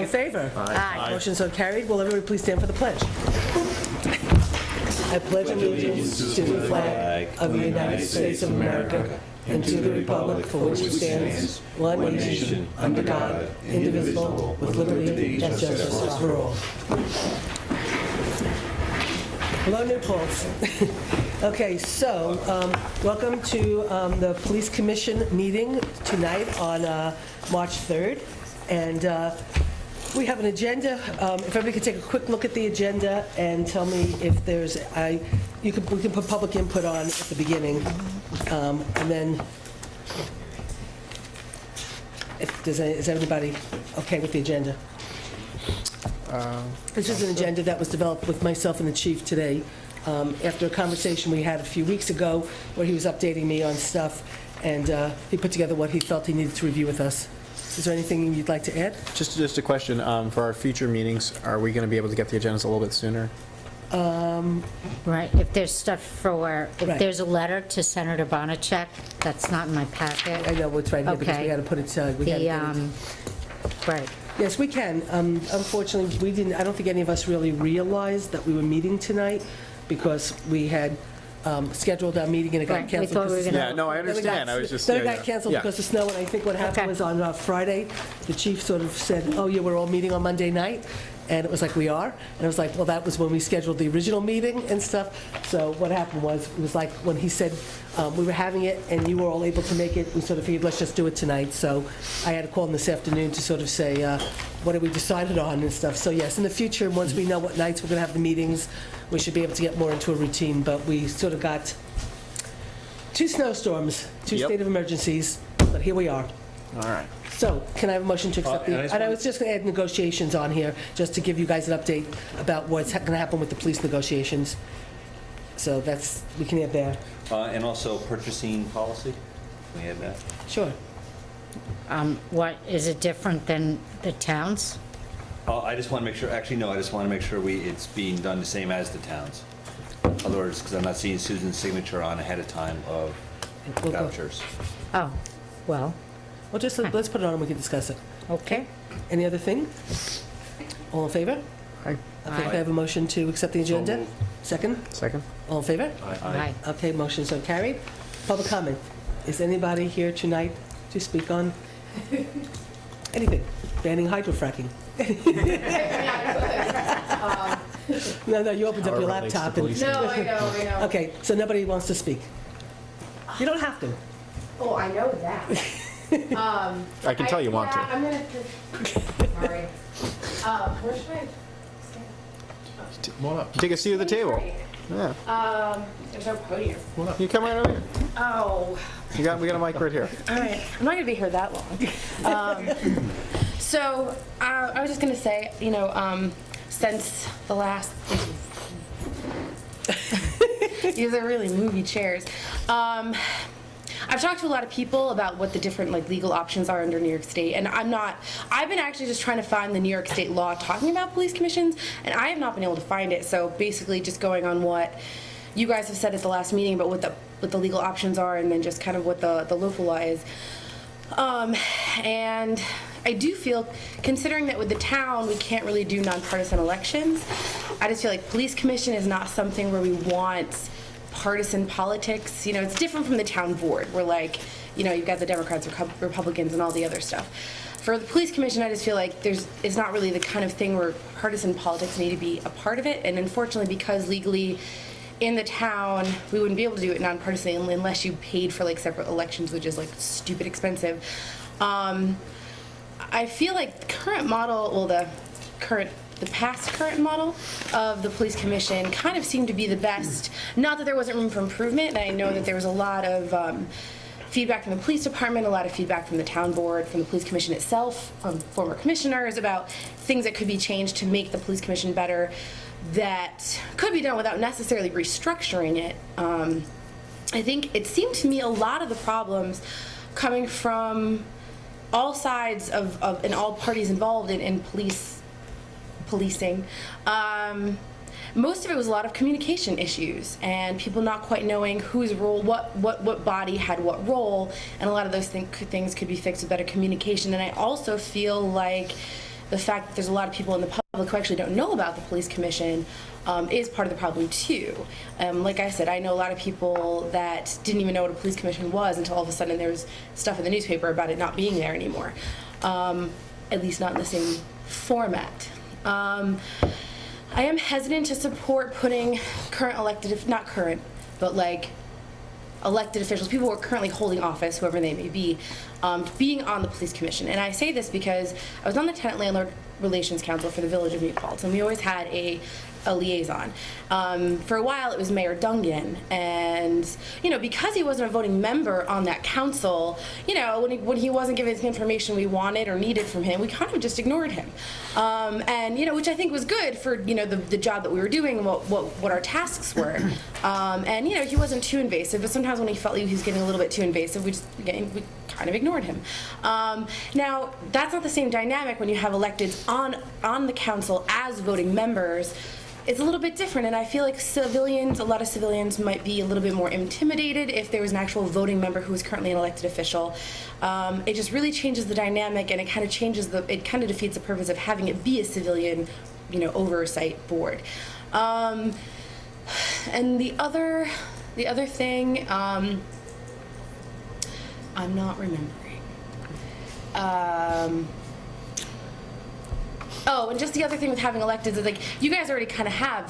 in favor? Aye. Motion so carried. Will everybody please stand for the pledge? I pledge allegiance to the flag of the United States of America and to the republic for which it stands, one nation, under God, indivisible, with liberty and justice for all. Hello, New Paltz. Okay, so welcome to the Police Commission meeting tonight on March 3rd. And we have an agenda. If everybody could take a quick look at the agenda and tell me if there's, we can put public input on at the beginning. And then, is everybody okay with the agenda? This is an agenda that was developed with myself and the chief today after a conversation we had a few weeks ago where he was updating me on stuff, and he put together what he felt he needed to review with us. Is there anything you'd like to add? Just a question, for our future meetings, are we going to be able to get the agendas a little bit sooner? Right, if there's stuff for, if Right. there's a letter to Senator Bonacek, that's not in my packet. I know it's right here because Okay. we had to put it, we had to get it. Right, Yes, we can. Unfortunately, we didn't, I don't think any of us really realized that we were meeting tonight because we had scheduled our meeting and it got Right, we canceled. thought we were because of gonna- snow. Yeah, no, I Then we understand. got- I was just- Then it yeah, got yeah. canceled Yeah. because of snow, and I think what happened Okay. was on Friday, the chief sort of said, oh, yeah, we're all meeting on Monday night, and it was like, we are? And it was like, well, that was when we scheduled the original meeting and stuff. So what happened was, it was like, when he said we were having it and you were all able to make it, we sort of figured, let's just do it tonight. So I had to call him this afternoon to sort of say, what have we decided on and stuff. So yes, in the future, once we know what nights we're going to have the meetings, we should be able to get more into a routine. But we sort of got 2 snowstorms, 2 Yep. state of emergencies, but here we are. All right. So, can I have a motion to accept and the, I just and I want- was just going to add negotiations on here, just to give you guys an update about what's going to happen with the police negotiations. So that's, we can add that. And also purchasing policy, we had that. Sure. what, is it different than the towns? I just want to make sure, actually, no, I just want to make sure it's being done the same as the towns. In other words, because I'm not seeing Susan's signature on ahead of time of We'll go. vouchers. Oh, well, Well, just, let's put it on and we can discuss it. okay. Any other thing? All in favor? Aye. Okay, can I have a motion to accept the agenda? moved. Second? Second? All in favor? Aye. Okay, motion so carried. Public comment. Is anybody here tonight to speak on anything? Banning hydrofracking? No, you opened up your laptop and... No, I know. Okay, so nobody wants to speak? You don't have to. Oh, I know that. I can tell you want to. I'm gonna sorry. Where should I stand? Take a seat at the table. Yeah. There's no podium. You come right over here. Oh, We got a mic right here. all right. I'm not gonna be here that long. So I was just gonna say, since the last, these are really movie chairs. I've talked to a lot of people about what the different legal options are under New York State, and I've been actually just trying to find the New York State law talking about police commissions, and I have not been able to find it. So basically just going on what you guys have said at the last meeting about what the legal options are, and then just kind of what the local law is. And I do feel, considering that with the town, we can't really do nonpartisan elections, I just feel like police commission is not something where we want partisan politics. It's different from the town board, where you've got the Democrats, Republicans, and all the other stuff. For the police commission, I just feel like it's not really the kind of thing where partisan politics need to be a part of it. And unfortunately, because legally in the town, we wouldn't be able to do it nonpartisan unless you paid for separate elections, which is stupid expensive. I feel like the current model, well, the past current model of the police commission kind of seemed to be the best. Not that there wasn't room for improvement, and I know that there was a lot of feedback from the police department, a lot of feedback from the town board, from the police commission itself, from former commissioners about things that could be changed to make the police commission better, that could be done without necessarily restructuring it. I think it seemed to me a lot of the problems coming from all sides of and all parties involved in policing. Most of it was a lot of communication issues and people not quite knowing whose role, what body had what role, and a lot of those things could be fixed with better communication. And I also feel like the fact that there's a lot of people in the public who actually don't know about the police commission is part of the problem too. Like I said, I know a lot of people that didn't even know what a police commission was until all of a sudden there was stuff in the newspaper about it not being there anymore, at least not in the same format. I am hesitant to support putting current elected, if not current, but like elected officials, people who are currently holding office, whoever they may be, being on the police commission. And I say this because I was on the Tenant Landlord Relations Council for the Village of New Paltz, and we always had a liaison. For a while, it was Mayor Dungan, and because he wasn't a voting member on that council, when he wasn't giving us the information we wanted or needed from him, we kind of just ignored him. And which I think was good for the job that we were doing and what our tasks were. And he wasn't too invasive, but sometimes when he felt like he was getting a little bit too invasive, we kind of ignored him. Now, that's not the same dynamic when you have electeds on the council as voting members. It's a little bit different, and I feel like a lot of civilians might be a little bit more intimidated if there was an actual voting member who was currently an elected official. It just really changes the dynamic, and it kind of defeats the purpose of having it be a civilian, oversight board. And the other thing, I'm not remembering. Oh, and just the other thing with having electeds is like you guys already kind of have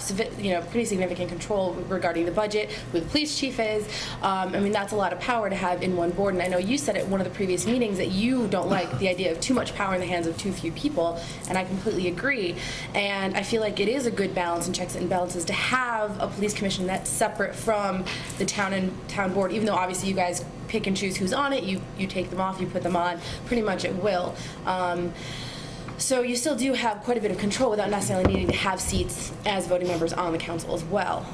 pretty significant control regarding the budget, who the police chief is. That's a lot of power to have in one board. And I know you said at one of the previous meetings that you don't like the idea of too much power in the hands of too few people, and I completely agree. And I feel like it is a good balance and checks and balances to have a police commission that's separate from the town board, even though obviously you guys pick and choose who's on it. You take them off, you put them on, pretty much at will. So you still do have quite a bit of control without necessarily needing to have seats as voting members on the council as well.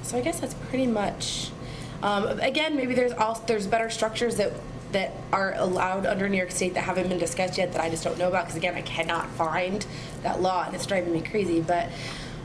So I guess that's pretty much. Again, maybe there's better structures that are allowed under New York State that haven't been discussed yet that I just don't know about because again I cannot find that law and it's driving me crazy. But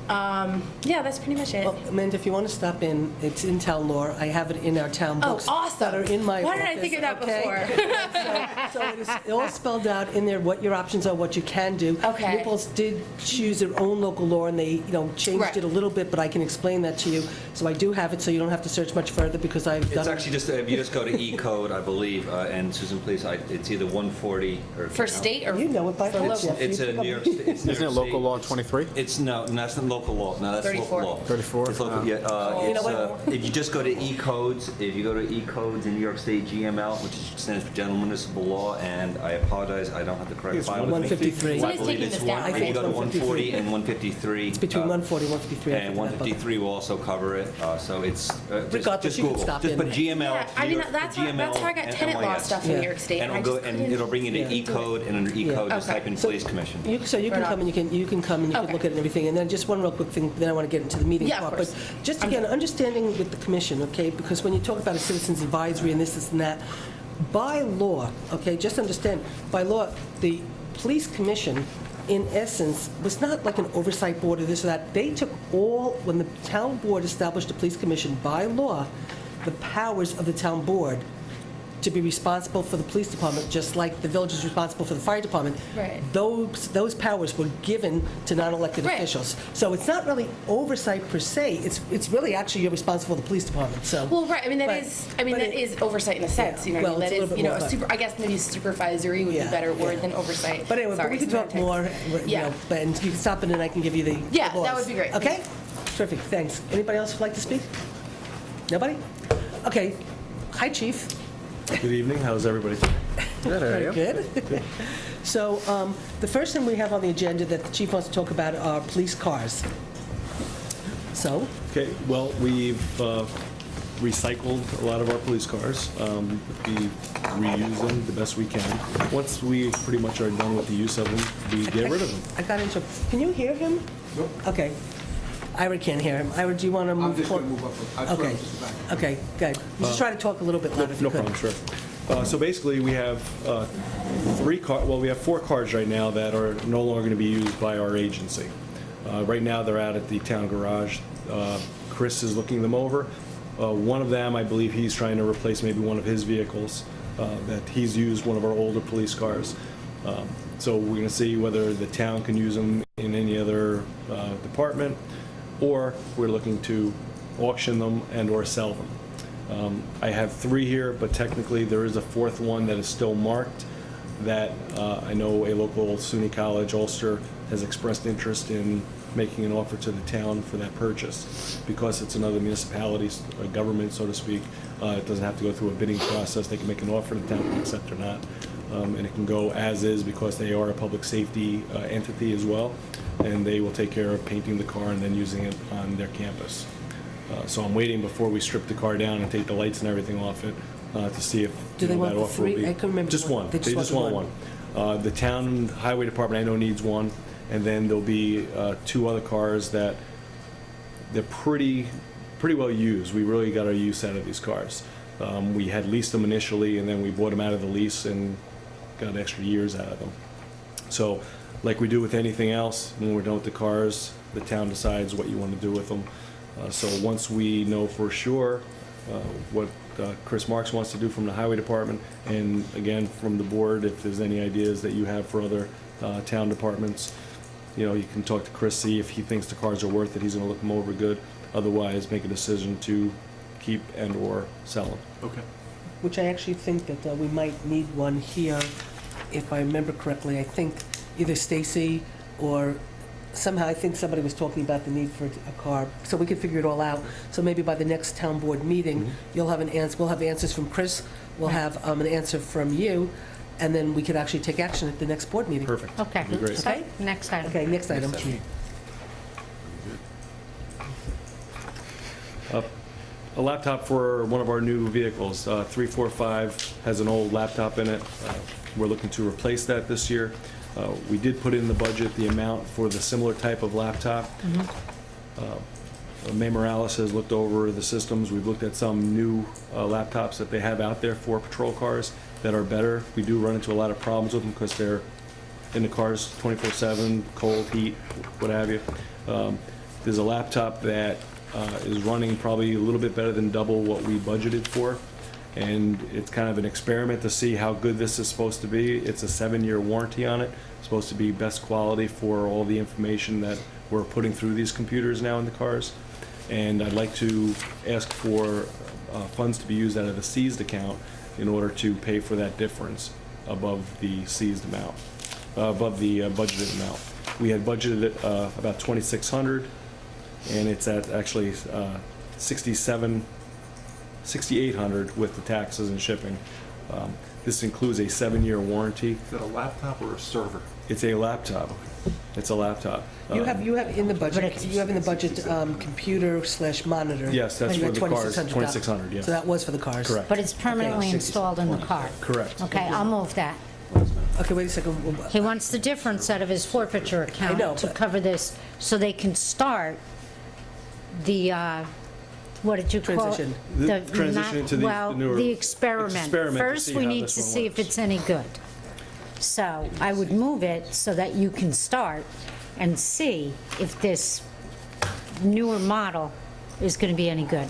that's pretty much it. Well, Amanda, if you want to stop in, it's in town law. I have it in our town books. Oh, awesome. That are in my Why did I office, think of that okay? before? So it is all spelled out in there, what your options are, what you can do. Okay. Naples did choose their own local law, and they, changed Right. it a little bit, but I can explain that to you. So I do have it, so you don't have to search much further, because I've done It's it. actually just, if you just go to E-code, I believe, and Susan, please, it's either 140 or... For state or You know it by for heart, local? Jeff. It's a New York State. Isn't it local law 23? No, that's not local law. No, that's 34. local law. 34? It's local, yeah. You know what? If you just go to E-codes, if you go to E-codes in New York State GML, which stands for General Municipal Law, and I apologize, I don't have the correct file with me. 153. I Somebody's believe taking it's this down, one. right? If you go to I think it's 140 and 153. It's between 140 and 153. I And think, that book. 153 will also cover it, so it's, Regardless, just you can Google. stop Just in. put GML. Yeah, I New mean, York- that's how I got and tenant law NYS. stuff in Yeah. New York State. And I it'll just go, and couldn't it'll bring you to Yeah. E-code, and under E-code, just Okay. type in So- Police Commission. You can Right come on. and you can come and you can Okay. look at it and everything. And then just one real quick thing, then I want to get into the meeting Yeah, of part. course. But just again, understanding with the commission, okay, because when you talk about a citizens advisory and this and that, by law, okay, just understand, by law, the police commission, in essence, was not like an oversight board or this or that. They took when the town board established the police commission, by law, the powers of the town board to be responsible for the police department, just like the village is responsible for the fire department. Right. Those powers were given to non-elected Right. officials. So it's not really oversight per se. It's really actually you're responsible for the police department. So. Well, right. I mean, But- that is oversight in a sense. Yeah. You know, Well, what I it's a mean, little that bit is, more, super. I guess maybe supervisory would be Yeah, a better word yeah. than oversight. But anyway, Sorry, we can talk more. semantics. Yeah. And you can stop in and I can give you the Yeah, laws. that would be great. Okay? Terrific, thanks. Anybody else would like to speak? Nobody? Okay. Hi, Chief. Good evening, how's everybody? Very good. So the first thing we have on the agenda that the chief wants to talk about are police cars. So, Okay, well, we've recycled a lot of our police cars. We reuse them the best we can. Once we pretty much are done with the use of them, we get rid of them. I got into, can you hear him? Nope. Okay. Ira can't hear him. Ira, do you want to move? I'm just going to forward? move up. I'll Okay. just back. Okay, good. Just try to talk a little bit louder if you No could. problem, sure. So basically, we have we have 4 cars right now that are no longer going to be used by our agency. Right now, they're out at the town garage. Chris is looking them over. One of them, I believe he's trying to replace maybe one of his vehicles that he's used, one of our older police cars. So we're gonna see whether the town can use them in any other department, or we're looking to auction them and/or sell them. I have 3 here, but technically there is a 4th one that is still marked that I know a local SUNY college, Ulster, has expressed interest in making an offer to the town for that purchase. Because it's another municipality, a government, so to speak, it doesn't have to go through a bidding process. They can make an offer, the town can accept or not. And it can go as is because they are a public safety entity as well, and they will take care of painting the car and then using it on their campus. So I'm waiting before we strip the car down and take the lights and everything off it to see if Do they that want the offer will 3? be. I couldn't remember. Just one. They just want one. The town highway department I know needs one, and then there'll be 2 other cars that they're pretty well used. We really got our use out of these cars. We had leased them initially, and then we bought them out of the lease and got extra years out of them. So, like we do with anything else, when we're done with the cars, the town decides what you want to do with them. So once we know for sure what Chris Marks wants to do from the highway department, and again, from the board, if there's any ideas that you have for other town departments, you can talk to Chris, see if he thinks the cars are worth it, he's gonna look them over good. Otherwise, make a decision to keep and/or sell them. Okay. Which I actually think that we might need one here, if I remember correctly. I think either Stacy or somehow, I think somebody was talking about the need for a car, so we could figure it all out. So maybe by the next town board meeting, you'll have an answer, we'll have answers from Chris, we'll have an answer from you, and then we could actually take action at the next board meeting. Perfect. Okay. That'd be great. So, next item. Okay, next item. A laptop for one of our new vehicles. 345 has an old laptop in it. We're looking to replace that this year. We did put in the budget the amount for the similar type of laptop. May Morales has looked over the systems. We've looked at some new laptops that they have out there for patrol cars that are better. We do run into a lot of problems with them because they're in the cars 24/7, cold, heat, what have you. There's a laptop that is running probably a little bit better than double what we budgeted for. And it's kind of an experiment to see how good this is supposed to be. It's a 7-year warranty on it. It's supposed to be best quality for all the information that we're putting through these computers now in the cars. And I'd like to ask for funds to be used out of the seized account in order to pay for that difference above the seized amount, above the budgeted amount. We had budgeted about $2,600, and it's at actually $6,800 with the taxes and shipping. This includes a 7-year warranty. Is that a laptop or a server? It's a laptop. It's a laptop. You have in the But budget, it's- you have in the budget computer/monitor. Yes, that's You for got the cars, $2,600. 2,600, yes. So that was for the cars? Correct. But it's permanently Okay. installed in the car. Correct. Okay, I'll move that. Okay, wait a second. He wants the difference out of his forfeiture account know, to but- cover this, so they can start the, what did you call it? Transition. The transition into the Well, newer- the experiment. experiment to First, see we how need this to one see if works. it's any good. So I would move it so that you can start and see if this newer model is going to be any good.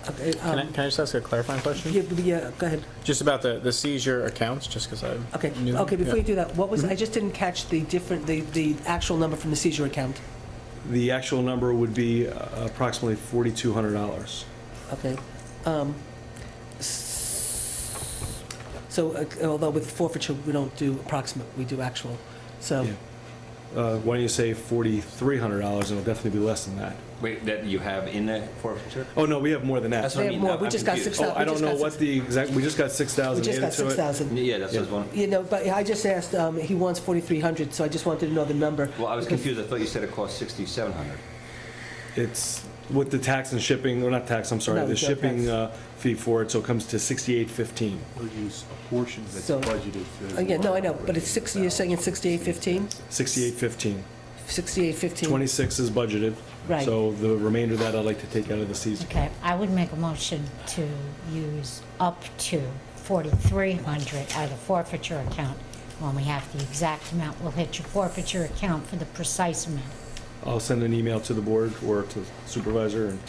Okay, Can I just ask a clarifying question? yeah, go ahead. Just about the seizure accounts, just because I'm Okay, new. okay, before Yeah. you do that, what was, I just didn't catch the actual number from the seizure account. The actual number would be approximately $4,200. Okay. So, although with forfeiture, we don't do approximate, we do actual, so. Yeah. Why don't you say $4,300, and it'll definitely be less than that. Wait, that you have in the forfeiture? Oh, no, we have more than that. That's what I They mean. have more. I'm We just got confused. 6,000. Oh, I don't know what the exact, we just got We 6,000 just added got to it. 6,000. Yeah, that's what I was wondering. You know, but I just asked, he wants 4,300, so I just wanted to know the number. Well, I was because- confused. I thought you said it cost 6,700. It's with the tax and shipping, or not tax, I'm sorry, No, the it's not shipping tax. fee for it, so it comes to $6,815. They'll use a portion that's So- budgeted for. Yeah, no, I know, but it's 60, you're saying it's 6815? $6,815. 6815? 26 is budgeted. Right. So the remainder of that I'd like to take out of the season. Okay, I would make a motion to use up to 4,300 out of the forfeiture account. When we have the exact amount, we'll hit your forfeiture account for the precise amount. I'll send an email to the board or to the supervisor and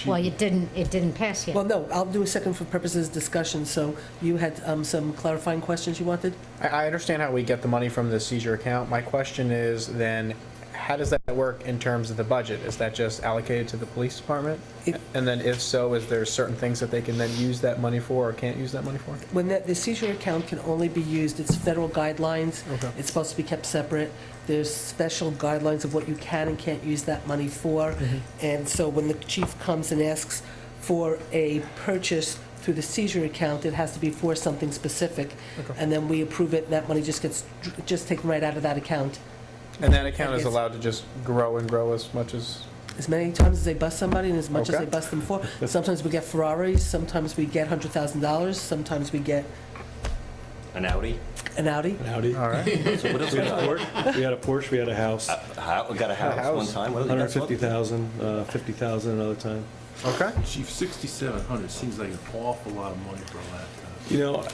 Well, it didn't pass yet. Well, no, I'll do a second for purposes of discussion. So you had some clarifying questions you wanted? I understand how we get the money from the seizure account. My question is then, how does that work in terms of the budget? Is that just allocated to the police department? It- And then if so, is there certain things that they can then use that money for or can't use that money for? When the seizure account can only be used, it's federal guidelines. Okay. It's supposed to be kept separate. There's special guidelines of what you can and can't use that money for. And so when the chief comes and asks for a purchase through the seizure account, it has to be for something specific. And then we approve it, and that money just gets taken right out of that account. And that account is Yes. allowed to just grow and grow as much as, As many times as they bust somebody and as much as Okay. they bust them for. Sometimes we get Ferraris, sometimes we get $100,000, sometimes we get An Audi? an Audi. An Audi. all right? So what else We we had a Porsche, we had a Porsche, we had a house, We got a house one time. What else- 150,000, 50,000 another time. Okay. Chief, 6,700 seems like an awful lot of money for a laptop. You know,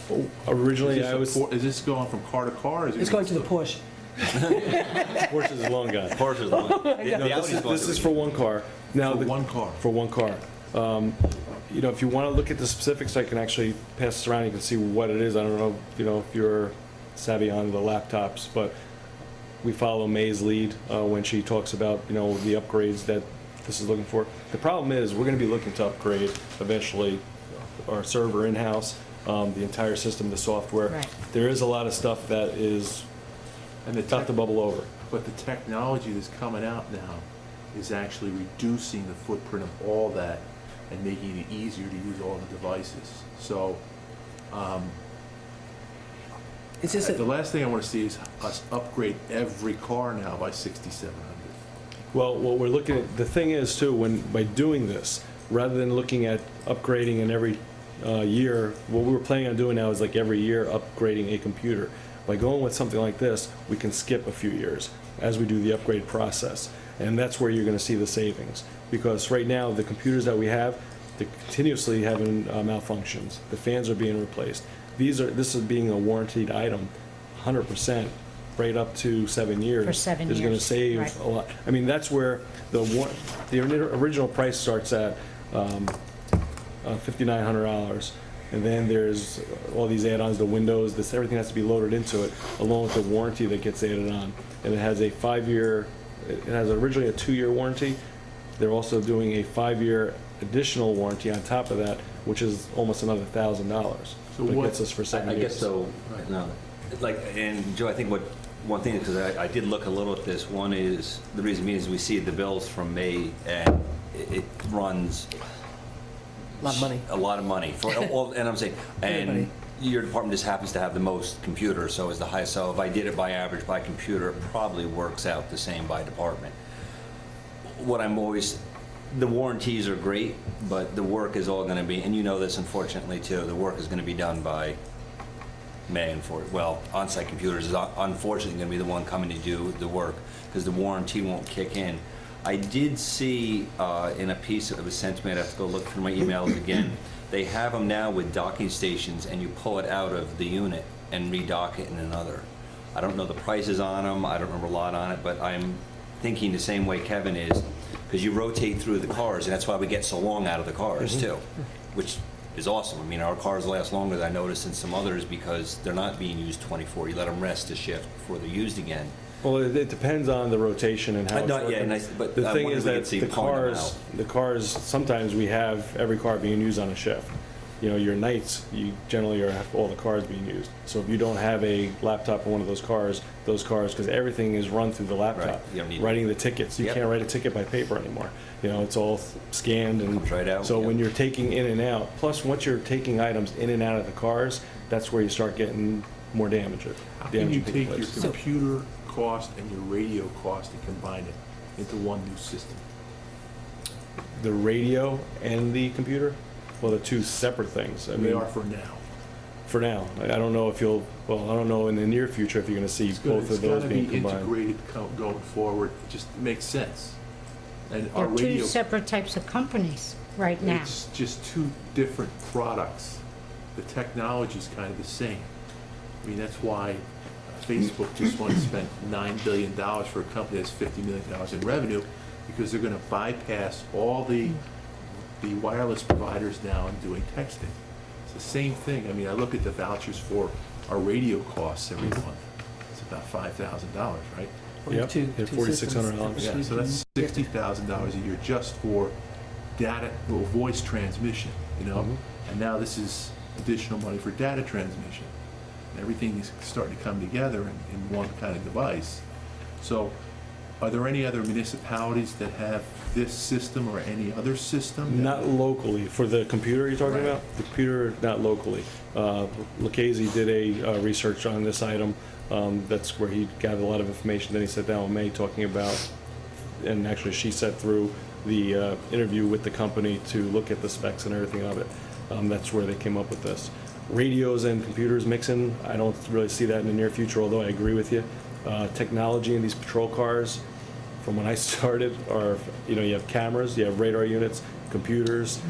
originally I was, Is this going from car to car? Or is it It's going to the Porsche. Porsche is long gone. Porsche is the one. No, The Audi's going this to is the- for one car. Now, For the- one car? For one car. You know, if you want to look at the specifics, I can actually pass this around, you can see what it is. I don't know, you know, if you're savvy on the laptops, but we follow May's lead when she talks about, you know, the upgrades that this is looking for. The problem is, we're going to be looking to upgrade eventually our server in-house, the entire system, the software. Right. There is a lot of stuff that is And the about to bubble over. But the technology that's coming out now is actually reducing the footprint of all that and making it easier to use all the devices. So, It's just, the last thing I want to see is us upgrade every car now by 6,700. Well, what we're looking at, the thing is too, by doing this, rather than looking at upgrading in every year, what we were planning on doing now is like every year upgrading a computer. By going with something like this, we can skip a few years as we do the upgrade process. And that's where you're gonna see the savings. Because right now, the computers that we have, they're continuously having malfunctions. The fans are being replaced. This is being a warranted item, 100%, right up to 7 years. For 7 Is gonna years, save right. a lot. I mean, that's where the original price starts at $5,900. And then there's all these add-ons, the windows, everything has to be loaded into it, along with the warranty that gets added on. And it has a 5-year, it has originally a 2-year warranty. They're also doing a 5-year additional warranty on top of that, which is almost another $1,000. So But it what- gets us for 7 I years. guess so, no, like, and Joe, I think one thing, because I did look a little at this, one is, the reason being is we see the bills from May, and it runs a lot of money. a lot of money for all, and I'm saying, Everybody. and your department just happens to have the most computers, so is the highest, so if I did it by average by computer, it probably works out the same by department. What I'm always, the warranties are great, but the work is all gonna be, and you know this unfortunately too, the work is gonna be done by May, well, on-site computers is unfortunately gonna be the one coming to do the work, because the warranty won't kick in. I did see in a piece that was sent to me, I'd have to go look through my emails again, they have them now with docking stations, and you pull it out of the unit and redock it in another. I don't know the prices on them, I don't remember a lot on it, but I'm thinking the same way Kevin is, because you rotate through the cars, and that's why we get so long out of the cars too, which is awesome. I mean, our cars last longer than I noticed than some others because they're not being used 24. You let them rest a shift before they're used again. Well, it depends on the rotation and how it's No, yeah, working. nice, but The I thing wonder is if we could that see the pulling them out. cars, sometimes we have every car being used on a shift. You know, your nights, you generally have all the cars being used. So if you don't have a laptop in one of those cars, because everything is run through the laptop. Right, you don't need- Writing the tickets, you Yep. can't write a ticket by paper anymore. You know, it's all scanned and. Comes right out, So yep. when you're taking in and out, plus once you're taking items in and out of the cars, that's where you start getting more damage. How can you taking take your place. computer cost and your radio cost and combine it into one new system? The radio and the computer? Well, they're two separate things. I They mean, are for now. for now. I don't know if you'll, well, I don't know in the near future if you're gonna see both of those being It's gotta be combined. integrated going forward. It just makes sense. And our They're two radio, separate types of companies right now. it's just two different products. The technology's kind of the same. I mean, that's why Facebook just wanted to spend $9 billion for a company that's $50 million in revenue, because they're gonna bypass all the the wireless providers now and doing texting. It's the same thing. I mean, I look at the vouchers for our radio costs every month. It's about $5,000, right? Yep, Two- they're two $4,600. systems. Yeah, so that's $60,000 a year just for data or voice transmission, you know? And now this is additional money for data transmission. And everything is starting to come together in one kind of device. So are there any other municipalities that have this system or any other system? Not locally. For the computer you're talking Right. about? The computer, not locally. Lucchese did a research on this item. That's where he gathered a lot of information. Then he sat down with May talking about, and actually she sat through the interview with the company to look at the specs and everything of it. That's where they came up with this. Radios and computers mixing, I don't really see that in the near future, although I agree with you. Technology in these patrol cars, from when I started, are, you have cameras, you have radar units, computers,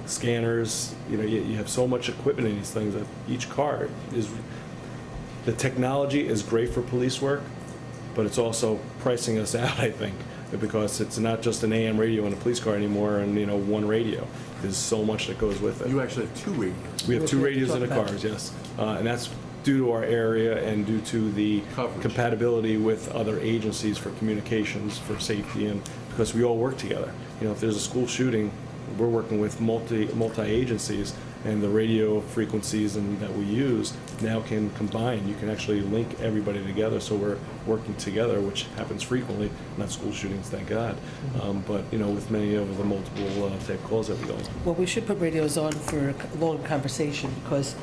scanners, you have so much equipment in these things that each car is, the technology is great for police work, but it's also pricing us out, I think, because it's not just an AM radio in a police car anymore and, one radio. There's so much that goes with it. You actually have two radios. We have two We'll radios in the talk about cars, yes. And that's due to our area and due to the Coverage. compatibility with other agencies for communications, for safety, and because we all work together. If there's a school shooting, we're working with multi-agencies, and the radio frequencies that we use now can combine. You can actually link everybody together, so we're working together, which happens frequently, not school shootings, thank God, but, with many of the multiple type calls that we go on. Well, we should put radios on for a long conversation because,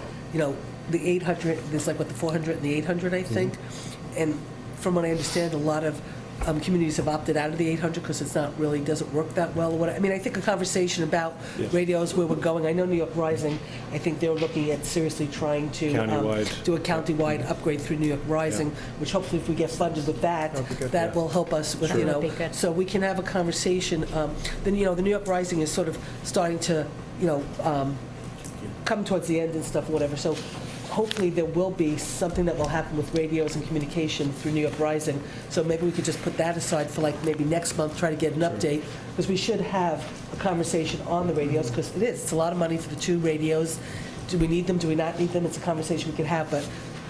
the 800, there's like, what, the 400 and the 800, I think? And from what I understand, a lot of communities have opted out of the 800 because it's not really, doesn't work that well. I think a conversation about Yes. radios, where we're going, I know New York Rising, I think they're looking at seriously trying to Countywide. do a countywide upgrade through New York Rising, which hopefully if we get funded with that, That'd be good, that yeah. will help us with, Sure. That'd be good. so we can have a conversation. Then, the New York Rising is sort of starting to, come towards the end and stuff, whatever. So hopefully there will be something that will happen with radios and communication through New York Rising. So maybe we could just put that aside for like maybe next month, try to get an update, because we should have a conversation on the radios, because it's a lot of money for the two radios. Do we need them? Do we not need them? It's a conversation we could have, but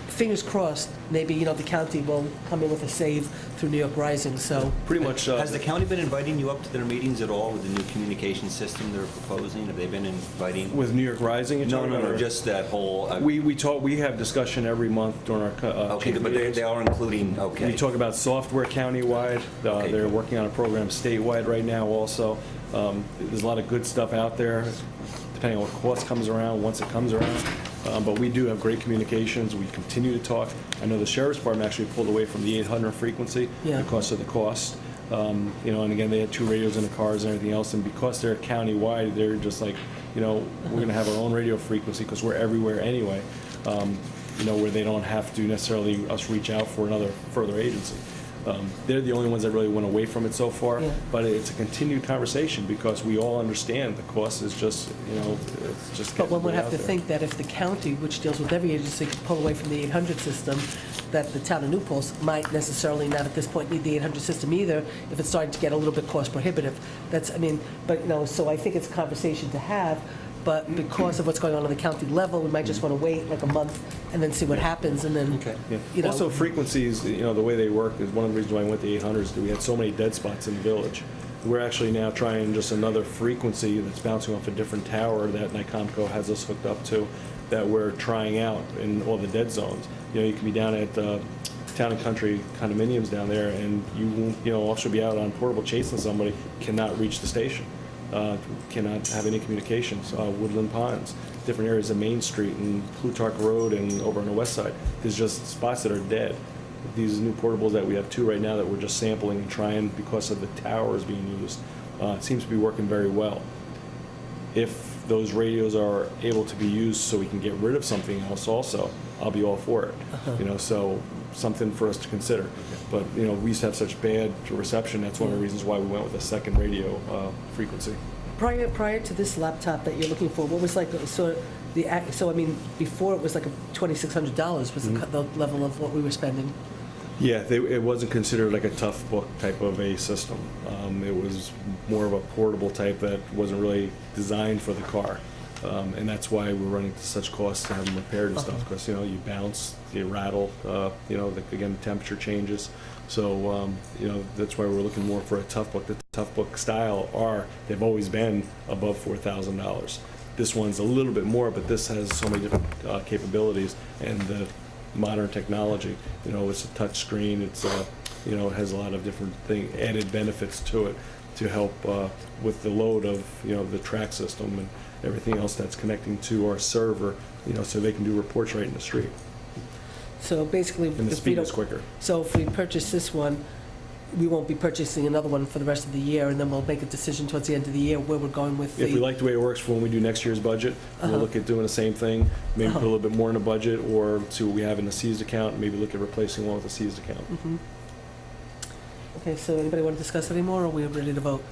fingers crossed, maybe, the county will come in with a save through New York Rising, so. Pretty much. Has the county been inviting you up to their meetings at all with the new communication system they're proposing? Have they been inviting? With New York Rising, you're No, talking no, about, no, or- just that whole. We have discussion every month during our Okay, chief but they meetings. are including, okay. We talk about software countywide. Okay, They're good. working on a program statewide right now also. There's a lot of good stuff out there, depending on what cost comes around, once it comes around. But we do have great communications. We continue to talk. I know the sheriff's department actually pulled away from the 800 frequency Yeah. because of the cost. And again, they had two radios in the cars and everything else. And because they're countywide, they're just like, we're going to have our own radio frequency because we're everywhere anyway. Where they don't have to necessarily us reach out for another further agency. They're the only ones that really went away from it so far, Yeah. but it's a continued conversation because we all understand the cost is just, it's just But getting one would way have out to there. think that if the county, which deals with every agency, could pull away from the 800 system, that the town of New Paltz might necessarily not at this point need the 800 system either, if it's starting to get a little bit cost prohibitive. So I think it's a conversation to have, but because of what's going on the county level, we might just want to wait like a month and then see what happens, and then, Okay. Yeah. Also, frequencies, the way they work is one of the reasons why I went to 800s, is that we had so many dead spots in the village. We're actually now trying just another frequency that's bouncing off a different tower that NICOMCO has us hooked up to, that we're trying out in all the dead zones. You can be down at Town and Country condominiums down there, and you won't, officer be out on portable chasing somebody, cannot reach the station. Cannot have any communications. Woodland Ponds, different areas of Main Street and Plutarch Road and over on the west side. There's just spots that are dead. These new portables that we have two right now that we're just sampling and trying because of the towers being used, it seems to be working very well. If those radios are able to be used so we can get rid of something else also, I'll be all for it. So something for us to consider. But, we used to have such bad reception. That's one of the reasons why we went with a second radio frequency. prior to this laptop that you're looking for, what was like, before it was like $2,600 was the level of what we were spending. Yeah, it wasn't considered like a tough book type of a system. It was more of a portable type that wasn't really designed for the car. And that's why we're running to such costs to have them repaired and stuff, because, you bounce, you rattle, again, the temperature changes. So, that's why we're looking more for a tough book. The tough book style they've always been above $4,000. This one's a little bit more, but this has so many different capabilities and the modern technology. It's a touch screen, it has a lot of different added benefits to it to help with the load of, the track system and everything else that's connecting to our server, so they can do reports right in the street. So basically, And the if we speed is don't, quicker. so if we purchase this one, we won't be purchasing another one for the rest of the year, and then we'll make a decision towards the end of the year where we're going with the... If we like the way it works for when we do next year's budget, we'll look at doing the same thing, maybe put a little bit more in the budget, or see what we have in the seized account, maybe look at replacing one with a seized account. Okay, so anybody want to discuss any more, or are we ready to vote?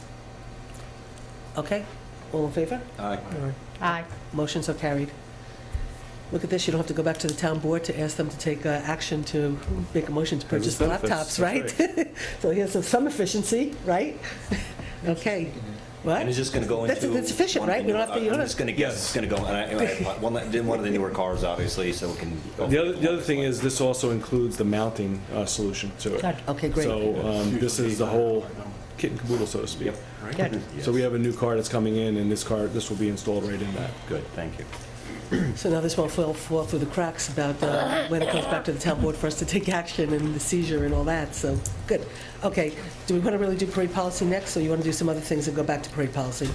Okay, all in favor? Aye. Aye. Motions are carried. Look at this, you don't have to go back to the town board to ask them to take action to make a motion to purchase the benefits, laptops, right? So here's some efficiency, right? Okay. What? And it's just going to go into... That's efficient, right? We don't have to... I'm just going to guess it's going to go, and I one of the newer cars, obviously, so we can... go The other thing is, this also includes the mounting solution to it. Good. Okay, great. So this is the whole kit and caboodle, so to speak. Good. So we have a new car that's coming in, and this will be installed right in that. Good, thank you. So now this won't fall through the cracks about when it comes back to the town board for us to take action and the seizure and all that, so, good. Okay, do we want to really do parade policy next, or you want to do some other things and go back to parade policy?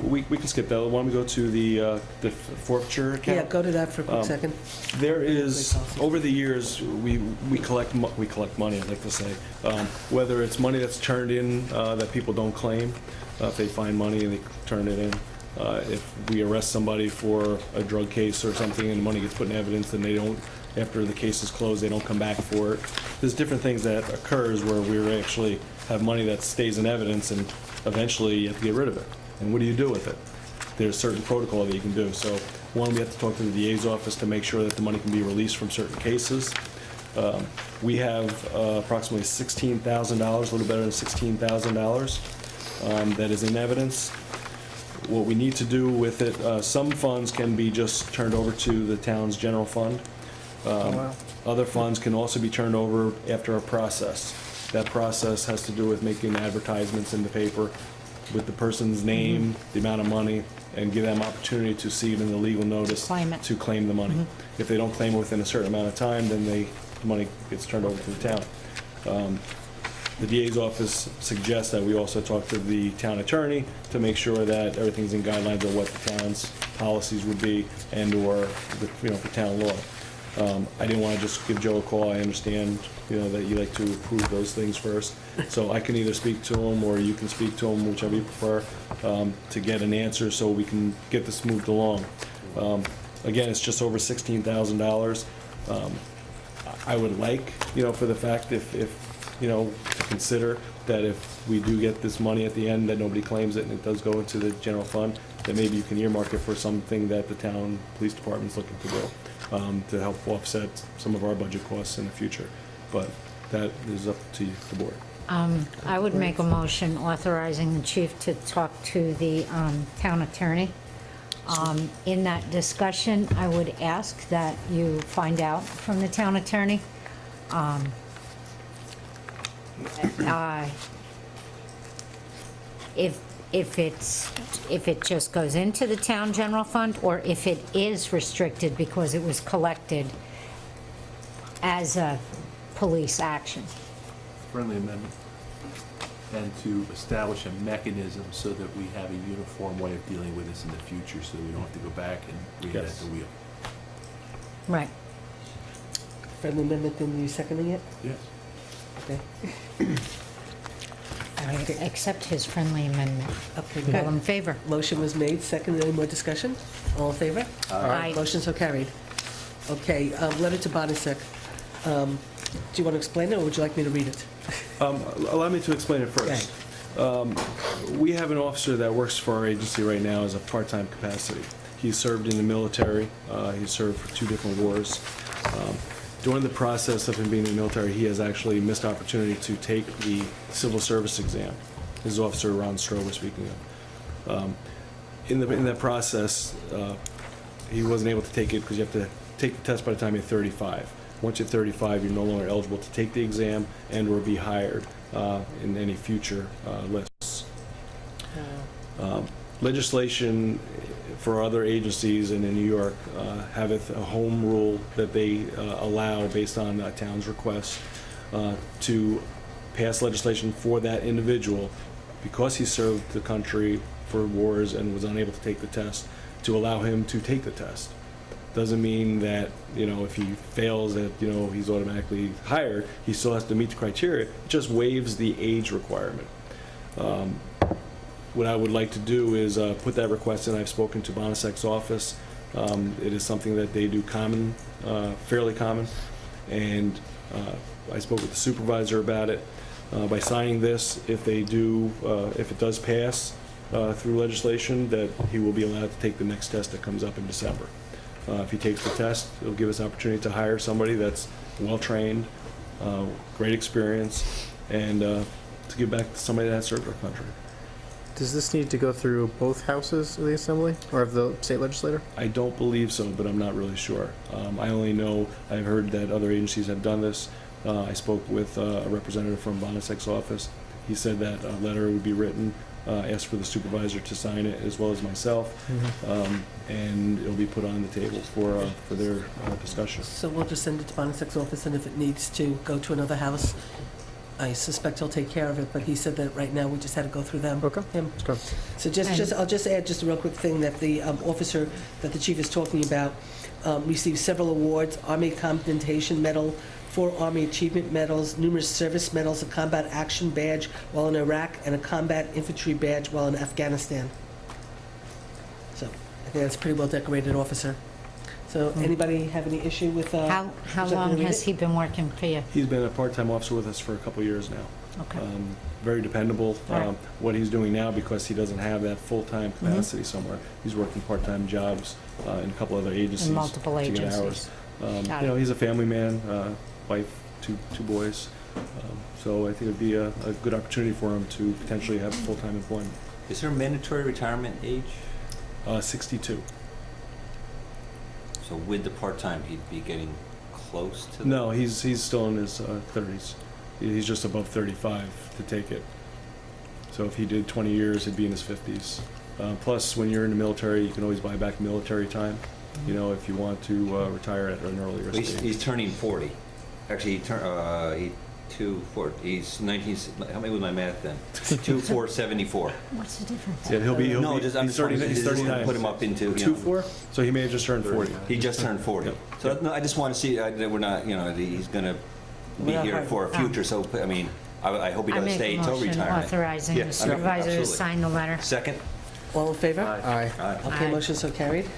We can skip that. Why don't we go to the forfeiture account? Yeah, go to that for a quick second. There is, Parade policy. over the years, we collect money, I'd like to say. Whether it's money that's turned in that people don't claim, if they find money and they turn it in. If we arrest somebody for a drug case or something and the money gets put in evidence, then they don't, after the case is closed, they don't come back for it. There's different things that occurs where we actually have money that stays in evidence and eventually you have to get rid of it. And what do you do with it? There's certain protocol that you can do. So one, we have to talk to the DA's office to make sure that the money can be released from certain cases. We have approximately $16,000, a little better than $16,000 that is in evidence. What we need to do with it, some funds can be just turned over to the town's general fund. Other funds can also be turned over after a process. That process has to do with making advertisements in the paper with the person's name, the amount of money, and give them opportunity to see it in the legal notice Claim it. to claim the money. If they don't claim it within a certain amount of time, then the money gets turned over to the town. The DA's office suggests that we also talk to the town attorney to make sure that everything's in guidelines of what the town's policies would be and/or, for town law. I didn't want to just give Joe a call. I understand, that you like to approve those things first. So I can either speak to him or you can speak to him, whichever you prefer, to get an answer so we can get this moved along. Again, it's just over $16,000. I would like, for the fact if to consider that if we do get this money at the end, that nobody claims it and it does go into the general fund, that maybe you can earmark it for something that the town police department's looking to do, to help offset some of our budget costs in the future. But that is up to you, the board. I would make a motion authorizing the chief to talk to the town attorney. In that discussion, I would ask that you find out from the town attorney if it just goes into the town general fund, or if it is restricted because it was collected as a police action. Friendly amendment. And to establish a mechanism so that we have a uniform way of dealing with this in the future, so we don't have to go back and reinvent Yes. the wheel. Right. Friendly amendment, then you seconding it? Yes. Okay. I accept his friendly amendment. Okay, All in good. favor? Motion was made, seconded. Any more discussion? All in favor? Aye. Motion so carried. Okay, letter to Bonisek. Do you want to explain it, or would you like me to read it? Allow me to explain it first. We have an officer that works for our agency right now as a part-time capacity. He's served in the military. He's served for 2 different wars. During the process of him being in the military, he has actually missed opportunity to take the civil service exam. This is Officer Ron Strober speaking of. In that process, he wasn't able to take it because you have to take the test by the time you're 35. Once you're 35, you're no longer eligible to take the exam and/or be hired in any future lists. Legislation for other agencies and in New York haveth a home rule that they allow based on a town's request to pass legislation for that individual because he served the country for wars and was unable to take the test, to allow him to take the test. Doesn't mean that, if he fails that, he's automatically hired. He still has to meet the criteria. It just waives the age requirement. What I would like to do is put that request in. I've spoken to Bonasec's office. It is something that they do fairly common, and I spoke with the supervisor about it. By signing this, if it does pass through legislation, that he will be allowed to take the next test that comes up in December. If he takes the test, it'll give us opportunity to hire somebody that's well-trained, great experience, and to give back to somebody that has served our country. Does this need to go through both houses of the Assembly or of the state legislature? I don't believe so, but I'm not really sure. I only know, I've heard that other agencies have done this. I spoke with a representative from Bonasec's office. He said that a letter would be written, asked for the supervisor to sign it as well as myself, and it'll be put on the table for their discussion. So we'll just send it to Bonasec's office, and if it needs to go to another house, I suspect he'll take care of it, but he said that right now we just had to go through them. Okay. Him. Okay. So I'll just add just a real quick thing that the officer that the chief is talking about received several awards: Army Commendation Medal, 4 Army Achievement Medals, numerous service medals, a Combat Action Badge while in Iraq, and a Combat Infantry Badge while in Afghanistan. So I think that's a pretty well decorated officer. So anybody have any issue with? How long has he been working for you? He's been a part-time officer with us for a couple of years now. Okay. Very dependable. All right. What he's doing now, because he doesn't have that full-time capacity somewhere, he's working part-time jobs in a couple other agencies. In multiple to get agencies. hours. Got it. He's a family man, wife, two boys. So I think it'd be a good opportunity for him to potentially have full-time employment. Is there a mandatory retirement age? 62. So with the part-time, he'd be getting close to? No, he's still in his 30s. He's just above 35 to take it. So if he did 20 years, he'd be in his 50s. Plus, when you're in the military, you can always buy back military time, if you want to retire at an earlier stage. He's turning 40. Actually, he's 19, help me with my math then. 2474. What's the difference? Yeah, he'll be, No, he's just, I'm just wondering, he's is this gonna 39. put him up into, 2-4? So he may have just turned 40. he just turned 40. Yep. So, no, I just want to see that we're not, he's gonna be We're not here hard. for a future, so, I mean, I hope he I doesn't make stay a until motion retirement. authorizing Yeah, the I mean, supervisor to absolutely. sign the letter. Second? All in favor? Aye. Aye. Okay, Aye. motion so carried.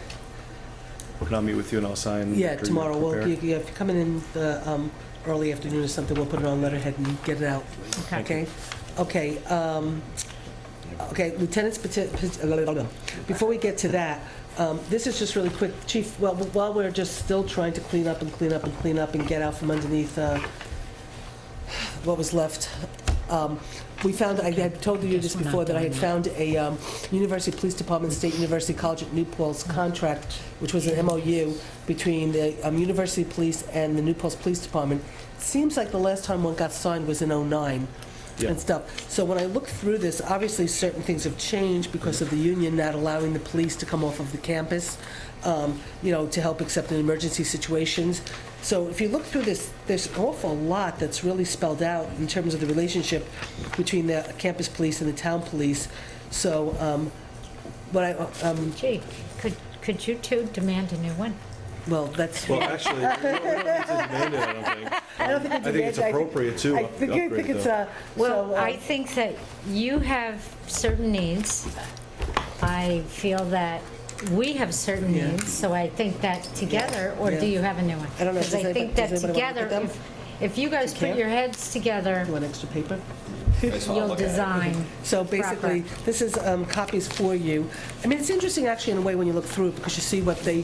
And I'll meet with you and I'll sign. Yeah, after you tomorrow. Well, prepare. if you're coming in the early afternoon or something, we'll put it on letterhead and get it out. Okay. Okay. Okay, Lieutenant's before we get to that, this is just really quick. Chief, well, while we're just still trying to clean up and get out from underneath what was left, we found, I had told you this before, that I had found a University Police Department, State University College at New Paltz contract, which was an MOU between the University Police and the New Paltz Police Department. Seems like the last time one got signed was in '09 Yeah. and stuff. So when I look through this, obviously certain things have changed because of the union not allowing the police to come off of the campus, to help accept in emergency situations. So if you look through this, there's an awful lot that's really spelled out in terms of the relationship between the campus police and the town police. So Gee, could you two demand a new one? well, that's. Well, actually, we don't need to demand it, I don't think. I don't think it's I think it's appropriate to I think upgrade it's though. Well, so, I think that you have certain needs. I feel that we have certain Yeah. needs, so I think that together, or Yeah. do you have a new one? I don't know. Because I think that Does anybody wanna look at together, them? if you guys You put can't? your heads together, You want extra paper? you'll design. So basically, proper. this is copies for you. I mean, it's interesting actually in a way when you look through it because you see what they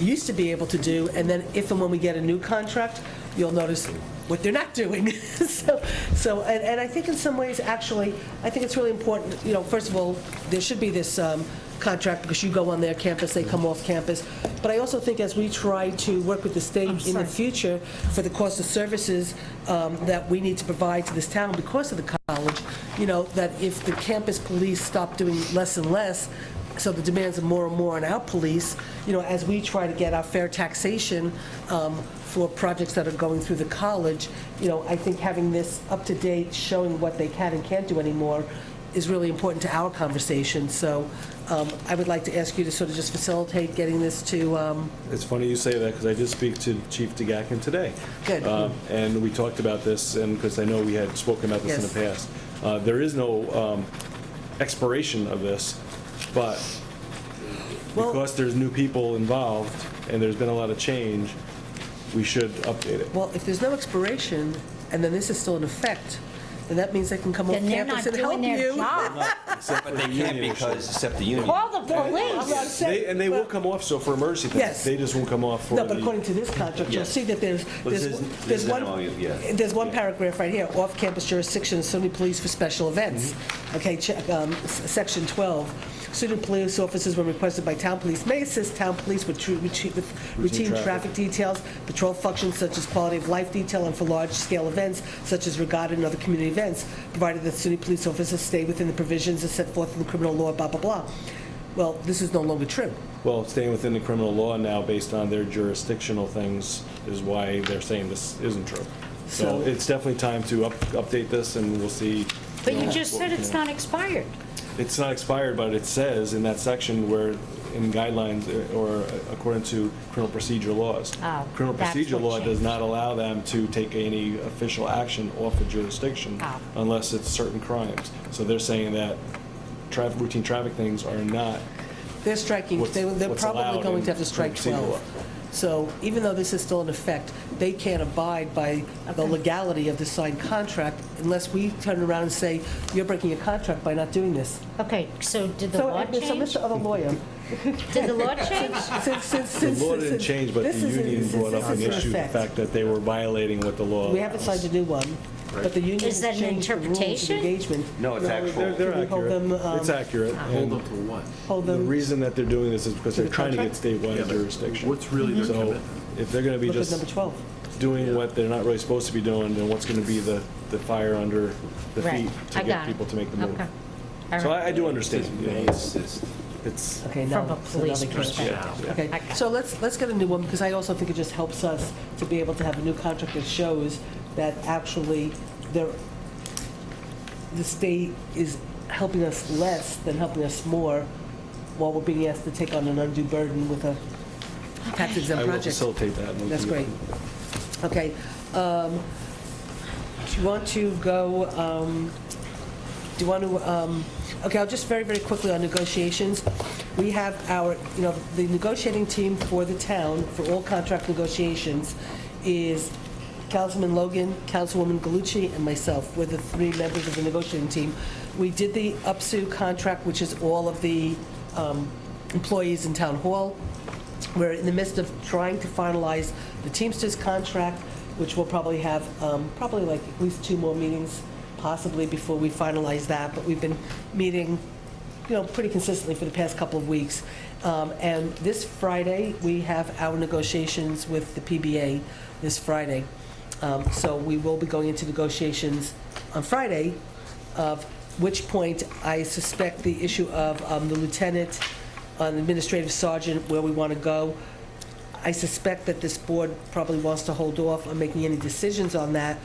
used to be able to do, and then if and when we get a new contract, you'll notice what they're not doing. And I think in some ways, actually, I think it's really important, first of all, there should be this contract because you go on their campus, they come off campus. But I also think as we try to work with the state in the future for the cost of services that we need to provide to this town because of the college, that if the campus police stop doing less and less, so the demands are more and more on our police, as we try to get our fair taxation for projects that are going through the college, I think having this up to date, showing what they can and can't do anymore is really important to our conversation. So I would like to ask you to sort of just facilitate getting this to, It's funny you say that, because I did speak to Chief DeGacken today. Good. And we talked about this, and because I know we had spoken about this in the Yes. past. There is no expiration of this, but Well- because there's new people involved, and there's been a lot of change, we should update it. well, if there's no expiration, and then this is still in effect, then that means they can come off Then they're not campus and help doing their you. job. But they can't because, except the union. Call the I'm police. not saying- And they will come off, so for emergency things. Yes. They just won't come off for No, but the... according to this contract, you'll Yes. see that there's This is an MOU, yeah. there's one paragraph right here, off-campus jurisdiction of SUNY police for special events. Mm-hmm. Okay, section 12. SUNY police officers, when requested by town police, may assist town police with routine traffic details, patrol functions such as quality of life detail, and for large-scale events such as regatta and other community events, provided that SUNY police officers stay within the provisions as set forth in the criminal law, blah, blah, blah. Well, this is no longer true. Well, staying within the criminal law now based on their jurisdictional things is why they're saying this isn't true. So So- it's definitely time to update this, and we'll see. But you just said it's not expired. It's not expired, but it says in that section where, in guidelines or according to criminal procedure laws. Oh, Criminal that's procedure what law does changed. not allow them to take any official action off a jurisdiction Oh. unless it's certain crimes. So they're saying that routine traffic things are not. They're striking, What's- they're what's probably allowed going in to have to strike criminal procedure 12. So even though this is still in effect, they can't abide by the legality of the signed contract unless we turn around and say, you're breaking your contract by not doing this. Okay, so did the So, law so change? Mr. Other lawyer, Did the law change? since... The law didn't change, but the this is in- union since brought up this an is in issue, the effect, fact that they were violating what the law We haven't allows. signed a new one, but the union Is that has an changed the rules of interpretation? engagement. No, it's actual. They're Can we hold accurate. them, It's accurate. Hold and them to what? Hold The them, reason that they're doing this is because To they're the trying to get contract? Yeah, statewide but jurisdiction. What's really their So commitment? if they're going to be look at just number 12. doing what they're not really supposed to be doing, then what's going to be the fire under the Right, feet I to got get it. people to make the move? Okay. All So right. I do understand. You know, May assist. it's Okay, now, From a so now police they can't. perspective. Okay, Okay. so let's get a new one, because I also think it just helps us to be able to have a new contract that shows that actually the state is helping us less than helping us more, while we're being asked to take on an undue burden with a tax I exempt will project. facilitate that. and we'll That's do great. it. Okay. Do you want to go, do you want to, okay, I'll just very, very quickly on negotiations. We have our, the negotiating team for the town, for all contract negotiations, is Councilman Logan, Councilwoman Galucci, and myself. We're the three members of the negotiating team. We did the UPSU contract, which is all of the employees in Town Hall. We're in the midst of trying to finalize the Teamsters contract, which we'll probably have, probably like at least 2 more meetings possibly before we finalize that. But we've been meeting, pretty consistently for the past couple of weeks. And this Friday, we have our negotiations with the PBA this Friday. So we will be going into negotiations on Friday, of which point I suspect the issue of the lieutenant, an administrative sergeant, where we want to go. I suspect that this board probably wants to hold off on making any decisions on that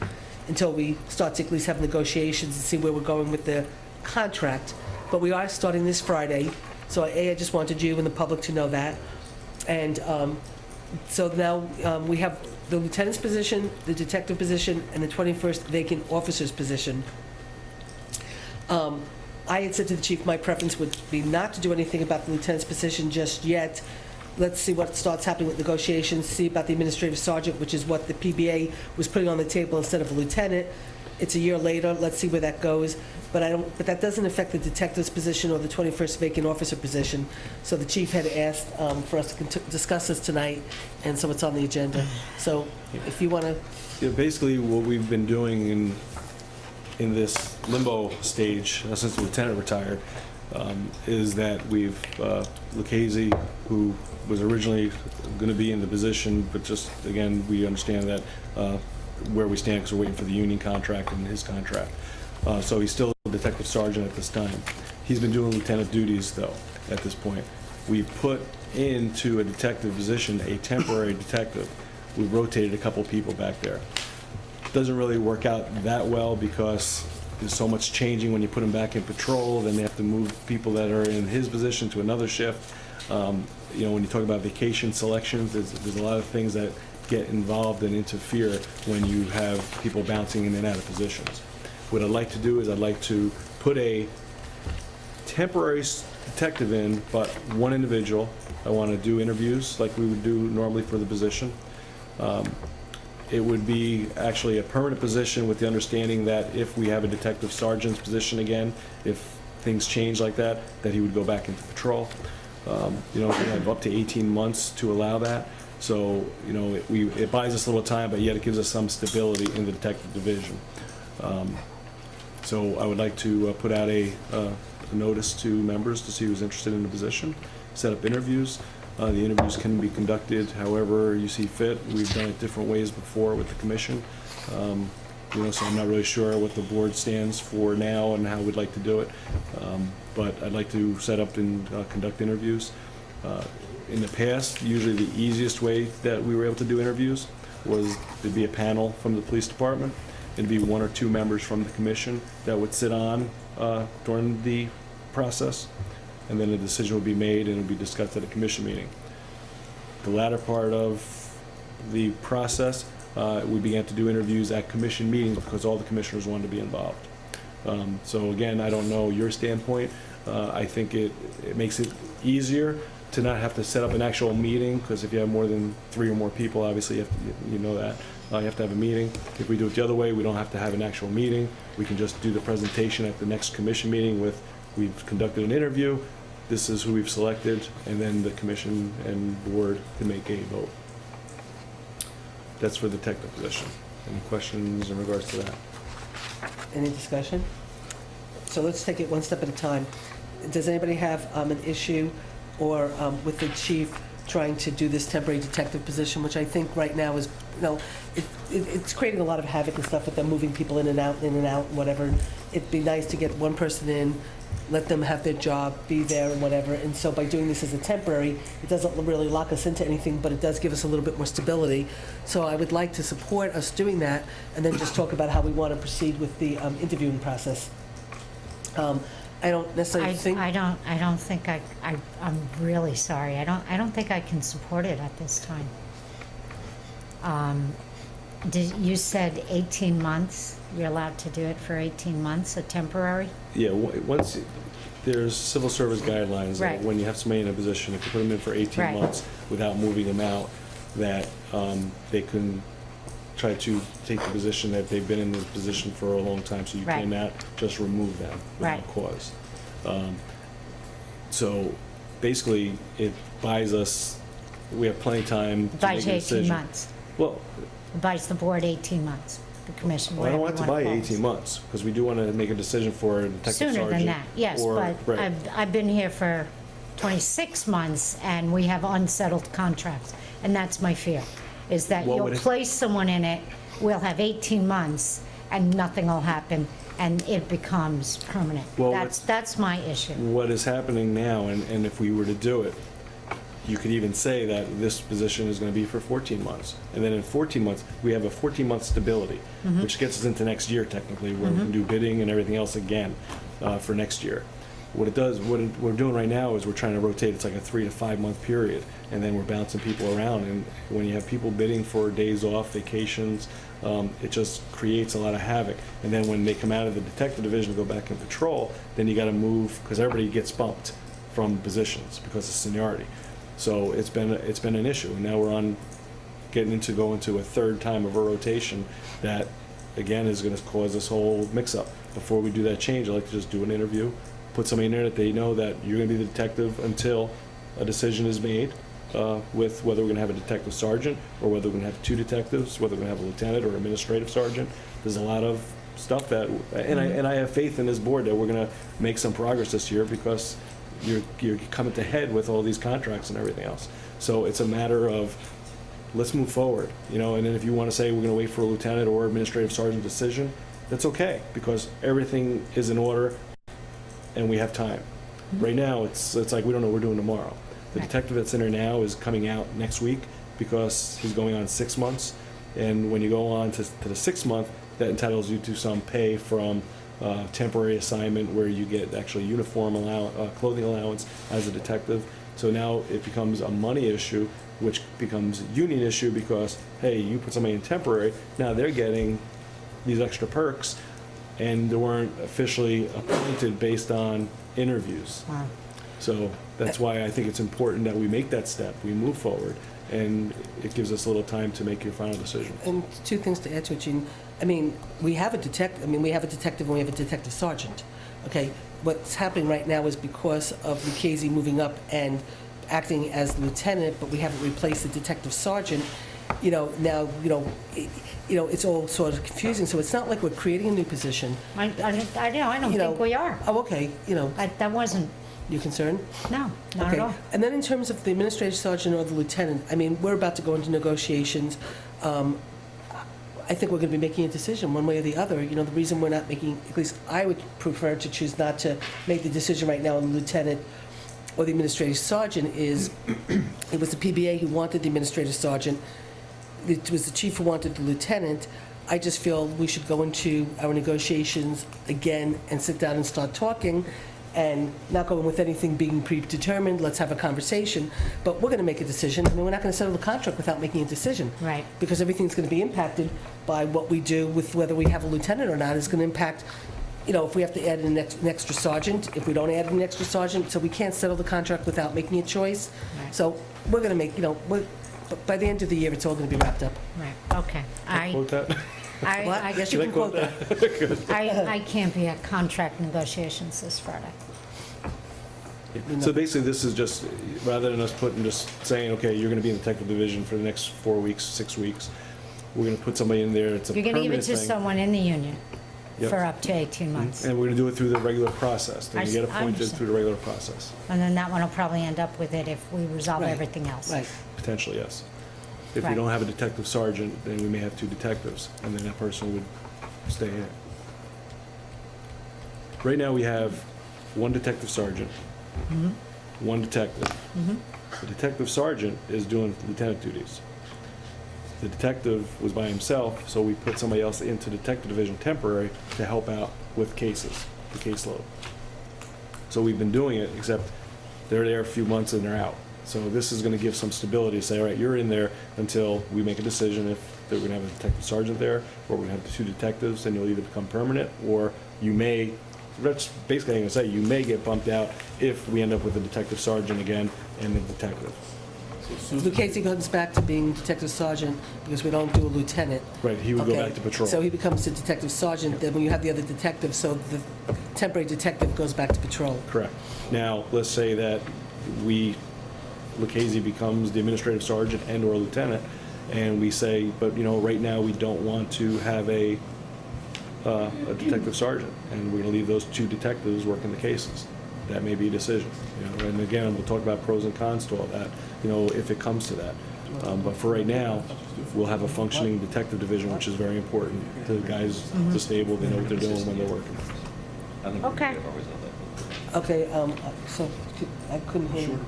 until we start to at least have negotiations and see where we're going with the contract. But we are starting this Friday, so I just wanted you and the public to know that. And so now we have the lieutenant's position, the detective position, and the 21st vacant officer's position. I had said to the chief, my preference would be not to do anything about the lieutenant's position just yet. Let's see what starts happening with negotiations, see about the administrative sergeant, which is what the PBA was putting on the table instead of a lieutenant. It's a year later, let's see where that goes. But that doesn't affect the detective's position or the 21st vacant officer position. So the chief had asked for us to discuss this tonight, and so it's on the agenda. So if you want to, Yeah, basically, what we've been doing in this limbo stage since the lieutenant retired is that we've, Lucchese, who was originally going to be in the position, but just, again, we understand that where we stand because we're waiting for the union contract and his contract. So he's still a detective sergeant at this time. He's been doing lieutenant duties, though, at this point. We put into a detective position a temporary detective. We rotated a couple people back there. Doesn't really work out that well because there's so much changing when you put them back in patrol, then they have to move people that are in his position to another shift. You know, when you talk about vacation selections, there's a lot of things that get involved and interfere when you have people bouncing in and out of positions. What I'd like to do is I'd like to put a temporary detective in, but one individual. I want to do interviews like we would do normally for the position. It would be actually a permanent position with the understanding that if we have a detective sergeant's position again, if things change like that, that he would go back into patrol. You know, we have up to 18 months to allow that. So, you know, it buys us a little time, but yet it gives us some stability in the detective division. So I would like to put out a notice to members to see who's interested in the position, set up interviews. The interviews can be conducted however you see fit. We've done it different ways before with the commission. You know, so I'm not really sure what the board stands for now and how we'd like to do it. But I'd like to set up and conduct interviews. In the past, usually the easiest way that we were able to do interviews was to be a panel from the police department. It'd be 1 or 2 members from the commission that would sit on during the process, and then a decision would be made and it would be discussed at a commission meeting. The latter part of the process, we began to do interviews at commission meetings because all the commissioners wanted to be involved. So again, I don't know your standpoint. I think it makes it easier to not have to set up an actual meeting, because if you have more than 3 or more people, obviously you know that. You have to have a meeting. If we do it the other way, we don't have to have an actual meeting. We can just do the presentation at the next commission meeting with, we've conducted an interview, this is who we've selected, and then the commission and board can make a vote. That's for the detective position. Any questions in regards to that? any discussion? So let's take it one step at a time. Does anybody have an issue or with the chief trying to do this temporary detective position, which I think right now is, you know, it's creating a lot of havoc and stuff with them moving people in and out, whatever. It'd be nice to get one person in, let them have their job, be there and whatever. And so by doing this as a temporary, it doesn't really lock us into anything, but it does give us a little bit more stability. So I would like to support us doing that and then just talk about how we want to proceed with the interviewing process. I don't necessarily think... I don't think I'm really sorry. I don't think I can support it at this time. You said 18 months? You're allowed to do it for 18 months, a temporary? Yeah, once, there's civil service guidelines, that Right. when you have somebody in a position, if you put them in for 18 Right. months without moving them out, that they can try to take the position that they've been in this position for a long time, so you Right. cannot just remove them without Right. cause. So basically, it buys us, we have plenty of time It to buys make a you 18 decision. months. Well, It buys the board 18 months, the commission, I don't whatever want you to buy want to 18 months, because we do want to make a decision for a detective sergeant. Sooner than that, yes, or- but right. I've been here for 26 months, and we have unsettled contracts, and that's my fear, is that What you'll would it- place someone in it, we'll have 18 months, and nothing will happen, and it becomes permanent. Well, That's my issue. What is happening now, and if we were to do it, you could even say that this position is going to be for 14 months. And then in 14 months, we have a 14-month stability, Mm-hmm. which gets us into next year technically, where we can do bidding and everything else again for next year. What it does, what we're doing right now is we're trying to rotate, it's like a 3 to 5 month period, and then we're bouncing people around. And when you have people bidding for days off, vacations, it just creates a lot of havoc. And then when they come out of the detective division to go back in patrol, then you got to move, because everybody gets bumped from positions because of seniority. So it's been an issue, and now we're on, go into a third time of a rotation that again, is gonna cause this whole mix-up. Before we do that change, I'd like to just do an interview, put somebody in there that they know that you're gonna be the detective until a decision is made, with whether we're gonna have a detective sergeant, or whether we're gonna have 2 detectives, whether we're gonna have a lieutenant or administrative sergeant. There's a lot of stuff that, and I have faith in this board that we're gonna make some progress this year, because you're coming to head with all these contracts and everything else. So it's a matter of, let's move forward, and then if you wanna say we're gonna wait for a lieutenant or administrative sergeant decision, that's okay, because everything is in order and we have time. Right now, it's like we don't know what we're doing tomorrow. The Right. detective that's in there now is coming out next week because he's going on 6 months. And when you go on to the 6th month, that entitles you to some pay from temporary assignment, where you get actually uniform clothing allowance as a detective. So now it becomes a money issue, which becomes a union issue, because, hey, you put somebody in temporary, now they're getting these extra perks, and they weren't officially appointed based on interviews. Wow. So that's why I think it's important that we make that step, we move forward, and it gives us a little time to make your final decision. And 2 things to add to it, Gene. I mean, we have a detective and we have a detective sergeant, okay? What's happening right now is because of Lucchese moving up and acting as lieutenant, but we haven't replaced the detective sergeant, now, it's all sort of confusing. So it's not like we're creating a new position. I don't you know. think we are. Oh, okay, That wasn't, you concerned? no, not Okay. at all. And then in terms of the administrative sergeant or the lieutenant, I mean, we're about to go into negotiations. I think we're going to be making a decision one way or the other. The reason we're not making, at least I would prefer to choose not to make the decision right now on the lieutenant or the administrative sergeant is, it was the PBA who wanted the administrative sergeant. It was the chief who wanted the lieutenant. I just feel we should go into our negotiations again and sit down and start talking, and not go in with anything being predetermined. Let's have a conversation. But we're going to make a decision. I mean, we're not going to settle the contract without making a decision. Right. Because everything's going to be impacted by what we do with whether we have a lieutenant or not. Is going to impact, if we have to add an extra sergeant, if we don't add an extra sergeant. So we can't settle the contract without making a choice. Right. So we're going to make, by the end of the year, it's all going to be wrapped up. Right, okay. Quote that? I Yes, you can quote that. I can't be at contract negotiations this Friday. So basically, this is just, rather than us just saying, okay, you're gonna be in the technical division for the next 4 weeks, 6 weeks, we're gonna put somebody in there, it's a You're permanent going to give it to thing. someone in the union Yep. for up to 18 months. And we're gonna do it through the regular process. Then you get I appointed understand. through the regular process. And then that one will probably end up with it if we resolve Right. everything else. Right. Potentially, yes. If we Right. don't have a detective sergeant, then we may have 2 detectives, and then that person would stay in. Right now, we have 1 detective sergeant, 1 detective. The detective sergeant is doing lieutenant duties. The detective was by himself, so we put somebody else into detective division temporary to help out with cases, the caseload. So we've been doing it, except they're there a few months and they're out. So this is gonna give some stability, say, all right, you're in there until we make a decision if they're gonna have a detective sergeant there, or we're gonna have the 2 detectives, and you'll either become permanent, or you may, that's basically what I'm gonna say, you may get bumped out if we end up with a detective sergeant again and a detective. Lucchese goes back to being detective sergeant because we don't do a lieutenant. Right, he would go Okay. back to patrol. So he becomes a detective sergeant, then when you have the other detective, so the temporary detective goes back to patrol. Correct. Now, let's say that Lucchese becomes the administrative sergeant and/or lieutenant, and we say, but, right now, we don't want to have a detective sergeant, and we're gonna leave those 2 detectives working the cases. That may be a decision, and again, we'll talk about pros and cons to all that, if it comes to that. But for right now, we'll have a functioning detective division, which is very important. The guys, the stable, they know what they're doing when they're working. Okay. Okay, so I couldn't hear you.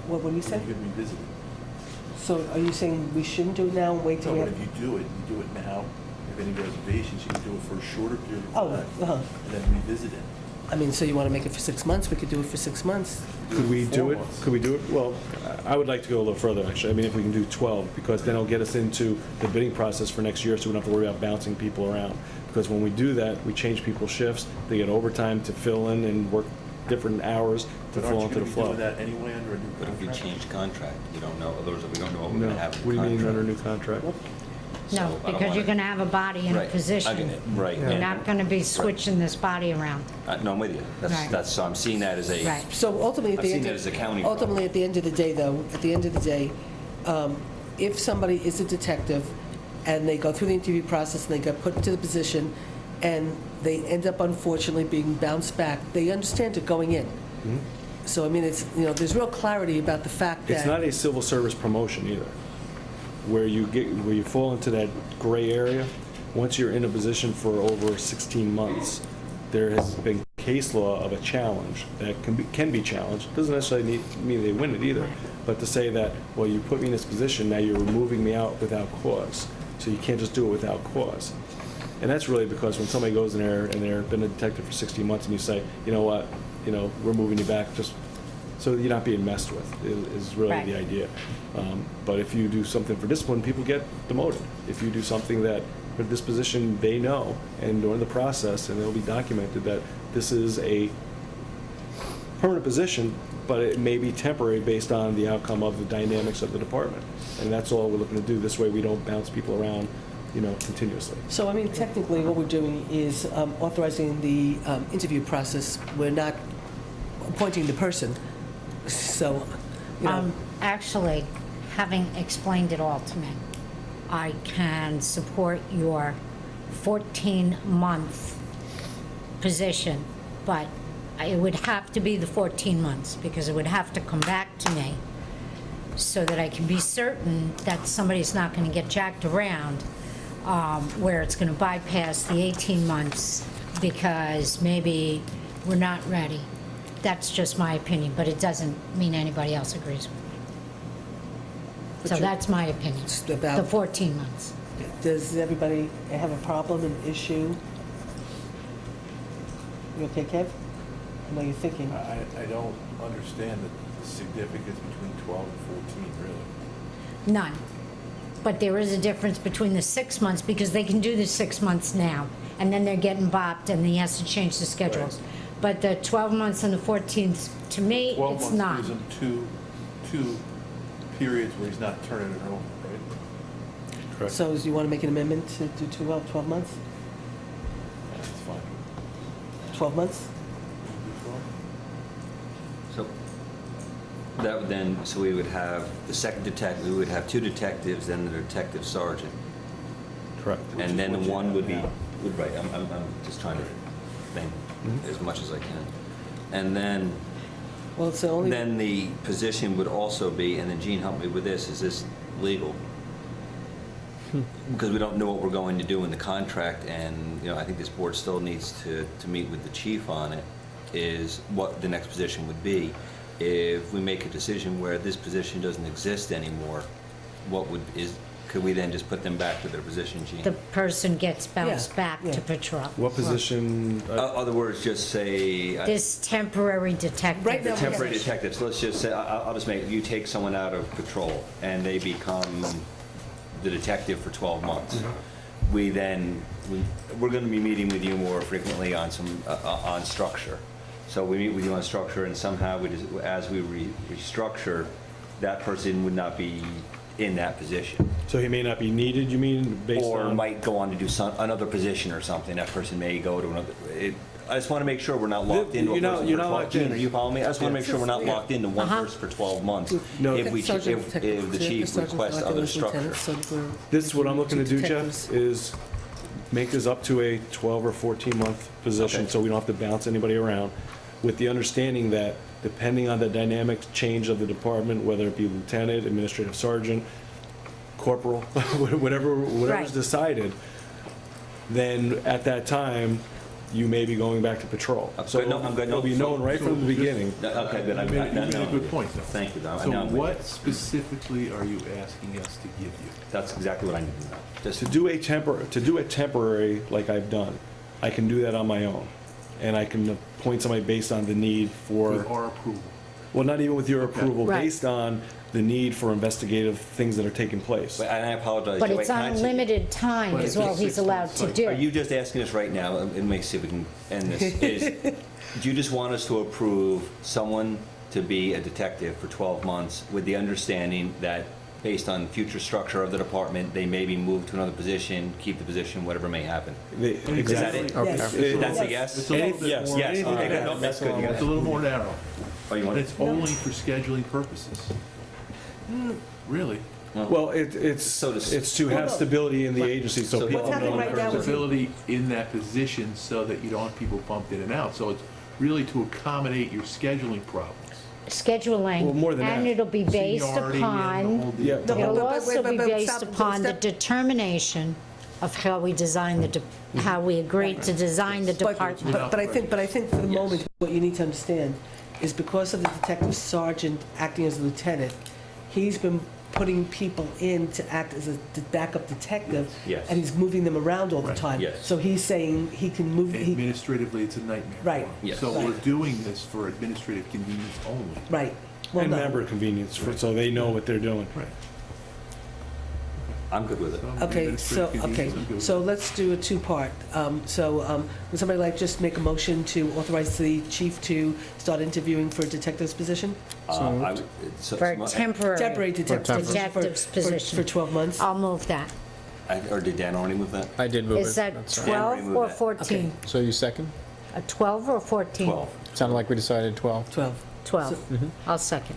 What were you You saying? could revisit it. So are you saying we shouldn't do it now and wait till No, we but have? if you do it now. If any reservations, you can do it for a shorter period Oh, of time, uh-huh. and then revisit it. I mean, so you want to make it for 6 months? We could do it for 6 months. Could we do 4 it? months. Could we do it? Well, I would like to go a little further, actually. I mean, if we can do 12, because then it'll get us into the bidding process for next year, so we don't have to worry about bouncing people around. Because when we do that, we change people's shifts, they get overtime to fill in and work different hours to But flow aren't you into gonna the be doing flow. that anyway under a new But if we contract? change contract, we don't know, we don't know what we're No, gonna have in what do you mean under contract. new contract? So No, I don't because you're wanna- going to have a body in a Right. position. Right. You're and- not going to be switching this body around. No, I'm with you. Right. So I'm seeing that as a. Right. So ultimately, at I've the seen end that of... as a county Ultimately, problem. at the end of the day, though, at the end of the day, if somebody is a detective and they go through the interview process and they get put into the position and they end up unfortunately being bounced back, they understand it going in. So, I mean, it's, there's real clarity about the fact that... It's not a civil service promotion either, where you fall into that gray area. Once you're in a position for over 16 months, there has been case law of a challenge that can be challenged. Doesn't necessarily mean they win it either, but to say that, well, you put me in this position, now you're removing me out without cause, so you can't just do it without cause. And that's really because when somebody goes in there and they've been a detective for 16 months and you say, you know what, we're moving you back just so you're not being messed with, is really Right. the idea. But if you do something for discipline, people get demoted. If you do something that for this position they know, and during the process, and it'll be documented that this is a permanent position, but it may be temporary based on the outcome of the dynamics of the department. And that's all we're looking to do. This way we don't bounce people around, continuously. So, I mean, technically, what we're doing is authorizing the interview process. We're not appointing the person. So, Actually, having explained it all to me, I can support your 14-month position, but it would have to be the 14 months, because it would have to come back to me so that I can be certain that somebody's not going to get jacked around, where it's going to bypass the 18 months because maybe we're not ready. That's just my opinion, but it doesn't mean anybody else agrees with me. But So you- that's my opinion, It's about- the 14 months. does everybody have a problem, an issue? You okay, Kev? I know you're thinking. I don't understand the significance between 12 and 14, really. None. But there is a difference between the 6 months, because they can do the 6 months now, and then they're getting bopped, and he has to change the schedules. But the 12 months and the 14th, to me, 12 it's months not. gives him two periods where he's not turning it over, right? Correct. So do you want to make an amendment to do 12 months? That's fine. 12 months? So that would then, so we would have the second detective, we would have two detectives, then the detective sergeant. Correct. And then the what you one have would be, now. right, I'm just trying to think as much as I can. And then Well, it's the only... Then the position would also be, and then Gene helped me with this, is this legal? Because we don't know what we're going to do in the contract, and, I think this board still needs to meet with the chief on it, is what the next position would be. If we make a decision where this position doesn't exist anymore, could we then just put them back to their position, Gene? The person gets bounced Yeah, back yeah. to patrol. What position? Other words, just say. This temporary detective. Right now, Temporary detectives, let's just say, I'll just make, you take someone out of patrol and they become the detective for 12 months. We're going to be meeting with you more frequently on on structure. So we meet with you on structure, and somehow as we restructure, that person would not be in that position. So he may not be needed, you mean, based on? Or might go on to do another position or something. That person may go to another. I just want to make sure we're not locked into a You're not- person you're for not 12. locked in. Gene, are you following me? I just want to make sure we're not locked into one person for 12 months. No. If the chief requests other structure. This is what I'm looking to do, Jeff, Detectives. is make this up to a 12 or 14-month position, Okay. so we don't have to bounce anybody around, with the understanding that depending on the dynamic change of the department, whether it be lieutenant, administrative sergeant, corporal, whatever's Right. decided, then at that time, you may be going back to patrol. So good. No, I'm good. No, it'll be known right from the beginning. Okay, good. You made a good point, though. Thank you. Now So I'm with you. what specifically are you asking us to give you? That's exactly what I need to know. Just To do a temporary like I've done, I can do that on my own. And I can appoint somebody based on the need for, With our approval? well, not even with your approval, Right. based on the need for investigative things that are taking place. And I apologize. But Joey, it's can I just- unlimited time But is it's all a he's allowed 6 to months do. Are you just asking us right now, and let me see if we can end this, do you just want us to approve someone to be a detective for 12 months with the understanding that based on future structure of the department, they may be moved to another position, keep the position, whatever may happen. Is that Exactly. it? Yes. That's a yes? It's a little bit Yes. more. Yes, Anything okay, like no, that. that's good, you It's got a it. little more narrow. Oh, you want And it's only for scheduling purposes. Really? Well, it's So to- it's to have stability in the agency, so So people what's happening know. right now is- Stability in that position so that you don't have people bumped in and out. So it's really to accommodate your scheduling problems. Scheduling. Well, more than And that. it'll be based Seniority and the upon, whole Yeah. deal. No, it'll but- also be but based stop- upon the stop. determination of how we design how we agreed to design the department. But I think for the moment, what you need to understand is because of the detective sergeant acting as a lieutenant, he's been putting people in to act as a backup detective. Yes. And he's moving them around all the Right. time. Yes. So he's saying he can move, Administratively, it's a nightmare. Right. for 'em. Yes. So we're Right. doing this for administrative convenience only. right. Well, And no. member convenience, so they know what they're doing. Right. I'm good with it. Okay, so let's do a two-part. Would somebody like just make a motion to authorize the chief to start interviewing for a detective's position? I would- so- For a so- temporary. Temporary detective position Detective's for position. 12 months? I'll move that. Or did Dan already move that? I did move it. Is that That's right. 12 remove or that. 14? So you second? A 12 or 14? 12. Sounded like we decided 12. 12. 12. I'll second.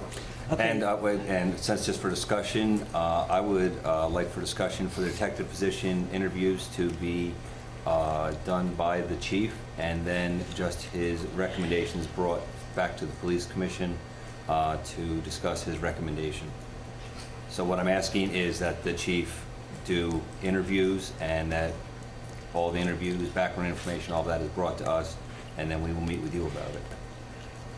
Okay. And since just for discussion, I would like for discussion for the detective position interviews to be done by the chief, and then just his recommendations brought back to the police commission to discuss his recommendation. So what I'm asking is that the chief do interviews, and that all the interviews, background information, all that is brought to us, and then we will meet with you about it.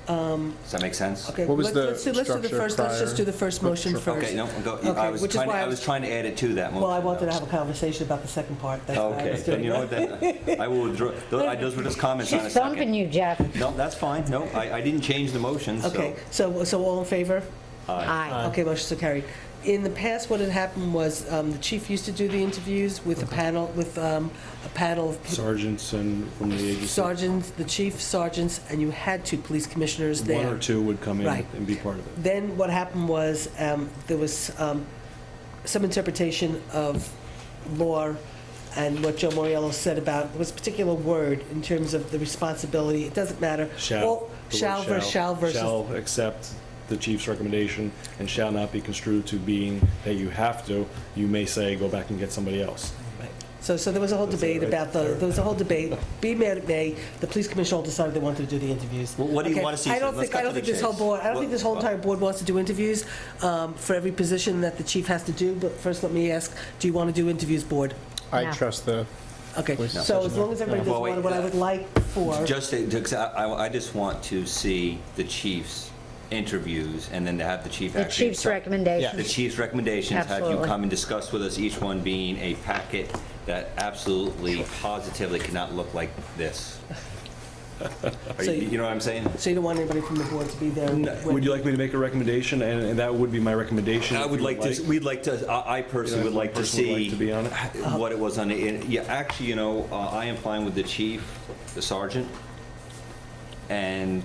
Does that make sense? Okay, What was let's the let's do the structure first, let's just prior? do the first motion first. Okay, no, go, Okay, I was which is trying, why I I was- was trying to add it to that motion. Well, I wanted to though. have a conversation about the second part. That's why I Okay, was then doing you know that. what, then, I will withdraw, those were just comments on a She's second. bumping you, Jeff. No, that's fine, no, I didn't change the motion, so. Okay, so all in favor? Aye. Okay, motion so carried. In the past, what had happened was the chief used to do the interviews with a panel of Sergeants and from the agency. sergeants, the chief sergeants, and you had two police commissioners there. One or two would come in Right. and be part of it. Then what happened was, there was some interpretation of law and what Joe Moriello said about, was a particular word in terms of the responsibility, it doesn't matter. Shall. All- The word Shall versus. Shall accept the chief's recommendation and shall not be construed to being that you have to. You may say, go back and get somebody else. So there was a whole debate about there was a whole debate, be mad at May, the police commission all decided they wanted to do the interviews. Well, what do you Okay, wanna see? I don't Let's think, cut I to don't the think this whole chase. board, I don't think this whole entire board wants to do interviews for every position that the chief has to do, but first let me ask, do you want to do interviews, board? I No. trust the, Okay, Please. so as long as everybody does Well, wait, what I would like for, Just, I just want to see the chief's interviews, and then to have the chief The actually. chief's recommendation. The chief's recommendations, have you Absolutely. come and discuss with us, each one being a packet that absolutely, positively cannot look like this. So You know what I'm saying? so you don't want anybody from the board to be there? Would you like me to make a recommendation? And that would be my recommendation. I if would you like to, we'd like to, I personally would like to Person would like see to be on it? what it was on the, yeah, actually, you know, I am fine with the chief, the sergeant, and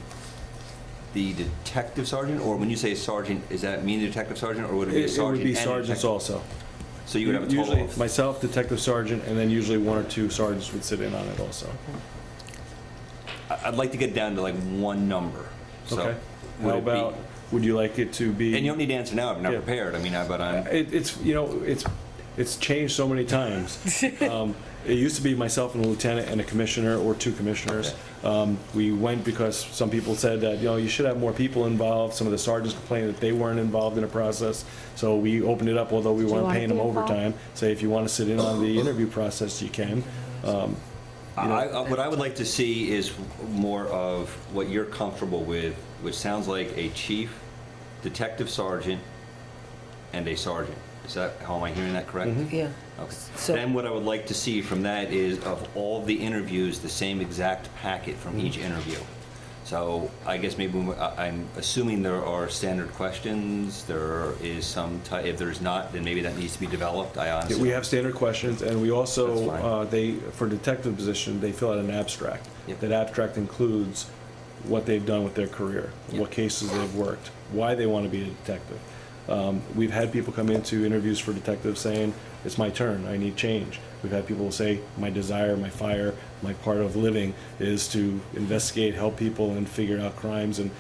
the detective sergeant, or when you say sergeant, is that mean the detective sergeant, or would it be a It sergeant? would be and a sergeants detective? also. So you would have a total Usually of, myself, detective sergeant, and then usually one or two sergeants would sit in on it also. I'd like to get down to like one number, so. Okay. would How it be- about, would you like it to be? And you don't need to answer now, I'm not Yeah. prepared, I mean, but I'm, It's, you know, it's changed so many times. It used to be myself and a lieutenant and a commissioner or two commissioners. We went because some people said that, you know, you should have more people involved. Some of the sergeants complained that they weren't involved in the process. So we opened it up, although we you weren't wanna paying be them involved? overtime. Say, if you want to sit in on the interview process, you can. what I would like to see is more of what you're comfortable with, which sounds like a chief, detective sergeant, and a sergeant. Is that, how am I hearing that correct? Yeah. Okay. So- Then what I would like to see from that is of all the interviews, the same exact packet from each interview. So I guess maybe, I'm assuming there are standard questions, there is some type, if there's not, then maybe that needs to be developed, I honestly. We have standard questions, and we That's also, fine. for detective position, they fill out an abstract. Yep. That abstract includes what they've done with their career, Yep. what cases they've worked, why they want to be a detective. We've had people come into interviews for detectives saying, it's my turn, I need change. We've had people say, my desire, my fire, my part of living is to investigate, help people, and figure out crimes. And,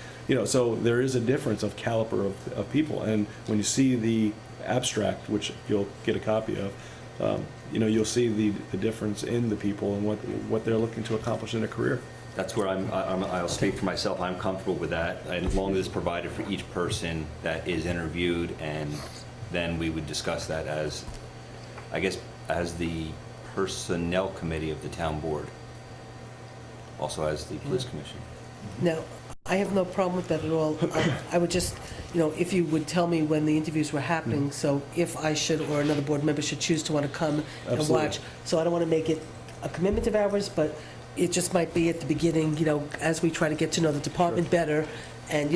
so there is a difference of caliber of people. And when you see the abstract, which you'll get a copy of, you'll see the difference in the people and what they're looking to accomplish in a career. That's where I'll speak for myself, I'm comfortable with that, and as long as it's provided for each person that is interviewed, and then we would discuss that as, I guess, as the personnel committee of the town board, also as the police commission. Now, I have no problem with that at all. I would just, if you would tell me when the interviews were happening, so if I should, or another board member should choose to want to come and Absolutely. watch. So I don't want to make it a commitment of ours, but it just might be at the beginning, as we try to get to know the department better. And,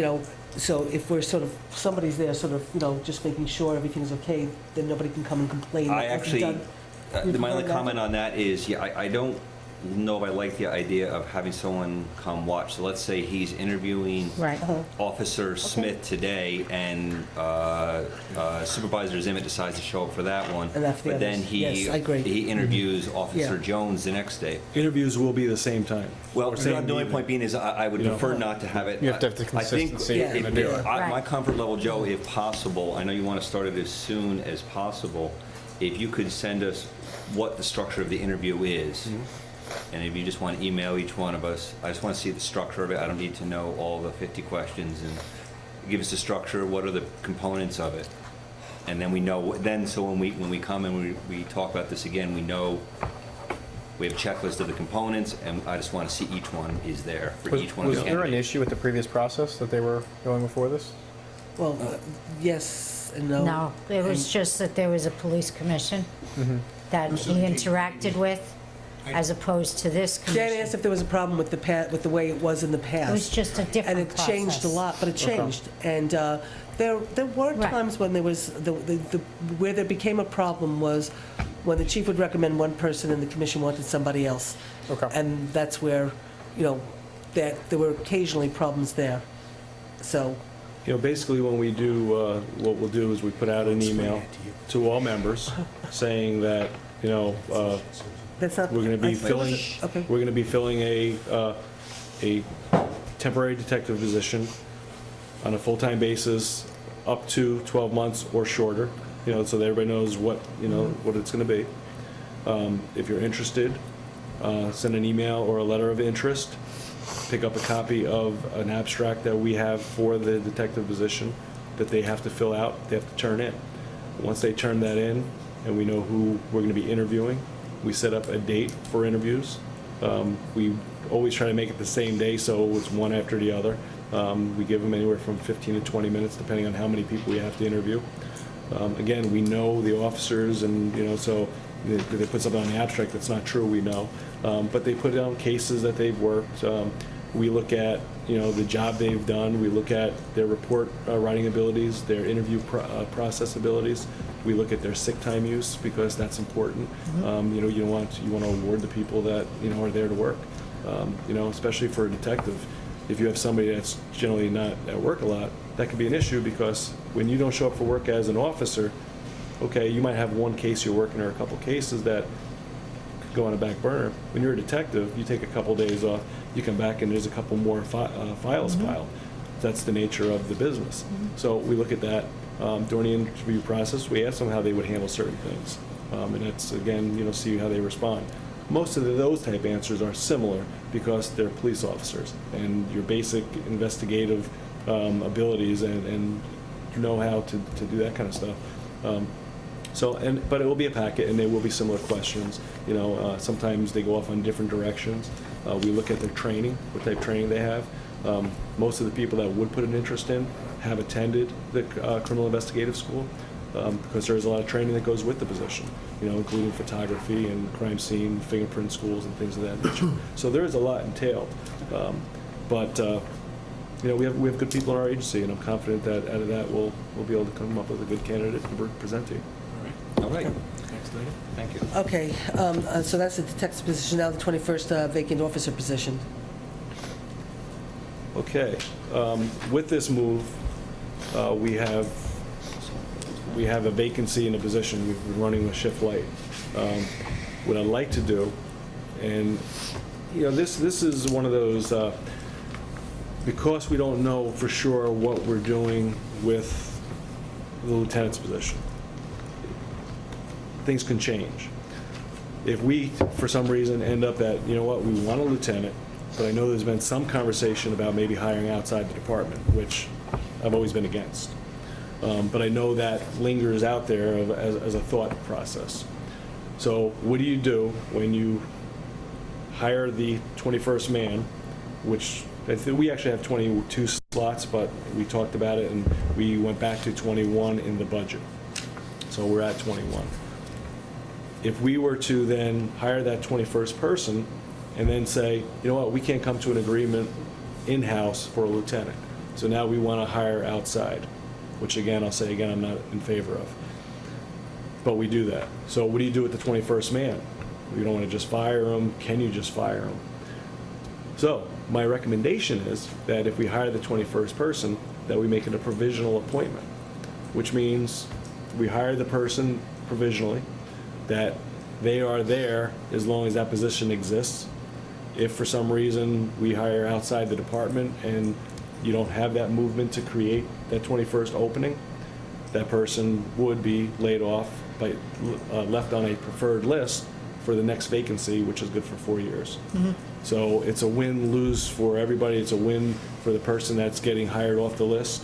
so if we're sort of, somebody's there sort of, just making sure everything's okay, then nobody can come and complain. I that we've actually, done- we've my only done that. comment on that is, I don't know if I like the idea of having someone come watch. So let's say he's interviewing Right. Officer Smith today, and Supervisor Zimmett decides to show up for that one. And after the But then others. Yes, I agree. he interviews Officer Yeah. Jones the next day. Interviews will be the same time. Well, Or the same only evening. point being is I would prefer not to have it. You have to have the I think consistency in the deal. My Right. comfort level, Joe, if possible, I know you want to start it as soon as possible, if you could send us what the structure of the interview is, and if you just want to email each one of us, I just want to see the structure of it. I don't need to know all the 50 questions, and give us the structure, what are the components of it? And then we know, so when we come and we talk about this again, we know we have a checklist of the components, and I just want to see each one is there for each one of Was the there an candidates. issue with the previous process that they were going before this? Well, yes and no. No, it was just that there was a police commission that he interacted with, as opposed to this Dan commission. asked if there was a problem with with the way it was in the past. It was just a different And it changed a process. lot, but it changed. And there were Right. times when there was, where there became a problem was when the chief would recommend one person and the commission wanted somebody else. Okay. And that's where, that there were occasionally problems there. So, Basically, when we do, what we'll do is we put out an email to all members saying that, that's not. we're going to be I- filling, Okay. we're going to be filling a temporary detective position on a full-time basis up to 12 months or shorter, so that everybody knows what, what it's going to be. If you're interested, send an email or a letter of interest. Pick up a copy of an abstract that we have for the detective position that they have to fill out, they have to turn in. Once they turn that in, and we know who we're going to be interviewing, we set up a date for interviews. We always try to make it the same day, so it's one after the other. We give them anywhere from 15 to 20 minutes, depending on how many people we have to interview. Again, we know the officers, and, so they put something on the abstract that's not true, we know. But they put down cases that they've worked. We look at, the job they've done. We look at their report writing abilities, their interview process abilities. We look at their sick time use, because that's important. You want to award the people that, are there to work. Especially for a detective. If you have somebody that's generally not at work a lot, that could be an issue, because when you don't show up for work as an officer, okay, you might have one case you're working, or a couple cases that could go on a back burner. When you're a detective, you take a couple days off, you come back and there's a couple more files filed. That's the nature of the business. So we look at that during the interview process. We ask them how they would handle certain things. And that's, again, see how they respond. Most of those type answers are similar, because they're police officers, and your basic investigative abilities and know how to do that kind of stuff. But it will be a packet, and there will be similar questions. Sometimes they go off on different directions. We look at their training, what type of training they have. Most of the people that would put an interest in have attended the criminal investigative school, because there is a lot of training that goes with the position, including photography and crime scene, fingerprint schools, and things of that nature. So there is a lot entailed. But we have good people in our agency, and I'm confident that out of that we'll be able to come up with a good candidate to present to you. All right, Next item. thank you. Okay, so that's the detective position. Now the 21st vacant officer position. Okay, with this move, we have we have a vacancy in a position, we've been running a shift light. What I'd like to do, and, you know, this is one of those, because we don't know for sure what we're doing with the lieutenant's position, things can change. If we, for some reason, end up at, you know what, we want a lieutenant, but I know there's been some conversation about maybe hiring outside the department, which I've always been against. But I know that lingers out there as a thought process. So what do you do when you hire the 21st man, which I think we actually have 22 slots, but we talked about it and we went back to 21 in the budget. So we're at 21. If we were to then hire that 21st person and then say, you know what, we can't come to an agreement in-house for a lieutenant. So now we want to hire outside, which again, I'll say again, I'm not in favor of. But we do that. So what do you do with the 21st man? You don't want to just fire him. Can you just fire him? So my recommendation is that if we hire the 21st person, that we make it a provisional appointment, which means we hire the person provisionally, that they are there as long as that position exists. If for some reason we hire outside the department and you don't have that movement to create that 21st opening, that person would be laid off, by left on a preferred list for the next vacancy, which is good for 4 years. So it's a win-lose for everybody. It's a win for the person that's getting hired off the list.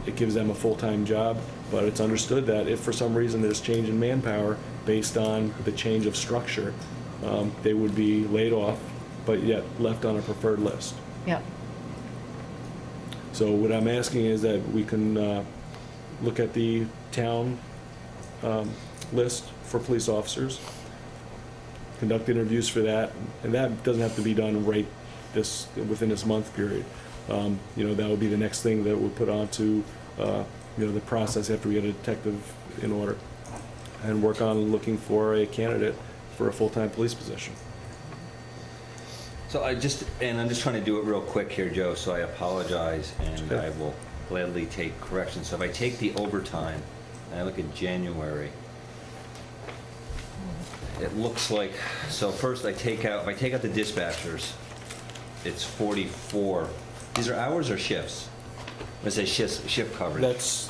It gives them a full-time job, but it's understood that if for some reason there's change in manpower based on the change of structure, they would be laid off, but yet left on a preferred list. Yep. So what I'm asking is that we can look at the town list for police officers, conduct interviews for that, and that doesn't have to be done within this month period. You know, that would be the next thing that we'll put onto the process after we get a detective in order, and work on looking for a candidate for a full-time police position. So I'm just trying to do it real quick here, Joe, so I apologize, and Okay. I will gladly take correction. So if I take the overtime, and I look at January, it looks like, so first if I take out the dispatchers, it's 44. These are hours or shifts? Let's say shift coverage. That's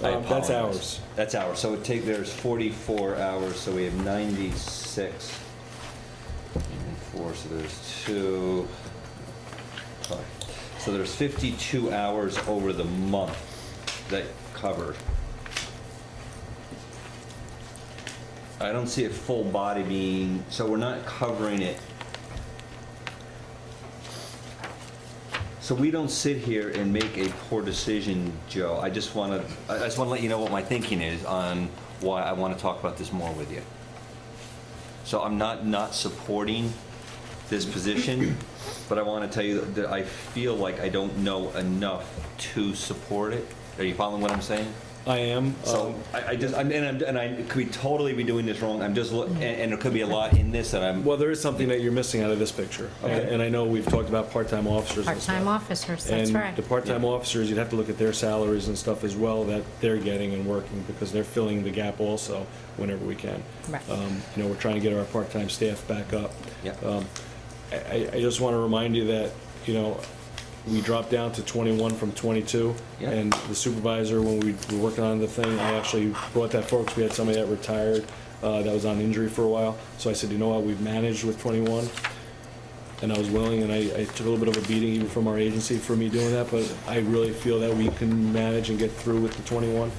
I that's apologize. ours. That's hours. So there's 44 hours, so we have 96. 4, so there's 2. Sorry. So there's 52 hours over the month that covered. I don't see a full body being, so we're not covering it. So we don't sit here and make a poor decision, Joe. I just want to let you know what my thinking is on why I want to talk about this more with you. So I'm not supporting this position, but I want to tell you that I feel like I don't know enough to support it. Are you following what I'm saying? I am. So I could totally be doing this wrong. I'm just and there could be a lot in this that I'm. Well, there is something that you're missing out of this picture. Okay. And I know we've talked about part-time officers and Part-time stuff. officers, that's right. And the part-time officers, you'd have to look at their salaries and stuff as well that they're getting and working, because they're filling the gap also whenever we can. Right. You know, we're trying to get our part-time staff back up. Yeah. I just want to remind you that, you know, we dropped down to 21 from 22. Yeah. And the supervisor, when we were working on the thing, I actually brought that forward because we had somebody that retired that was on injury for a while. So I said, you know what, we've managed with 21. And I was willing, and I took a little bit of a beating even from our agency for me doing that, but I really feel that we can manage and get through with the 21.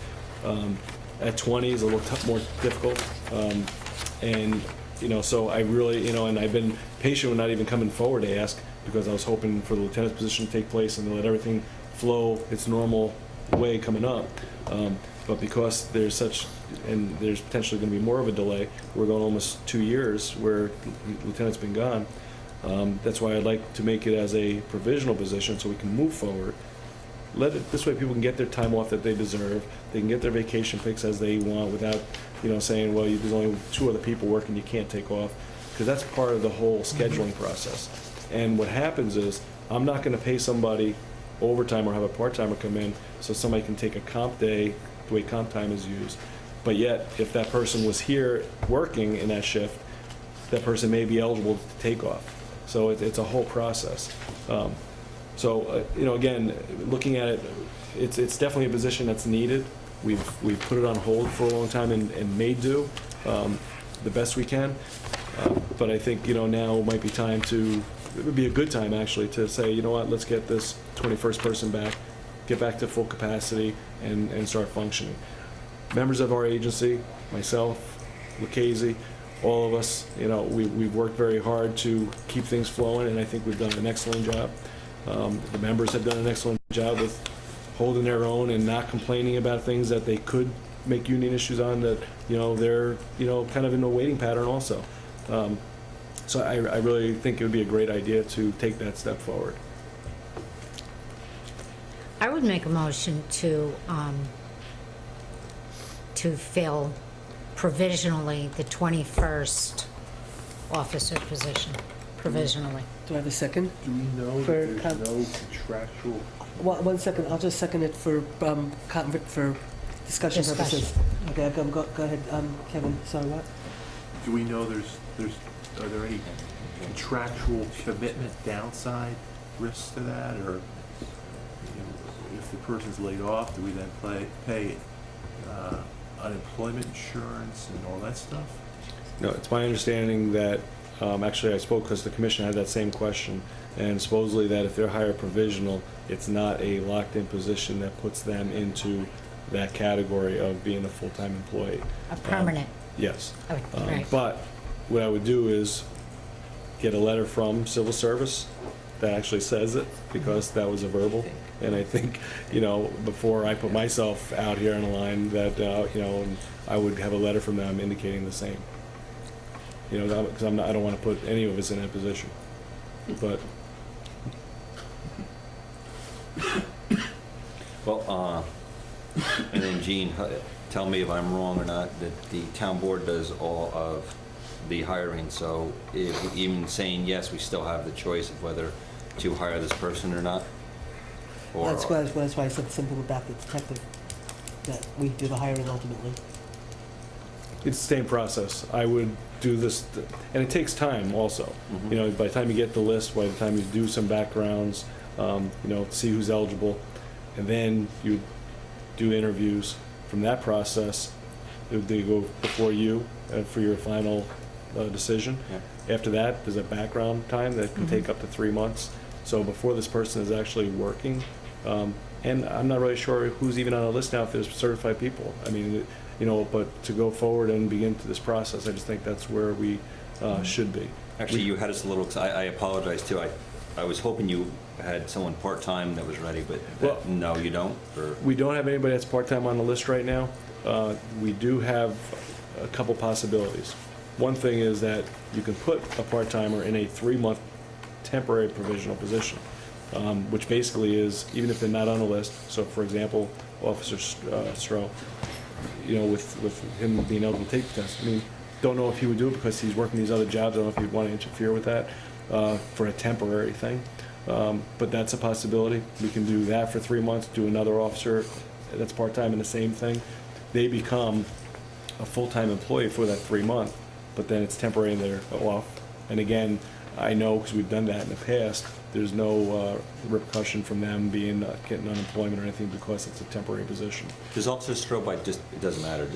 At 20 is a little more difficult. And, you know, so I really, you know, and I've been patient with not even coming forward to ask, because I was hoping for the lieutenant's position to take place and to let everything flow its normal way coming up. But because there's such, and there's potentially going to be more of a delay, we're going almost 2 years where the lieutenant's been gone. That's why I'd like to make it as a provisional position so we can move forward. This way people can get their time off that they deserve. They can get their vacation picks as they want without, you know, saying, well, there's only 2 other people working, you can't take off. Because that's part of the whole scheduling process. And what happens is, I'm not going to pay somebody overtime or have a part-timer come in so somebody can take a comp day the way comp time is used. But yet, if that person was here working in that shift, that person may be eligible to take off. So it's a whole process. Again, looking at it, it's definitely a position that's needed. We've put it on hold for a long time and may do the best we can. But I think, now might be time it would be a good time actually to say, you know what, let's get this 21st person back, get back to full capacity and start functioning. Members of our agency, myself, Lucchese, all of us, we've worked very hard to keep things flowing, and I think we've done an excellent job. The members have done an excellent job with holding their own and not complaining about things that they could make union issues on that, they're, kind of in a waiting pattern also. So I really think it would be a great idea to take that step forward. I would make a motion to fill provisionally the 21st officer position, provisionally. Do I have a second? Do we know For that com- there's no contractual? One second, I'll just second it for discussion purposes. Discussion. Okay, go ahead, Kevin, sorry, what? Do we know are there any contractual commitment downside risks to that? Or, if the person's laid off, do we then pay unemployment insurance and all that stuff? No, it's my understanding that, actually I spoke because the commission had that same question, and supposedly that if they're hired provisional, it's not a locked-in position that puts them into that category of being a full-time employee. A permanent. Yes. Oh, right. But what I would do is get a letter from civil service that actually says it, because that was a verbal. And I think, before I put myself out here on the line, that, and I would have a letter from them indicating the same. Because I don't want to put any of us in that position. But Well, and then Gene, tell me if I'm wrong or not, that the town board does all of the hiring, so even saying yes, we still have the choice of whether to hire this person or not? Or- That's why I said something about the detective, that we do the hiring ultimately. it's the same process. I would do this, and it takes time also. Mhm. By the time you get the list, by the time you do some backgrounds, see who's eligible, and then you do interviews. From that process, they go before you for your final decision. Yeah. After that, there's a background time that can take up to 3 months. So before this person is actually working, and I'm not really sure who's even on the list now if there's certified people. I mean, but to go forward and begin to this process, I just think that's where we should be. Actually, you had us a little, 'cause I apologize too, I was hoping you had someone part-time that was ready, but Well- no, you don't? Or We don't have anybody that's part-time on the list right now. We do have a couple possibilities. One thing is that you can put a part-timer in a 3-month temporary provisional position, which basically is, even if they're not on the list, so for example, Officer Stroh, with him being able to take the test, don't know if he would do it because he's working these other jobs, I don't know if he'd want to interfere with that for a temporary thing. But that's a possibility. We can do that for 3 months, do another officer that's part-time in the same thing. They become a full-time employee for that 3 month, but then it's temporary and they're off. And again, I know, because we've done that in the past, there's no repercussion from them getting unemployment or anything because it's a temporary position. does Officer Stroh it doesn't matter,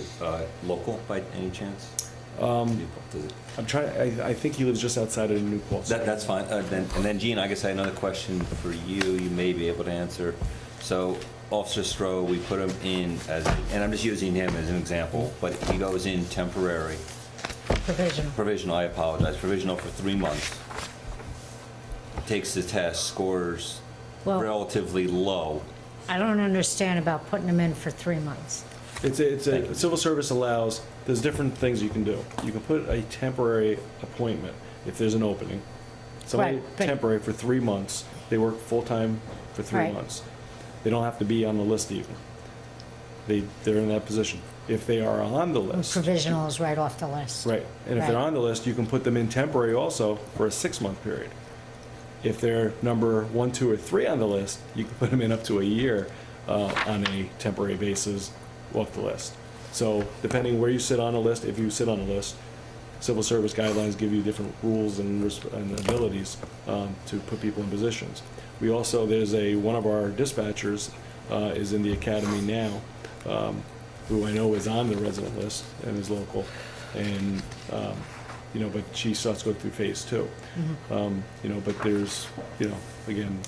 local by any chance? Does it- I think he lives just outside of New Paltz. That's fine. And then Gene, I guess I had another question for you. You may be able to answer. So Officer Stroh, we put him in and I'm just using him as an example, but he goes in temporary, Provisional. provisional, I apologize, provisional for 3 months. Takes the test, scores Well- relatively low. I don't understand about putting them in for 3 months. Civil service allows, there's different things you can do. You can put a temporary appointment if there's an opening. Somebody Right, but- temporary for 3 months, they work full-time for 3 Right. months. They don't have to be on the list even. They're in that position. If they are on the list, Provisional is right off the list. right, and if they're Right. on the list, you can put them in temporary also for a 6-month period. If they're number 1, 2, or 3 on the list, you can put them in up to a year on a temporary basis, off the list. So depending where you sit on the list, if you sit on the list, civil service guidelines give you different rules and abilities to put people in positions. We also, one of our dispatchers is in the academy now, who I know is on the resident list and is local, and, but she still has to go through phase 2. But there's, again,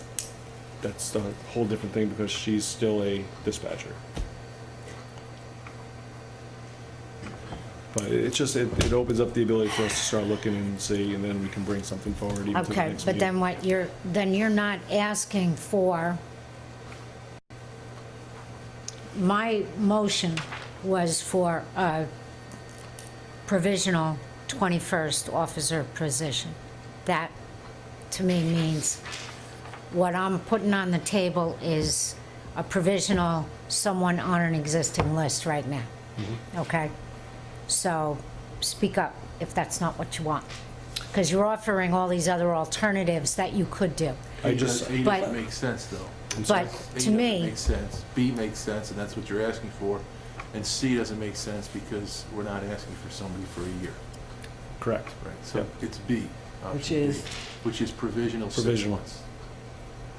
that's a whole different thing because she's still a dispatcher. But it's just, it opens up the ability for us to start looking and see, and then we can bring something forward even to the Okay, next but meeting. then you're not asking for, my motion was for a provisional 21st officer position. That, to me, means what I'm putting on the table is a provisional, someone on an existing list right now. Okay? So speak up if that's not what you want. Because you're offering all these other alternatives that you could do. I just, A But- doesn't make sense, though. I'm sorry. But A to doesn't me, make sense. B makes sense, and that's what you're asking for. And C doesn't make sense because we're not asking for somebody for a year. correct. Right. So Yep. it's B. option Which is? B, which is provisional 6 Provisional. months.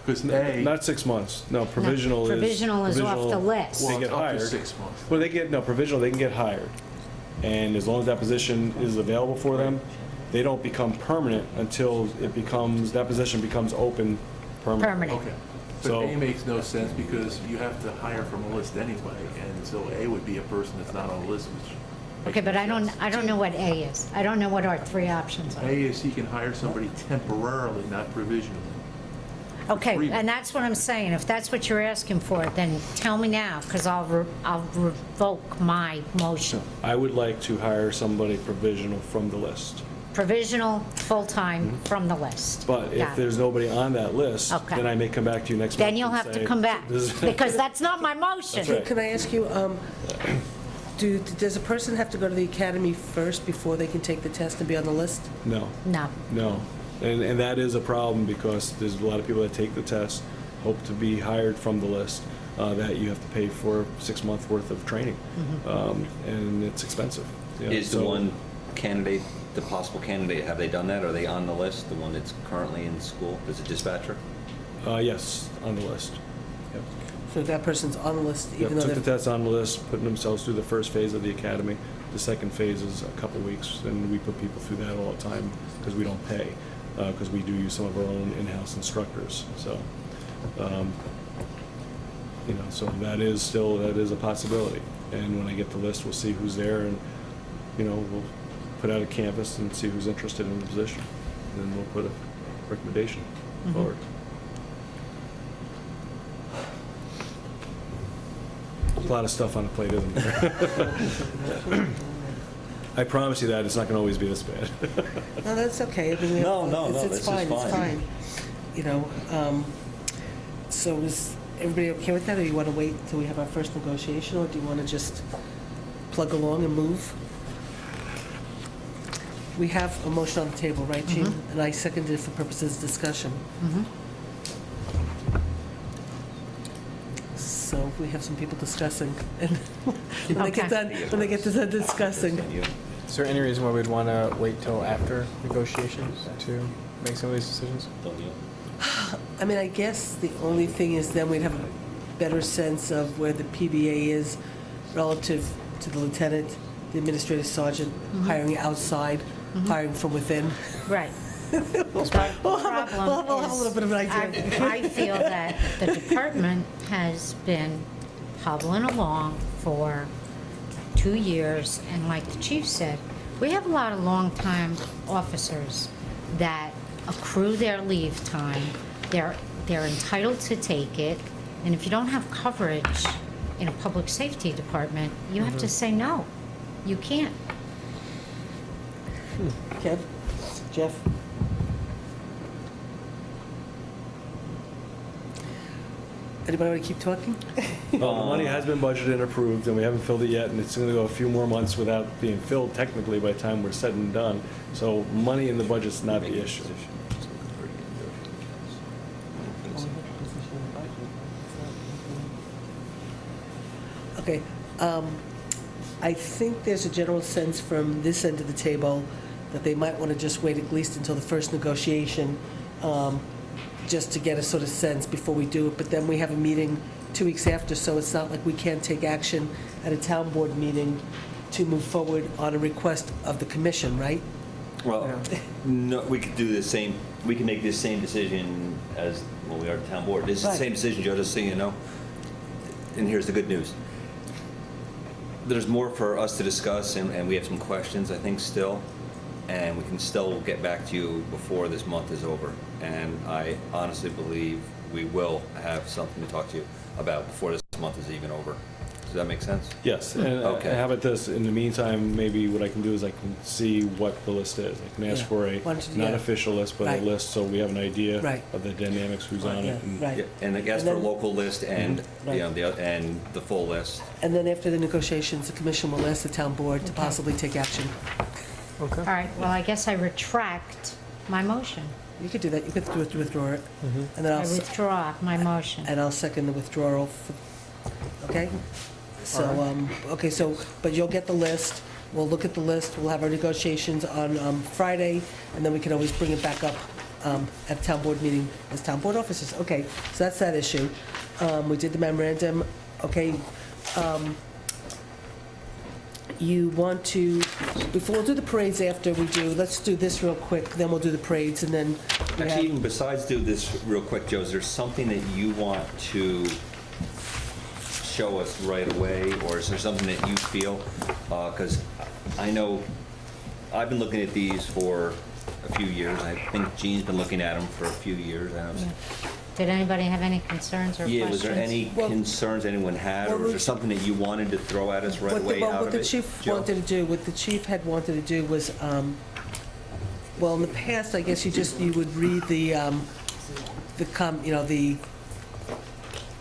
Because A, Not 6 months. No, provisional is. provisional is off the list. They well, get it's up to hired. 6 months. Well, provisional, they can get hired. And as long as that position is available for them, they don't become permanent until that position becomes open permanent. permanent. Okay. So- But A makes no sense because you have to hire from a list anyway, and so A would be a person that's not on the list, which. Okay, makes but no I don't sense. know what A is. I don't know what our three options A are. is he can hire somebody temporarily, not provisionally. Okay, free. and that's what I'm saying. If that's what you're asking for, then tell me now, because I'll revoke my motion. I would like to hire somebody provisional from the list. Provisional, full-time, from the list. But if Got it. there's nobody on that list, Okay. then I may come back to you next month. Then you'll and have to say, come back, this is- because that's not my motion. That's right. Can I ask you, does a person have to go to the academy first before they can take the test and be on the list? No. No. No, and that is a problem because there's a lot of people that take the test, hope to be hired from the list, that you have to pay for 6 month worth of training. And it's expensive. you know, Is the so- one candidate, the possible candidate, have they done that? Are they on the list, the one that's currently in school as a dispatcher? Yes, on the list. Yep. So that person's on the list, Yep, even though took the they're... test on the list, putting themselves through the first phase of the academy. The second phase is a couple weeks, and we put people through that all the time because we don't pay, because we do use some of our own in-house instructors. So, so that is a possibility. And when I get the list, we'll see who's there, and we'll put out a canvas and see who's interested in the position, and then we'll put a recommendation forward. A lot of stuff on the plate, isn't there? I promise you that it's not going to always be this bad. No, that's okay. I mean, No, it's this is fine, it's fine. fine. So is everybody okay with that, or you want to wait until we have our first negotiation, or do you want to just plug along and move? We have a motion on the table, right, Jean? And I seconded it for purposes of discussion. So we have some people discussing, and when they get Okay. done discussing, Is there any reason why we'd want to wait till after negotiations to make some of these decisions? I mean, I guess the only thing is then we'd have a better sense of where the PBA is relative to the lieutenant, the administrative sergeant, hiring outside, hiring from within. Right. We'll have a little bit of an idea. I feel that the department has been hobbling along for 2 years, and like the chief said, we have a lot of longtime officers that accrue their leave time. They're entitled to take it, and if you don't have coverage in a public safety department, you have to say no. You can't. Kev? Jeff? Anybody want to keep talking? Well, the money has been budgeted and approved, and we haven't filled it yet, and it's going to go a few more months without being filled technically by the time we're said and done. So money in the budget's not the issue. Okay, I think there's a general sense from this end of the table that they might want to just wait at least until the first negotiation, just to get a sort of sense before we do it. But then we have a meeting 2 weeks after, so it's not like we can't take action at a town board meeting to move forward on a request of the commission, right? Well, no, we could do the same, we can make this same decision as when we are at town board. This is the Right. same decision, Joe, just so you know. And here's the good news. There's more for us to discuss, and we have some questions, I think, still. And we can still get back to you before this month is over. And I honestly believe we will have something to talk to you about before this month is even over. Does that make sense? Yes, and Okay. how about this, in the meantime, maybe what I can do is I can see what the list is. I can ask Yeah. for a, Why don't you- not yeah. official list, but a Right. list, so we have an idea Right. of the dynamics, who's on Yeah, it. and- right. Yeah, and I guess And for then- local list and, Right. you know, and the full list. And then after the negotiations, the commission will ask the town board to Okay. possibly take action. All right, well, I guess I retract my motion. You could do that, you could withdraw it, and then I withdraw my motion. and I'll second the withdrawal, okay? So, okay, so, but you'll get the list, we'll look at the list, we'll have our negotiations on Friday, and then we can always bring it back up at town board meeting as town board officers. Okay, so that's that issue. We did the memorandum, okay. You want to, before, we'll do the parades after we do, let's do this real quick, then we'll do the parades, and then we Actually, have, even besides do this real quick, Joe, is there something that you want to show us right away, or is there something that you feel? Because I know, I've been looking at these for a few years. I think Jean's been looking at them for a few years. I know. Did anybody have any concerns or questions? Yeah, was there any Well- concerns anyone had, or was there something that you wanted to throw at us right away out What of the it? chief Joe? wanted to do, what the chief had wanted to do was, well, in the past, I guess you would read the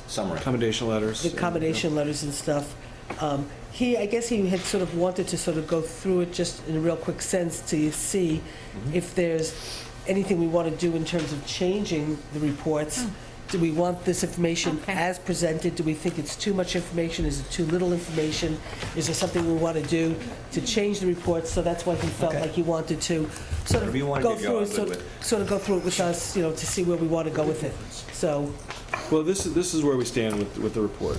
Summary. Accommodation letters. the accommodation letters and stuff. I guess he had sort of wanted to sort of go through it just in a real quick sense to see if there's anything we want to do in terms of changing the reports. Do we want this information Okay. as presented? Do we think it's too much information? Is it too little information? Is there something we want to do to change the reports? So that's why he felt Okay. like he wanted to sort of Whatever you wanna go do, through Joe, it, I'm sort good of- sort of go through it with us, to see where we want to go with it. So, Well, this is where we stand with the report.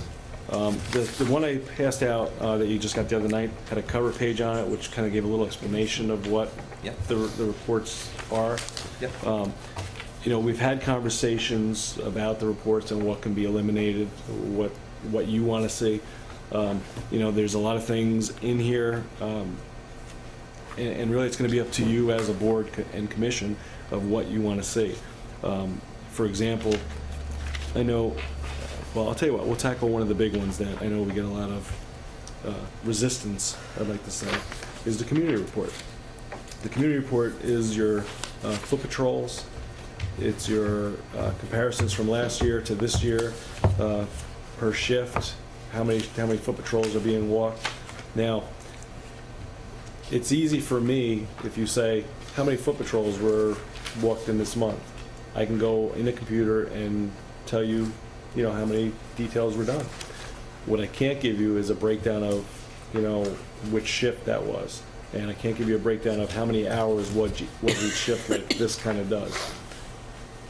The one I passed out that you just got the other night had a cover page on it, which kind of gave a little explanation of what Yep. the reports are. Yep. We've had conversations about the reports and what can be eliminated, what you want to see. There's a lot of things in here, and really it's going to be up to you as a board and commission of what you want to see. For example, I know, well, I'll tell you what, we'll tackle one of the big ones that I know we get a lot of resistance, I'd like to say, is the community report. The community report is your foot patrols, it's your comparisons from last year to this year per shift, how many foot patrols are being walked. Now, it's easy for me if you say, how many foot patrols were walked in this month? I can go in the computer and tell you, how many details were done. What I can't give you is a breakdown of, which shift that was. And I can't give you a breakdown of how many hours was each shift like this kind of does.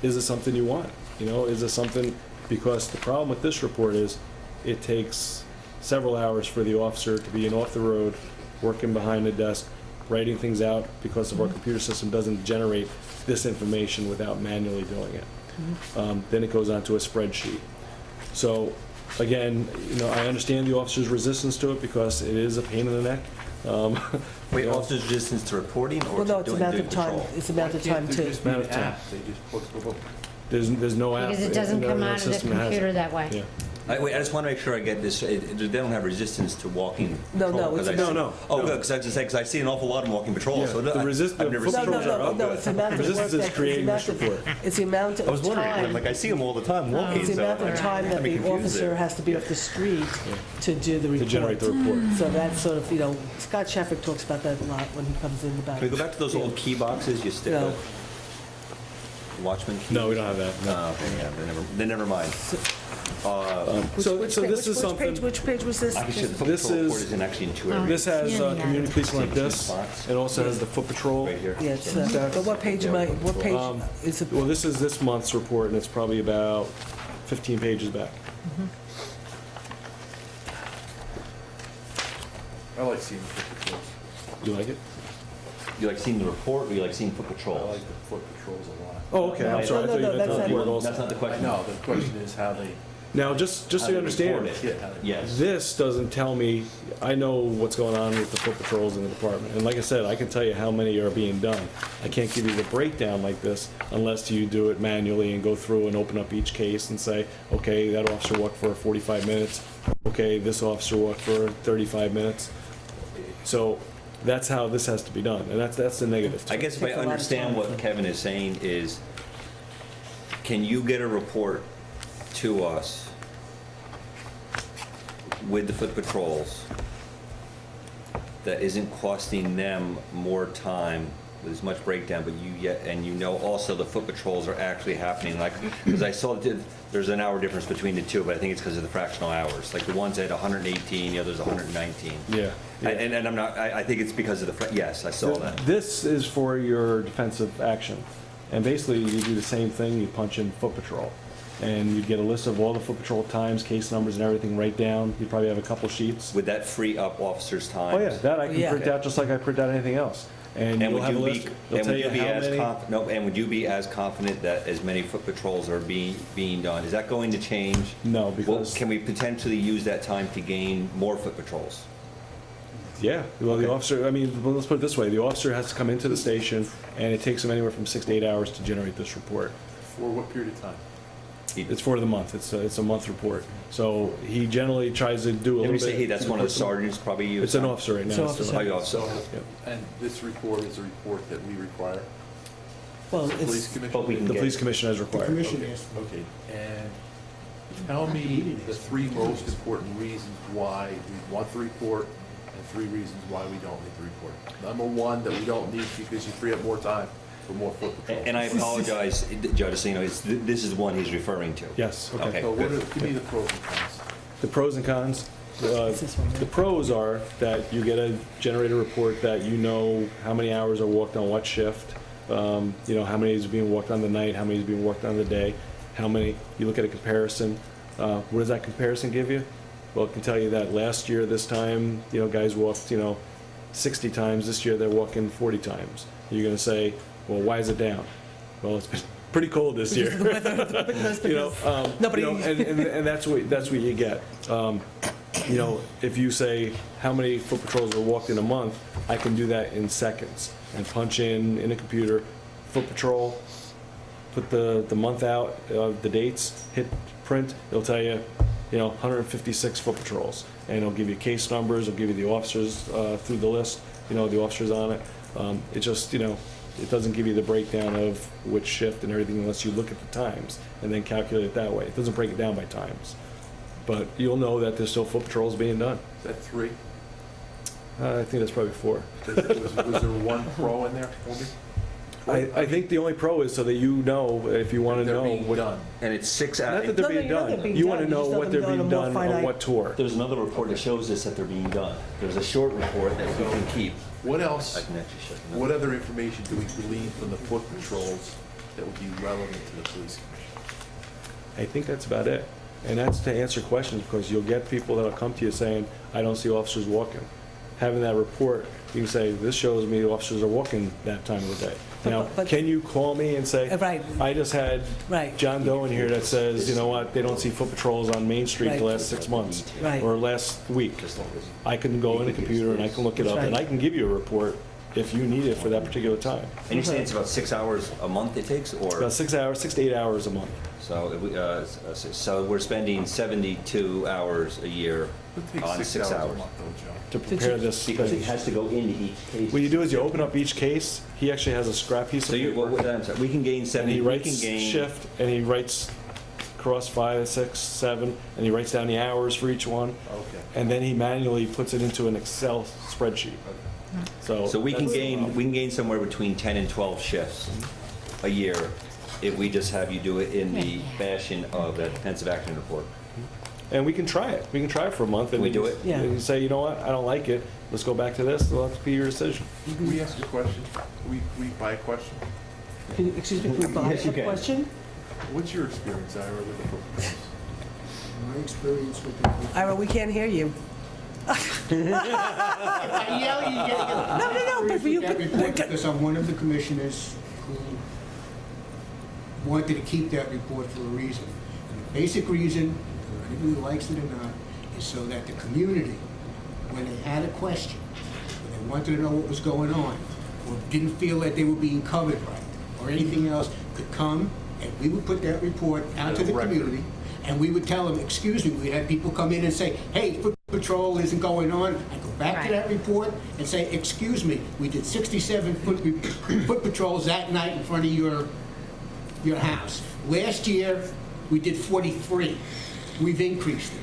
Is it something you want? Is it something, because the problem with this report is it takes several hours for the officer to be off the road, working behind the desk, writing things out because of our computer system doesn't generate this information without manually doing it. Then it goes onto a spreadsheet. So again, I understand the officer's resistance to it because it is a pain in the neck. Wait, officers' resistance to reporting or well, no, to it's doing amount of time, patrol? it's amount of time to, Amount of time. They just post There's no app. Because it doesn't come our out of the system has it. computer that way. Yeah. Wait, I just want to make sure I get this. They don't have resistance to walking No, patrol? no, 'cause it's- I see- No. Oh, good, because I was just saying, because I see an awful lot of walking patrol, Yeah, so the I've never foot seen no, patrols no, are no, up. no, it's the amount of work Resistance that, is it's the creating this amount report. of, it's the amount I was of wondering, I'm time, like, I see them all the time walking, it's the so. amount of time that I'd be the confused officer there. has to be off the street to do the report. To generate the report. So that's sort of, Scott Sheffick talks about that a lot when he comes in about. Can we go back to those old key boxes you stick Yeah. with? Watchman keys? No, we don't have that, no. Okay, yeah, then never mind. So this is something, Which page was this? I should, the foot This patrol report is- is in actually in two areas. this has Yeah, yeah. community policing like this. It also has the foot patrol. Right here. Yeah, it's, but what page am I, what page is it? Well, this is this month's report, and it's probably about 15 pages back. I like seeing the foot patrols. You like it? You like seeing the report, or you like seeing foot I patrol? like the foot patrols a lot. Oh, okay, I'm sorry, I thought you meant the that's report not- also. That's not the I question. know, the question is how they. Now, just so you understand, Yes. this doesn't tell me, I know what's going on with the foot patrols in the department. And like I said, I can tell you how many are being done. I can't give you the breakdown like this unless you do it manually and go through and open up each case and say, okay, that officer walked for 45 minutes. Okay, this officer walked for 35 minutes. So that's how this has to be done, and that's the negative. I guess if I Takes a lot of understand time. what Kevin is saying is, can you get a report to us with the foot patrols that isn't costing them more time with as much breakdown, but and you know also the foot patrols are actually happening, like, because I saw there's an hour difference between the two, but I think it's because of the fractional hours, like the one's at 118, the other's 119. Yeah. And I'm not, I think it's because of yes, I saw that. This is for your defensive action. And basically, you do the same thing, you punch in foot patrol. And you get a list of all the foot patrol times, case numbers and everything right down. You probably have a couple sheets. Would that free up officers' time? Oh yeah, that I can Yeah. print out just like I print out anything else. And And you'll would have a you list, be, it'll and tell would you you be how as many. no, and would you be as confident that as many foot patrols are being done? Is that going to change? No, Well, because, can we potentially use that time to gain more foot patrols? yeah, well, the officer, I mean, well, let's put it this way, the officer has to come into the station, and it takes him anywhere from 6 to 8 hours to generate this report. For what period of time? It's for the month, it's a month report. So he generally tries to do a Let little me bit. say, hey, that's one of the sergeants probably use. It's an officer right now. It's It's officer. Oh, yeah, So, so, and this report is a report that we require? Well, Police it's, commission? but we can The get. police commission has required. Okay, and tell me the three most important reasons why we want the report and three reasons why we don't need the report. Number one, that we don't need because you free up more time for more foot patrol. And I apologize, Judge, so you know, this is the one he's referring to. Yes, okay. Okay. So what are, give me the pros and cons. The pros and cons. It's this one, right? The pros are that you get a generated report that you know how many hours are walked on what shift, you know, how many is being walked on the night, how many is being walked on the day, how many, you look at a comparison. What does that comparison give you? Well, it can tell you that last year, this time, you know, guys walked, 60 times. This year, they're walking 40 times. You're gonna say, well, why is it down? Well, it's been pretty cold this year. Nobody- And that's what you get. If you say how many foot patrols were walked in a month, I can do that in seconds and punch in a computer, foot patrol, put the month out of the dates, hit print, it'll tell you, 156 foot patrols. And it'll give you case numbers, it'll give you the officers through the list, the officers on it. It just, it doesn't give you the breakdown of which shift and everything unless you look at the times and then calculate it that way. It doesn't break it down by times. But you'll know that there's still foot patrols being done. Is that three? I think that's probably 4. Was there one pro in there for me? I think the only pro is so that you know, if you want to They're know. being what- done. And it's 6 Not hours. that they're No, no, being you know they're done. being You want to done. You know just what know they're them being on a more done on finite- what tour. There's another report that shows this, that they're being done. There's a short report that we can keep. What I else, can actually show you. what other information do we glean from the foot patrols that would be relevant to the police commission? I think that's about it. And that's to answer questions, because you'll get people that'll come to you saying, I don't see officers walking. Having that report, you can say, this shows me officers are walking that time of the day. Now, but- can you call me and say, Right. I just had Right. John Doe in here that says, you know what, they don't see foot patrols on Main Street the Right. last 6 months, Right. or last week. I can go in a computer and I can look it up, That's and right. I can give you a report if you need it for that particular time. And you're saying it's about 6 hours a month it takes, or? About 6 hours, 6 to 8 hours a month. So, so we're spending 72 hours a year It takes on 6 a hours. month though, Joe. To prepare this. Because it has to go into each case. What you do is you open up each case, he actually has a scrap piece So of you, paper, I'm sorry, we can gain and 70, he we writes can gain. shift, and he writes cross 5, 6, 7, and he writes down the hours for each one, Okay. and then he manually puts it into an Excel spreadsheet. So So we can that's- gain somewhere between 10 and 12 shifts a year if we just have you do it in the fashion of that defensive action report. And we can try it. We can try it for a month. And We do it? Yeah. And you say, you know what, I don't like it. Let's go back to this. Well, that's be your decision. Can we ask a question? Can we buy a question? Can you, excuse me, can we buy Yes, you a can. question? What's your experience, Ira, with the foot patrols? My experience with the Ira, we can't hear you. I yell, you get it. No, but you, that report because I'm one of the commissioners who wanted to keep that report for a reason. And the basic reason, whether anybody likes it or not, is so that the community, when they had a question, when they wanted to know what was going on, or didn't feel that they were being covered right, or anything else, could come and we would put that report out to the Record. community, and we would tell them, excuse me, we'd have people come in and say, hey, foot patrol isn't going on. I go back to Right. that report and say, excuse me, we did 67 foot patrols that night in front of your house. Last year, we did 43. We've increased it.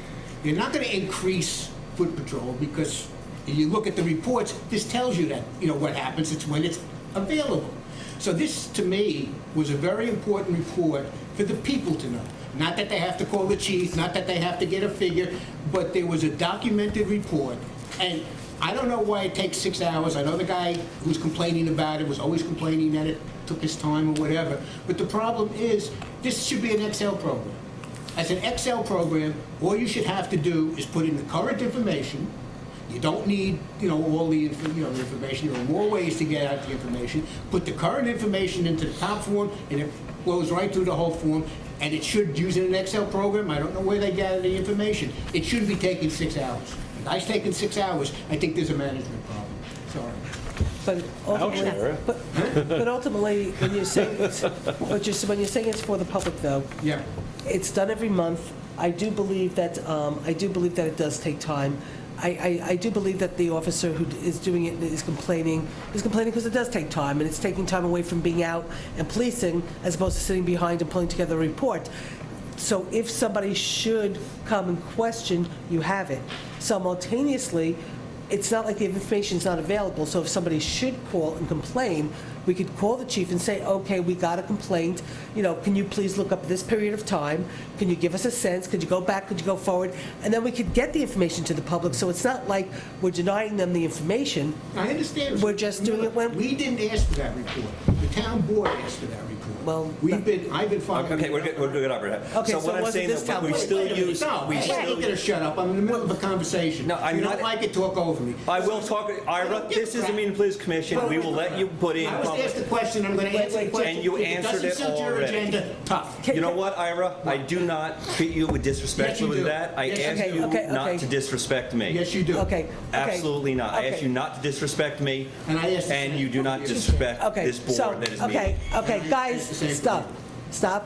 You're not going to increase foot patrol because you look at the reports, this tells you that, what happens. It's when it's available. So this, to me, was a very important report for the people to know. Not that they have to call the chief, not that they have to get a figure, but there was a documented report. And I don't know why it takes 6 hours. I know the guy who's complaining about it was always complaining that it took his time or whatever. But the problem is, this should be an Excel program. As an Excel program, all you should have to do is put in the current information. You don't need, all the, the information. There are more ways to get out the information. Put the current information into the top form, and it flows right through the whole form. And it should, using an Excel program, I don't know where they gather the information. It shouldn't be taking 6 hours. If it's taking 6 hours, I think there's a management problem. Sorry. but ultimately, Ira. but ultimately, when you're saying it's for the public though, Yeah. it's done every month. I do believe that it does take time. I do believe that the officer who is doing it is complaining because it does take time, and it's taking time away from being out and policing as opposed to sitting behind and pulling together a report. So if somebody should come and question, you have it. Simultaneously, it's not like the information is not available, so if somebody should call and complain, we could call the chief and say, okay, we got a complaint, can you please look up this period of time? Can you give us a sense? Could you go back? Could you go forward? And then we could get the information to the public, so it's not like we're denying them the information. I understand. We're just doing it when- We didn't ask for that report. The town board asked for that report. Well, I've been following. Okay, we're good, Albert. Okay, so what it I'm wasn't saying this that town we board. still Wait a minute. use, No, we hey, still. you gotta shut up. I'm in the middle of a conversation. No, I'm You not- don't like it, talk over me. I will talk, Ira, this is a mean police commission, we will let you put in I was asked the public. question, I'm gonna answer the question. And you If answered it doesn't suit your already. agenda, tough. You know what, Ira? I do not treat you with disrespect Yes, you with do. that. I Yes, you ask do. you Okay, not okay. to disrespect me. Yes, you do. Okay. Absolutely not. I ask Okay. you not to disrespect me, And I asked the and same. you do not disrespect Okay, this so, board that is okay, meeting. okay, guys, The same stop.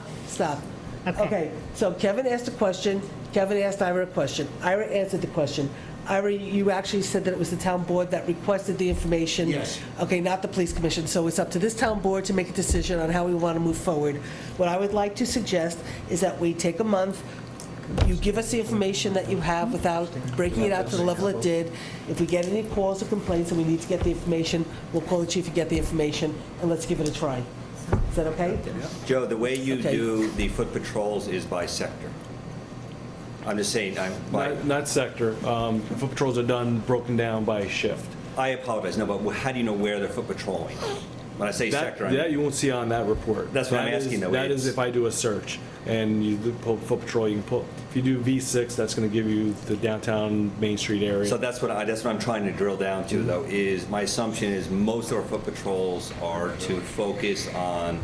Okay. Okay, so Kevin asked a question, Kevin asked Ira a question, Ira answered the question. Ira, you actually said that it was the town board that requested the information? Yes. Okay, not the police commission, so it's up to this town board to make a decision on how we want to move forward. What I would like to suggest is that we take a month, you give us the information that you have without breaking it out to the level it did. If we get any calls or complaints and we need to get the information, we'll call the chief and get the information, and let's give it a try. Is that okay? Joe, the way you Okay. do the foot patrols is by sector. I'm just saying, Not sector. Foot patrols are done, broken down by shift. I apologize, no, but how do you know where they're foot patrolling? When I say sector, I That mean, you won't see on that report. That's what I'm That is- asking, though. That is It's- if I do a search and you pull foot patrol, you can pull, if you do V6, that's going to give you the downtown Main Street area. so that's what I'm trying to drill down to, though, is my assumption is most of our foot patrols are to focus on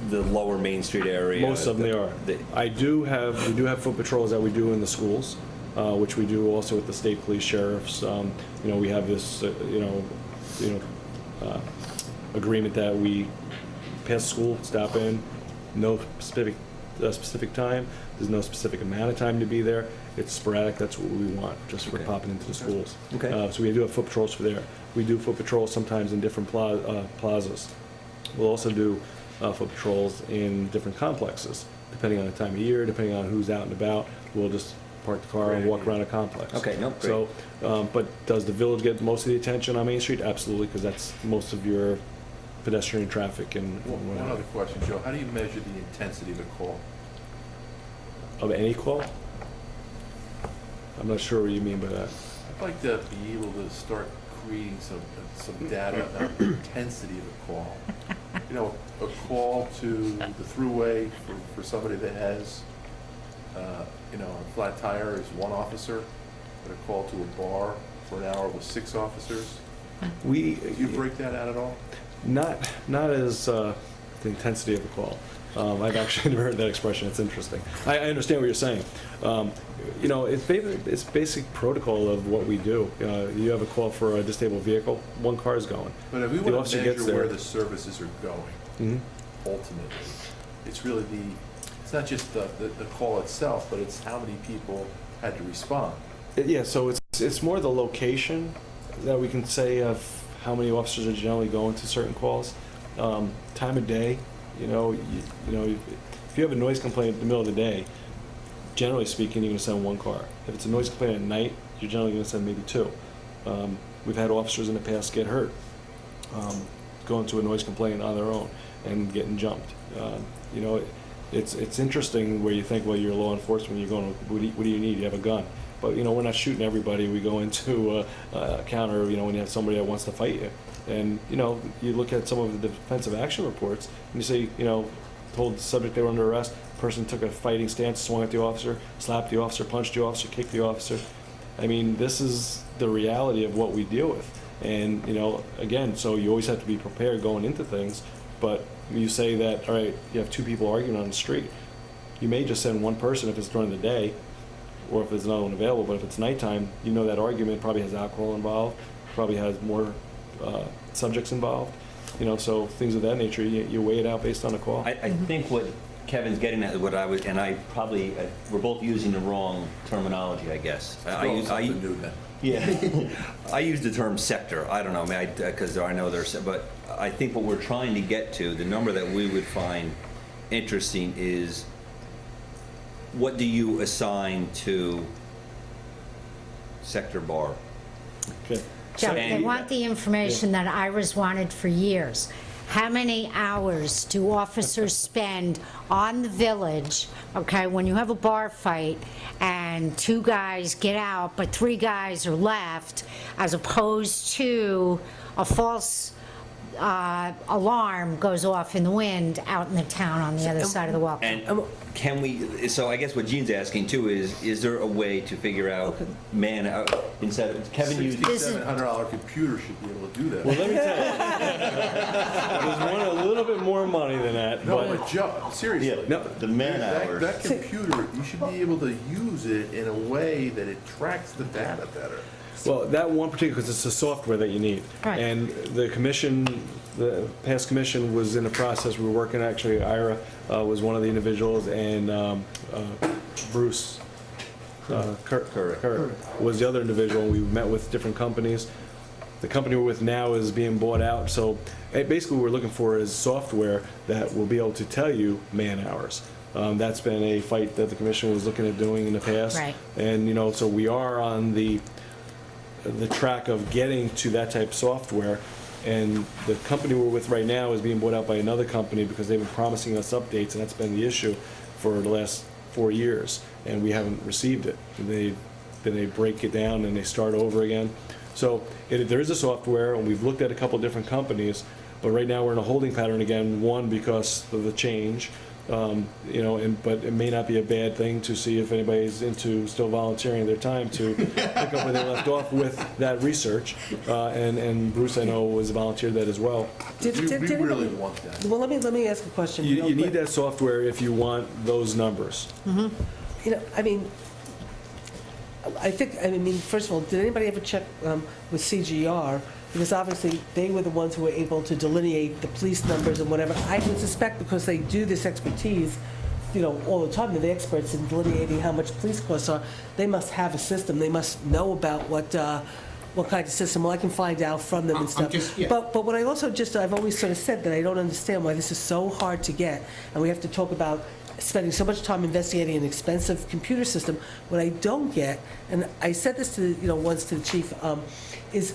the lower Main Street area. Most of them they are. The- We do have foot patrols that we do in the schools, which we do also with the state police sheriffs. We have this, agreement that we pass school, stop in, no specific time. There's no specific amount of time to be there. It's sporadic. That's what we want, just for Okay. popping into the schools. Okay. So we do have foot patrols for there. We do foot patrols sometimes in different plazas. We'll also do foot patrols in different complexes, depending on the time of year, depending on who's out and about. We'll just park the car and walk around a complex. Okay, no, great. So, but does the village get most of the attention on Main Street? Absolutely, because that's most of your pedestrian traffic and One whatnot. other question, Joe. How do you measure the intensity of a call? Of any call? I'm not sure what you mean by that. I'd like to be able to start creating some data about the intensity of a call. You know, a call to the thruway for somebody that has, you know, a flat tire is one officer, but a call to a bar for an hour with 6 officers. We, Do you break that out at all? not as the intensity of the call. I've actually never heard that expression. It's interesting. I understand what you're saying. You know, it's basic protocol of what we do. You have a call for a disabled vehicle, one car is going. But if we The want officer to gets measure there. where the services are going, Mhm. ultimately, it's really it's not just the call itself, but it's how many people had to respond. Yeah, so it's more the location that we can say of how many officers are generally going to certain calls. Time of day, you know, if you have a noise complaint in the middle of the day, generally speaking, you're going to send one car. If it's a noise complaint at night, you're generally going to send maybe 2. We've had officers in the past get hurt going to a noise complaint on their own and getting jumped. You know, it's interesting where you think, well, you're law enforcement, you're going, what do you need? You have a gun. But, you know, we're not shooting everybody. We go into a counter, you know, when you have somebody that wants to fight you. And, you know, you look at some of the defensive action reports, and you say, you know, told the subject they were under arrest, person took a fighting stance, swung at the officer, slapped the officer, punched the officer, kicked the officer. I mean, this is the reality of what we deal with. And, you know, again, so you always have to be prepared going into things. But you say that, all right, you have 2 people arguing on the street. You may just send one person if it's during the day, or if there's another one available. But if it's nighttime, you know that argument probably has alcohol involved, probably has more subjects involved. You know, so things of that nature, you weigh it out based on the call. I think what Kevin's getting at, what I was, and I probably, we're both using the wrong terminology, I guess. Well, something new then. Yeah, I use the term sector. I don't know, because I know there's, but I think what we're trying to get to, the number that we would find interesting is, what do you assign to sector bar? Okay. Joe, they And- want the information that Iris wanted for years. How many hours do officers spend on the village, okay, when you have a bar fight and 2 guys get out, but 3 guys are left, as opposed to a false alarm goes off in the wind out in the town on the other side of the walk. And can we, so I guess what Gene's asking too is there a way to figure out instead of, Kevin used. $6,700 computer should be able to do that. Well, let me tell you, there's one a little bit more money than that, No, but but Joe, seriously. No. The man That hours. computer, you should be able to use it in a way that it tracks the data better. well, that one particular, because it's the software that you need. Right. And the commission, the past commission was in the process, we were working, actually, Ira was one of the individuals, and Bruce Kurt was the other individual. We met with different companies. The company we're with now is being bought out, so basically what we're looking for is software that will be able to tell you man hours. That's been a fight that the commission was looking at doing in the past. Right. And, you know, so we are on the track of getting to that type of software. And the company we're with right now is being bought out by another company because they've been promising us updates, and that's been the issue for the last 4 years, and we haven't received it. Then they break it down and they start over again. So there is a software, and we've looked at a couple different companies, but right now we're in a holding pattern again, one, because of the change, you know, but it may not be a bad thing to see if anybody's into still volunteering their time to pick up where they left off with that research. And Bruce, I know, was volunteered that as well. We really want that. Well, let me ask a question. You real need quick. that software if you want those numbers. You know, I mean, I mean, first of all, did anybody ever check with CGR? Because obviously, they were the ones who were able to delineate the police numbers and whatever. I would suspect because they do this expertise, you know, all the time, they're the experts in delineating how much police costs are. They must have a system. They must know about what kind of system. Well, I can find out from them and stuff. Yeah. But what I also I've always sort of said that I don't understand why this is so hard to get, and we have to talk about spending so much time investigating an expensive computer system. What I don't get, and I said this to, you know, once to the chief, is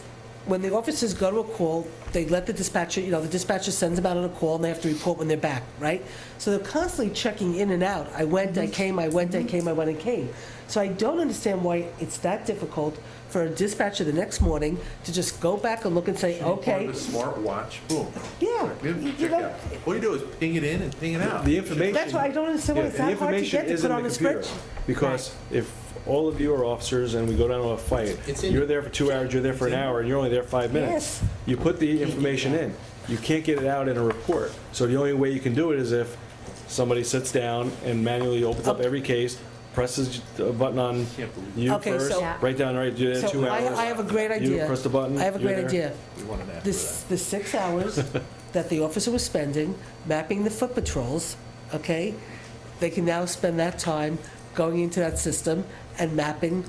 when the officers go to a call, they let the dispatcher, the dispatcher sends them out on a call, and they have to report when they're back, right? So they're constantly checking in and out. I went, I came, I went, I came, I went, and came. So I don't understand why it's that difficult for a dispatcher the next morning to just go back and look and say, okay, Part of a smartwatch, boom. yeah, you Check know, out. All you do is ping it in and ping it out. The information. that's why I don't understand why Yeah, it's the that hard to information get to is put in on the a computer. spreadsheet. Because if all of you are officers and we go down to a fight, you're there for 2 hours, you're there for an hour, and you're only there 5 minutes. Yes. You put the information in. You can't get it out in a report. So the only way you can do it is if somebody sits down and manually opens up every case, presses a button on you Okay, first, so- write down, all right, do that in 2 So hours. I have a great You idea. press the button. I have a you're great there. idea. We want an app for This, that. the 6 hours that the officer was spending mapping the foot patrols, okay? They can now spend that time going into that system and mapping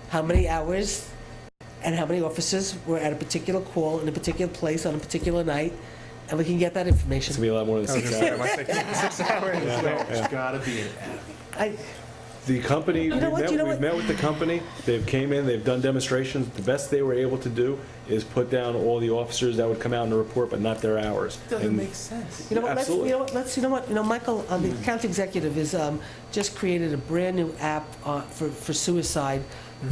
how many hours and how many officers were at a particular call in a particular place on a particular night, and we can get that It's information. gonna be a lot more than 6 hours. 6 hours. There's gotta be an app. I, The company, know what, you know we've what? met with the company, they've came in, they've done demonstrations. The best they were able to do is put down all the officers that would come out in the report, but not their hours. Doesn't And make sense. You know what, Absolutely. Michael, the county executive is, just created a brand-new app for suicide.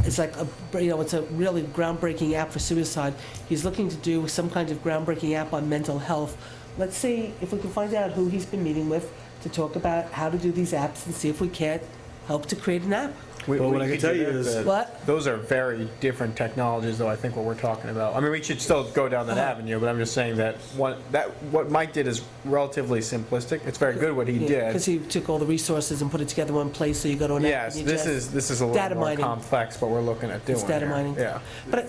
It's like it's a really groundbreaking app for suicide. He's looking to do some kind of groundbreaking app on mental health. Let's see if we can find out who he's been meeting with to talk about how to do these apps and see if we can't help to create an app. Well, what I can tell you is- What? Those are very different technologies, though, I think what we're talking about. I mean, we should still go down that avenue, but I'm just saying that what Mike did is relatively simplistic. It's very good what he Because did. he took all the resources and put it together in one place, so you go to an app. Yes, and you this just- is a little data more mining. complex, what we're looking at doing It's data here. mining. Yeah. But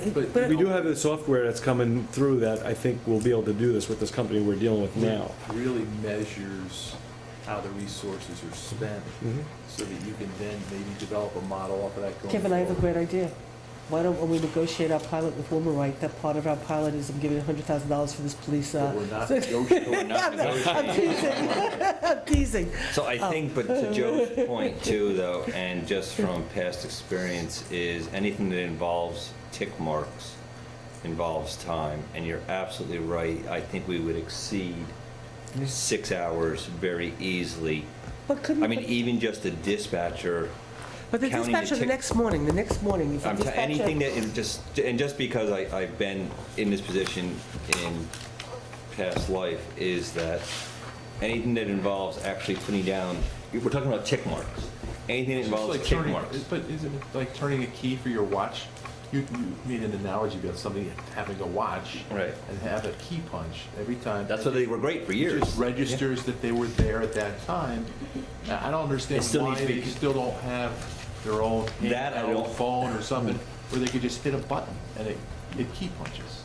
we do have the software that's coming through that I think we'll be able to do this with this company we're dealing with now. Really measures how the resources are spent, so that you can then maybe develop a model off of that going Kevin, I have a forward. great idea. Why don't, when we negotiate our pilot with Woman that part of our pilot is I'm giving $100,000 for this police. But we're not negotiating. We're not I'm teasing. I'm teasing. So I think, but to Joe's point too, though, and just from past experience, is anything that involves tick marks involves time, and you're absolutely right. I think we would exceed 6 hours very easily. But couldn't, I mean, even just a dispatcher, but the counting the dispatcher the tick- next morning, if the dispatcher. anything that, and just because I've been in this position in past life, is that anything that involves actually putting down, we're talking about tick marks. Anything that It's involves like tick turning- marks. But isn't it like turning a key for your watch? You made an analogy about somebody having a watch. Right. And have a key punch every time. That's why they were great for It years. just registers that they were there at that time. I don't understand It still why needs to be- they still don't have their own That I handheld don't- phone or something, where they could just hit a button and it key punches.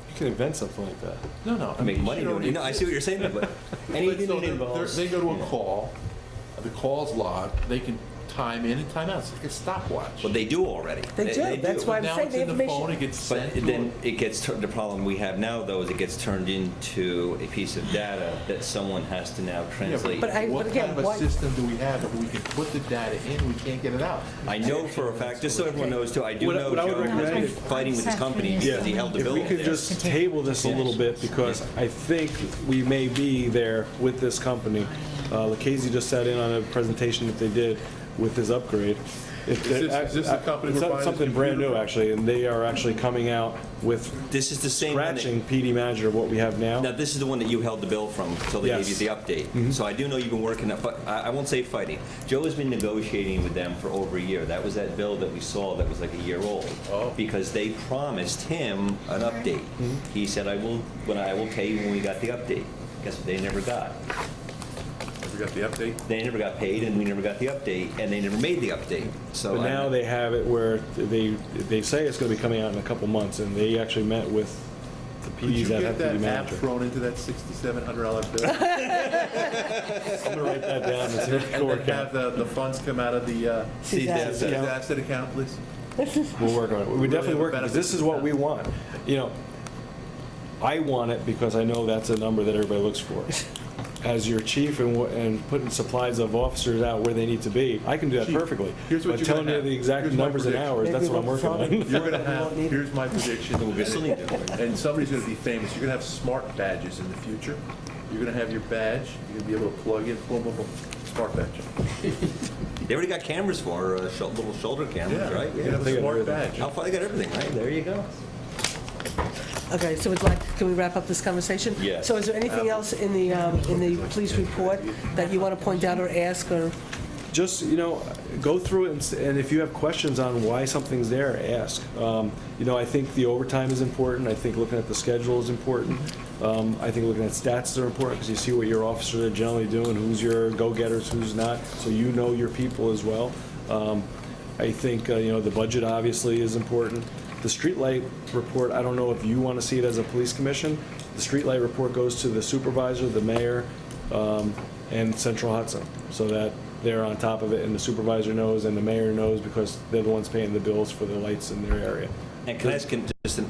You can invent something like that. No. I make mean, money you doing it. No, I see what you're saying, but anything So that involves. They go to a call, the call's logged, they can time in and time out, it's like a stopwatch. Well, they do already. They do. That's why I'm Now saying it's the in the phone, information. it gets But sent to then it gets, the problem we have now, though, is it gets turned into a piece of data that someone has to now translate. But What again, kind of a why- system do we have if we can put the data in, we can't get it out? I know for a fact, just so everyone knows too, I do What I- know what I would Joe recommend was is- fighting with his company because he held the If bill we up could there. just table this a little bit, because I think we may be there with this company. Lucchese just sat in on a presentation that they did with this upgrade. Is this the company It's we're buying this something brand computer new, from? actually, and they are actually coming out with This is the same one that- scratching PD Manager of what we have now. Now, this is the one that you held the bill from until they gave you Yes. the update. So I do know you've been working up, but I won't say fighting. Joe has been negotiating with them for over a year. That was that bill that we saw that was like a year old. Oh. Because they promised him an update. He said, I will pay you when we got the update. Guess what they never got? Have we got the update? They never got paid, and we never got the update, and they never made the update. So But now they have it where they say it's going to be coming out in a couple months, and they actually met with the Could you PDs that get have PD that app Manager. thrown into that $6,700 bill? I'm going to write that down. It's in the And core then have account. the funds come out of the Suzanne. asset account, please? We'll work on it. We definitely work, because this is what we want. You know, I want it because I know that's a number that everybody looks for. as your chief and putting supplies of officers out where they need to be, I can do that Chief, perfectly. here's what But you're telling gonna you have. the exact Here's my numbers and prediction. hours, that's what I'm working on. You're gonna have, here's my prediction. We still need to. And somebody's gonna be famous. You're gonna have smart badges in the future. You're gonna have your badge, you're gonna be able to plug in, boom, boom, boom, smart badge. They already got cameras for, little shoulder cameras, right? You're gonna have They a got smart everything. badge. How far, they got everything, right? There you go. Okay, so we'd like, can we wrap up this conversation? Yes. So is there anything else in the police report that you want to point out or ask, or? Just, go through it, and if you have questions on why something's there, ask. I think the overtime is important. I think looking at the schedule is important. I think looking at stats are important, because you see what your officers are generally doing, who's your go-getters, who's not, so you know your people as well. I think, the budget obviously is important. The streetlight report, I don't know if you want to see it as a police commission. The streetlight report goes to the supervisor, the mayor, and Central Hudson, so that they're on top of it, and the supervisor knows, and the mayor knows, because they're the ones paying the bills for the lights in their area. And can I ask, just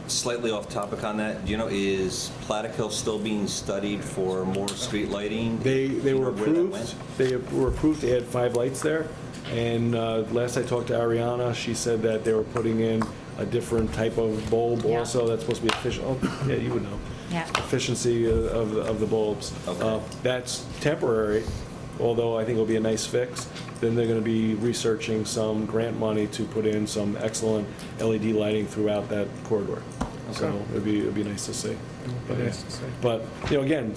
slightly off topic on that, do you know, is Plattekill still being studied for more street lighting? They Do you were know where that approved, went? they were approved to add 5 lights there, and last I talked to Ariana, she said that they were putting in a different type of bulb Yeah. also, that's supposed to be efficient, oh, yeah, you would know. Yeah. Efficiency of the bulbs. Okay. That's temporary, although I think it'll be a nice fix. Then they're gonna be researching some grant money to put in some excellent LED lighting throughout that corridor. So it'd be nice to see. But, yeah. But, again,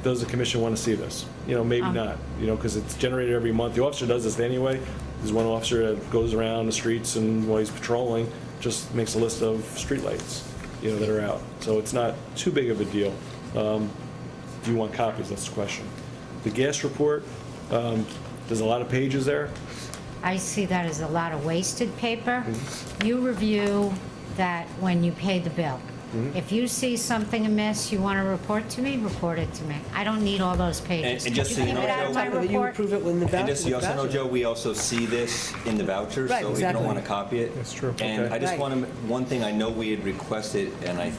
does the commission want to see this? Maybe not, because it's generated every month. The officer does this anyway. There's one officer that goes around the streets and while he's patrolling, just makes a list of streetlights, that are out. So it's not too big of a deal. Do you want copies? That's the question. The gas report, there's a lot of pages there. I see that as a lot of wasted paper. Mm-hmm. You review that when you pay the bill. Mm-hmm. If you see something amiss, you want to report to me, report it to me. I don't need all those pages. And just Could so you keep know, it out of Joe, my That you report? approve it when the voucher. And just so you also know, voucher. Joe, we also see this in the vouchers, Right, so if you don't exactly. want to copy it. That's true, And okay. I just Right. want to, one thing I know we had requested, and I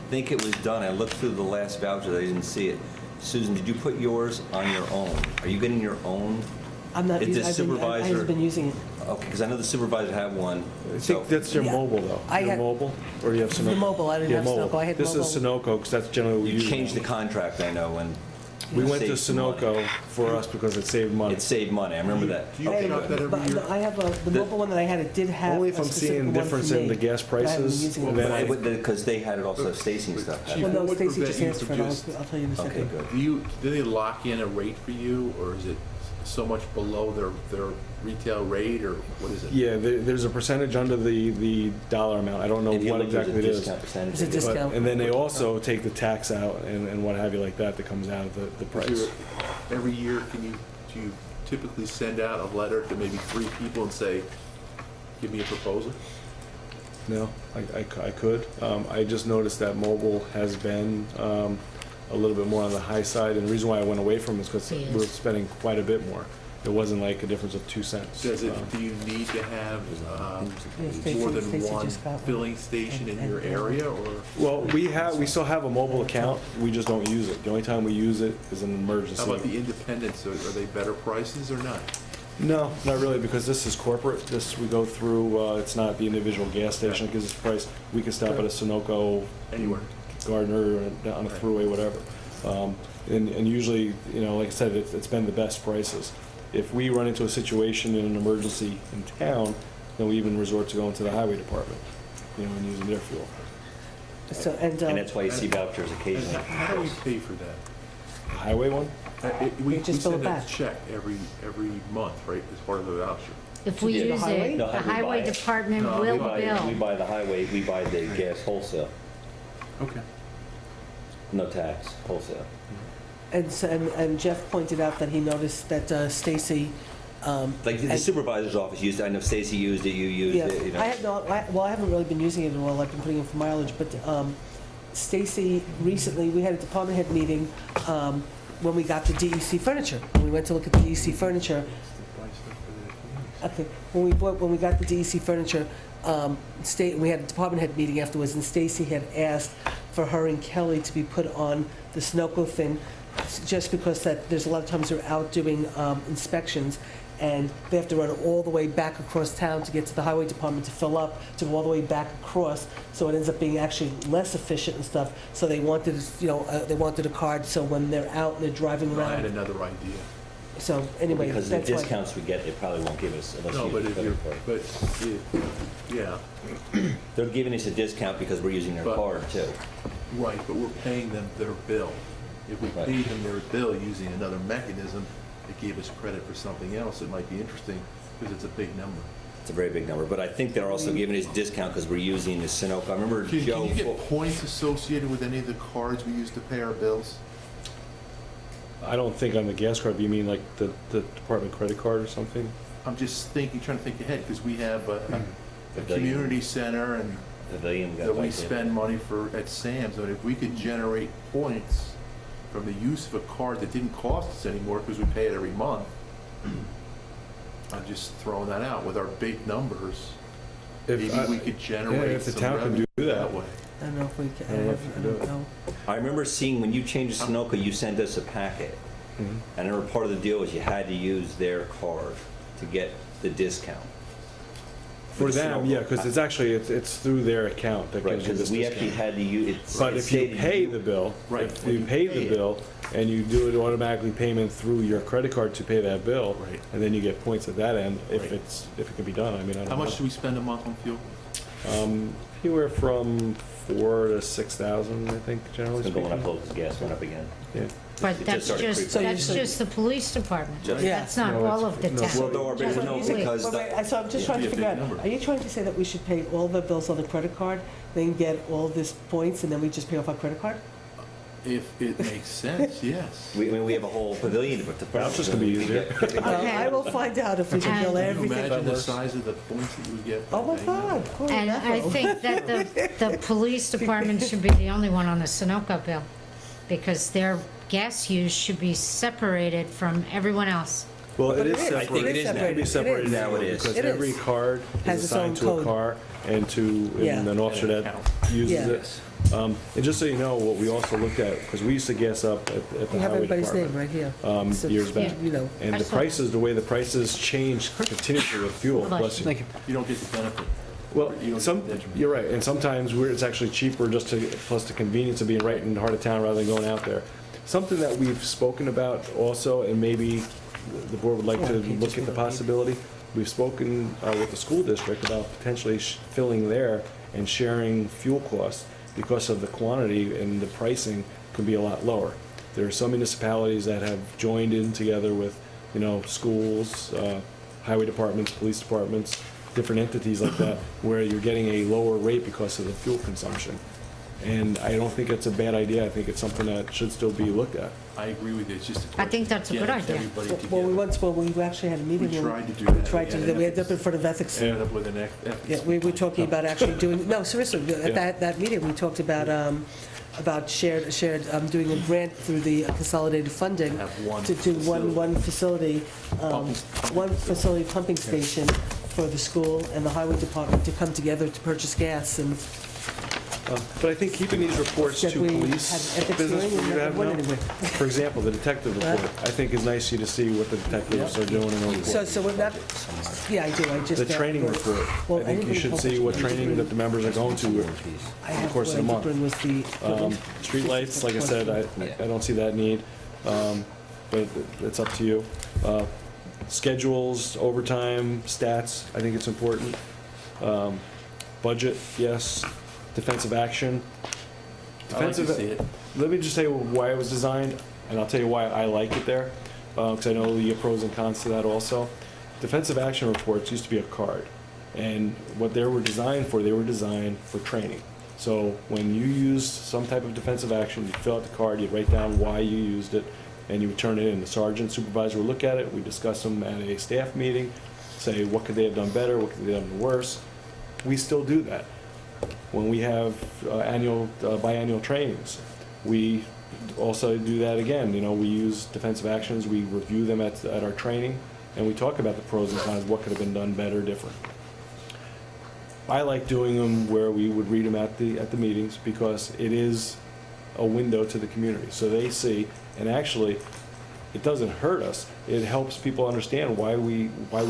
think it was done, I looked through the last voucher, I didn't see it. Susan, did you put yours on your own? Are you getting your own? I'm not, Is the I supervisor? haven't been using it. Okay, because I know the supervisor had one. I So think that's your Yeah. mobile, though. I Your had- mobile, or do you have Sunoco? The mobile, I didn't Yeah, have mobile. Sunoco, I had This is mobile. Sunoco, because that's generally what we you use. changed the contract, I know, and We went to saved some money. Sunoco for us because it saved money. It saved money, I remember that. Do you Okay, shop good. that every year? But I have the mobile one that I had, it did have Only a if I'm specific seeing one for difference in me, the gas but I haven't been prices, using and it. then I- Because they had it also, Stacy and stuff had Chief, it. Well, no, what would Stacy prevent just you answered from for it, just- I'll tell you in a Okay, second. good. Do they lock in a rate for you, or is it so much below their retail rate, or what is it? Yeah, there's a percentage under the dollar amount. I don't know If you what look, there's a exactly it is. discount percentage. It's a they give. But- discount. And then they also take the tax out and what have you like that comes out of the Is price. there- Every year, do you typically send out a letter to maybe 3 people and say, give me a proposal? No, I could. I just noticed that mobile has been a little bit more on the high side, and the reason why I went away from it is because Yes. we're spending quite a bit more. It wasn't like a difference of 2 cents. Do you need to have Stacy- more than Stacy one just got one. filling station in your area, or? Well, we still have a mobile account, we just don't use it. The only time we use it is an emergency. How about the independents, are they better prices or not? No, not really, because this is corporate. This, we go through, it's not the individual gas station that gives us price. We can stop at a Sunoco, Anywhere. Gardner, or on a thruway, whatever. And usually, like I said, it's been the best prices. If we run into a situation in an emergency in town, then we even resort to going to the highway department, and using their fuel. So, And that's why you see vouchers And occasionally. how do we pay for that? The highway one? We just fill it send a back. check every month, right, as part of the voucher. If we To the use highway? it, No, the we buy highway it. department No, will we buy it. We bill. buy the highway, we buy the gas wholesale, Okay. no tax, wholesale. and Jeff pointed out that he noticed that Stacy, Like the And- supervisor's office used it, I know Stacy used it, you used yeah, it, I have not, well, I haven't really been using it at all, I've been putting in for mileage, but Stacy, recently, we had a department head meeting when we got the DEC furniture. When we went to look at the DEC furniture, okay, when we got the DEC furniture, we had a department head meeting afterwards, and Stacy had asked for her and Kelly to be put on the Sunoco thing just because that there's a lot of times they're out doing inspections, and they have to run all the way back across town to get to the highway department to fill up, to go all the way back across, so it ends up being actually less efficient and stuff. So they wanted, they wanted a card, so when they're out and they're driving I had around, another idea. so anyway, Because the that's why. discounts we get, they probably won't give us unless No, you but use if a you're, credit card. but, yeah, They're giving us a discount because we're using their But- card too. right, but we're paying them their bill. If we Right. paid them their bill using another mechanism that gave us credit for something else, it might be interesting, because it's a big number. It's a very big number, but I think they're also giving us discount because we're using the Sunoco. I remember Can Joe. you get points associated with any of the cards we use to pay our bills? I don't think on the gas card, but you mean like the department credit card or something? I'm just thinking, trying to think ahead, because we have a Pavilion. community center and Pavilion got that we like that. spend money for at Sam's, and if we could generate points from the use of a card that didn't cost us anymore because we pay it every month, I'm just throwing that out. With our big numbers, maybe we could generate if the some town can revenue do that. that way. I don't know if we can, I don't know if you I can do don't it. know. I remember seeing when you changed the Sunoco, you sent us a packet. Mhm. And I remember part of the deal was you had to use their card to get the discount. For the them, Sunoco. yeah, because it's actually, it's through their account that Right, gives you this because we actually discount. had to use, it's. But it if you stated pay the bill, Right, if when you you pay pay the it. bill and you do it automatically payment through your credit card to pay that bill, Right. and then you get points at that end, if Right. if it can be done, I mean, I don't know. How much do we spend a month on fuel? Anywhere from 4,000 to 6,000, I think, generally It's been going up, speaking. because gas went up again. Yeah. But It just that's started just, creeping. So you that's said- just the police department. Just- Yeah. That's not No, all it's- of the no, town. so- Well, no, but no, because Wait, the- wait, so I'm just trying to It'd be figure a out, big number. are you trying to say that we should pay all the bills on the credit card, then get all this points, and then we just pay off our credit card? If it makes sense, yes. I mean, we have a whole pavilion. But the Vouchers can be easier. I will find out if we can bill And- Can you everything. imagine the size of the points that you would get? by Oh my paying them? God. holy And I mackerel. think that the police department should be the only one on the Sunoco bill, because their gas use should be separated from everyone else. Well, But it is it is. separated. I think it is now. It can be It separated is. now It is. because It is. every card Has is its own assigned to a code. car and to, Yeah. and an officer that uses Yeah. it. And just so you know, what we also looked at, because we used to gas up at We the have highway everybody's name department right here. So, years back. You know, And I the saw that. prices, the way the prices change continuously with fuel. Hold on. Plus, thank you. You don't get the benefit. well, You don't some, get the detriment. you're right, and sometimes it's actually cheaper just to, plus the convenience of being right in the heart of town rather than going out there. Something that we've spoken about also, and maybe the board would like to Yeah, look at the possibility, we've spoken with the school district about potentially filling there and sharing fuel costs because of the quantity and the pricing could be a lot lower. There are some municipalities that have joined in together with, schools, highway departments, police departments, different entities like that, where you're getting a lower rate because of the fuel consumption. And I don't think it's a bad idea. I think it's something that should still be looked at. I agree with you, it's just a I think that's a good question of idea. getting everybody Well, together. we actually had a meeting. We and tried to do We that. tried to, We do had that. We an ended up in front of ethics. Ended up with an ethics Yeah, we were talking about actually doing, no, seriously, Yeah. at that meeting, we talked about shared, doing a grant through the consolidated funding Have one to do one facility, Pumping- one facility pumping station for the school and the highway department to come together to purchase gas, and But I think keeping these reports That to we police had ethics business hearing for you to and have went now. anywhere. For example, the detective report, Right. I think is nice for you to see what the detectives are doing in the so, report. so with that, yeah, I do, I just. The training report, Well, I think you should see what training that the members are going to I in the have, course what of the I did bring month. was the. Streetlights, like I said, I don't see that need, but it's up to you. Schedules, overtime, stats, I think it's important. Budget, yes. Defensive action. I like to Defensive- see it. Let me just tell you why it was designed, and I'll tell you why I like it there, because I know the pros and cons to that also. Defensive action reports used to be a card, and what they were designed for training. So when you used some type of defensive action, you fill out the card, you write down why you used it, and you would turn it in. The sergeant supervisor would look at it, we discuss them at a staff meeting, say what could they have done better, what could they have done worse. We still do that. When we have biannual trainings, we also do that again. We use defensive actions, we review them at our training, and we talk about the pros and cons, what could have been done better, different. I like doing them where we would read them at the meetings, because it is a window to the community. So they see, and actually, it doesn't hurt us. It helps people understand why we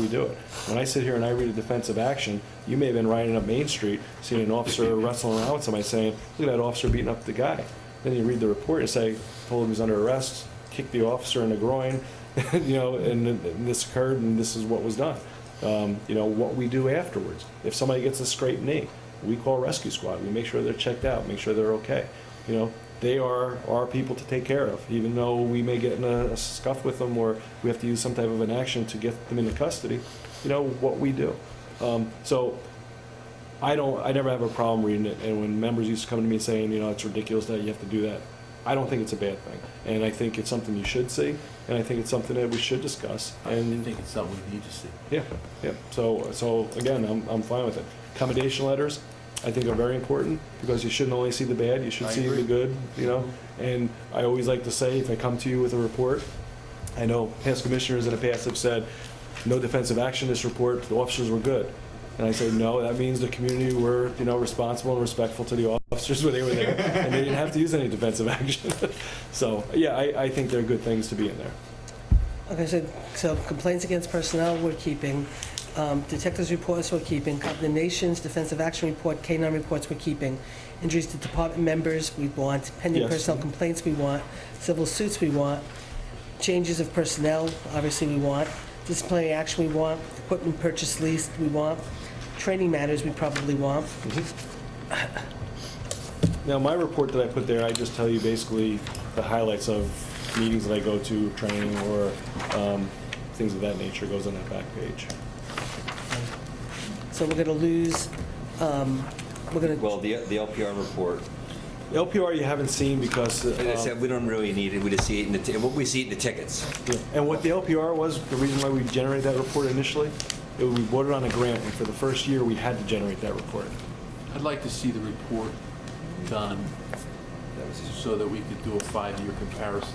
do it. When I sit here and I read a defensive action, you may have been riding up Main Street, seeing an officer wrestling around with somebody saying, look at that officer beating up the guy. Then you read the report and say, told him he's under arrest, kicked the officer in the groin, and this occurred and this is what was done. What we do afterwards. If somebody gets a scraped knee, we call rescue squad. We make sure they're checked out, make sure they're okay. They are our people to take care of, even though we may get in a scuff with them or we have to use some type of an action to get them into custody, what we do. So I never have a problem reading it, and when members used to come to me saying, it's ridiculous that you have to do that, I don't think it's a bad thing. And I think it's something you should see, and I think it's something that we should discuss. I And think it's something we need to see. yeah. So again, I'm fine with it. Commendation letters, I think are very important, because you shouldn't only see the bad, you should see the good, And I always like to say, if I come to you with a report, I know past commissioners in the past have said, no defensive action in this report, the officers were good. And I say, no, that means the community were, responsible and respectful to the officers when they were there, and they didn't have to use any defensive action. So, yeah, I think they're good things to be in there. Okay, so complaints against personnel, we're keeping. Detectives' reports, we're keeping. Condemnations, defensive action report, K-9 reports, we're keeping. Injuries to department members, we want. Pending Yes. personnel complaints, we want. Civil suits, we want. Changes of personnel, obviously, we want. Disciplinary action, we want. Equipment purchase lease, we want. Training matters, we probably want. Now, my report that I put there, I just tell you basically the highlights of meetings that I go to, training, or things of that nature goes on that back page. So we're going to lose, we're going to, Well, the LPR report, LPR you haven't seen because, as I said, we don't really need it, we just see it in we see it in the tickets. and what the LPR was, the reason why we generated that report initially, we bought it on a grant, and for the first year, we had to generate that report. I'd like to see the report done so that we could do a 5-year comparison.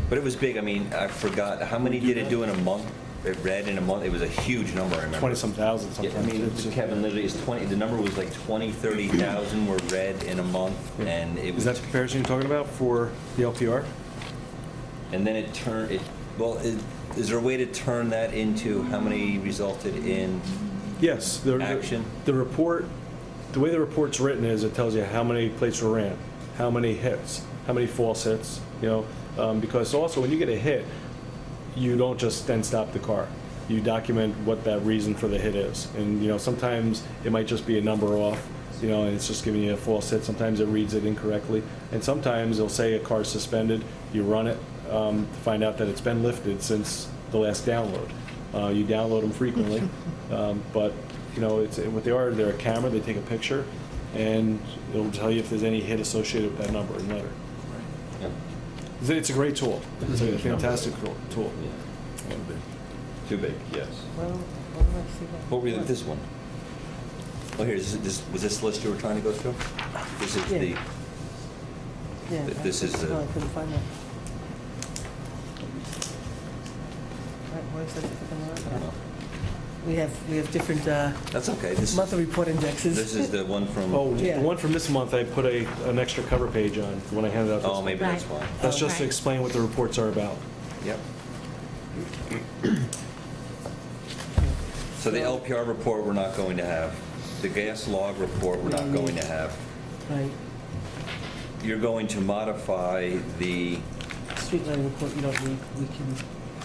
But it was big, I forgot, how many did it do in a month? It read in a month, it was a huge number, I remember. 20-some thousand Yeah, sometimes. Kevin, literally, it's 20, the number was like 20, 30,000 were read in a month, and it Is was, that the comparison you're talking about for the LPR? and then it turned, is there a way to turn that into how many resulted in Yes. action? The report, the way the report's written is it tells you how many plates were ran, how many hits, how many false hits, because also when you get a hit, you don't just then stop the car. You document what that reason for the hit is. And, sometimes it might just be a number off, and it's just giving you a false hit. Sometimes it reads it incorrectly. And sometimes it'll say a car's suspended. You run it to find out that it's been lifted since the last download. You download them frequently. But, it's what they are, they're a camera. They take a picture, and it'll tell you if there's any hit associated with that number and letter. Yep. It's a great tool. It's a fantastic tool. Too big, yes. well, what do I see that? What were you, this one? Oh, here, was this the list you were trying to go through? This is Yeah. the, Yeah, this is the- no, I couldn't find that. Right, why is that different than ours? We have different that's okay, this monthly report indexes. is the one from, Oh, Yeah. the one from this month, I put an extra cover page on when I handed out this oh, one. maybe that's Right. why. That's just to Right. explain what the reports are about. Yep. So the LPR report we're not going to have. The gas log report we're not going to have. Right, You're going to modify the, street lighting report, you don't need, we can.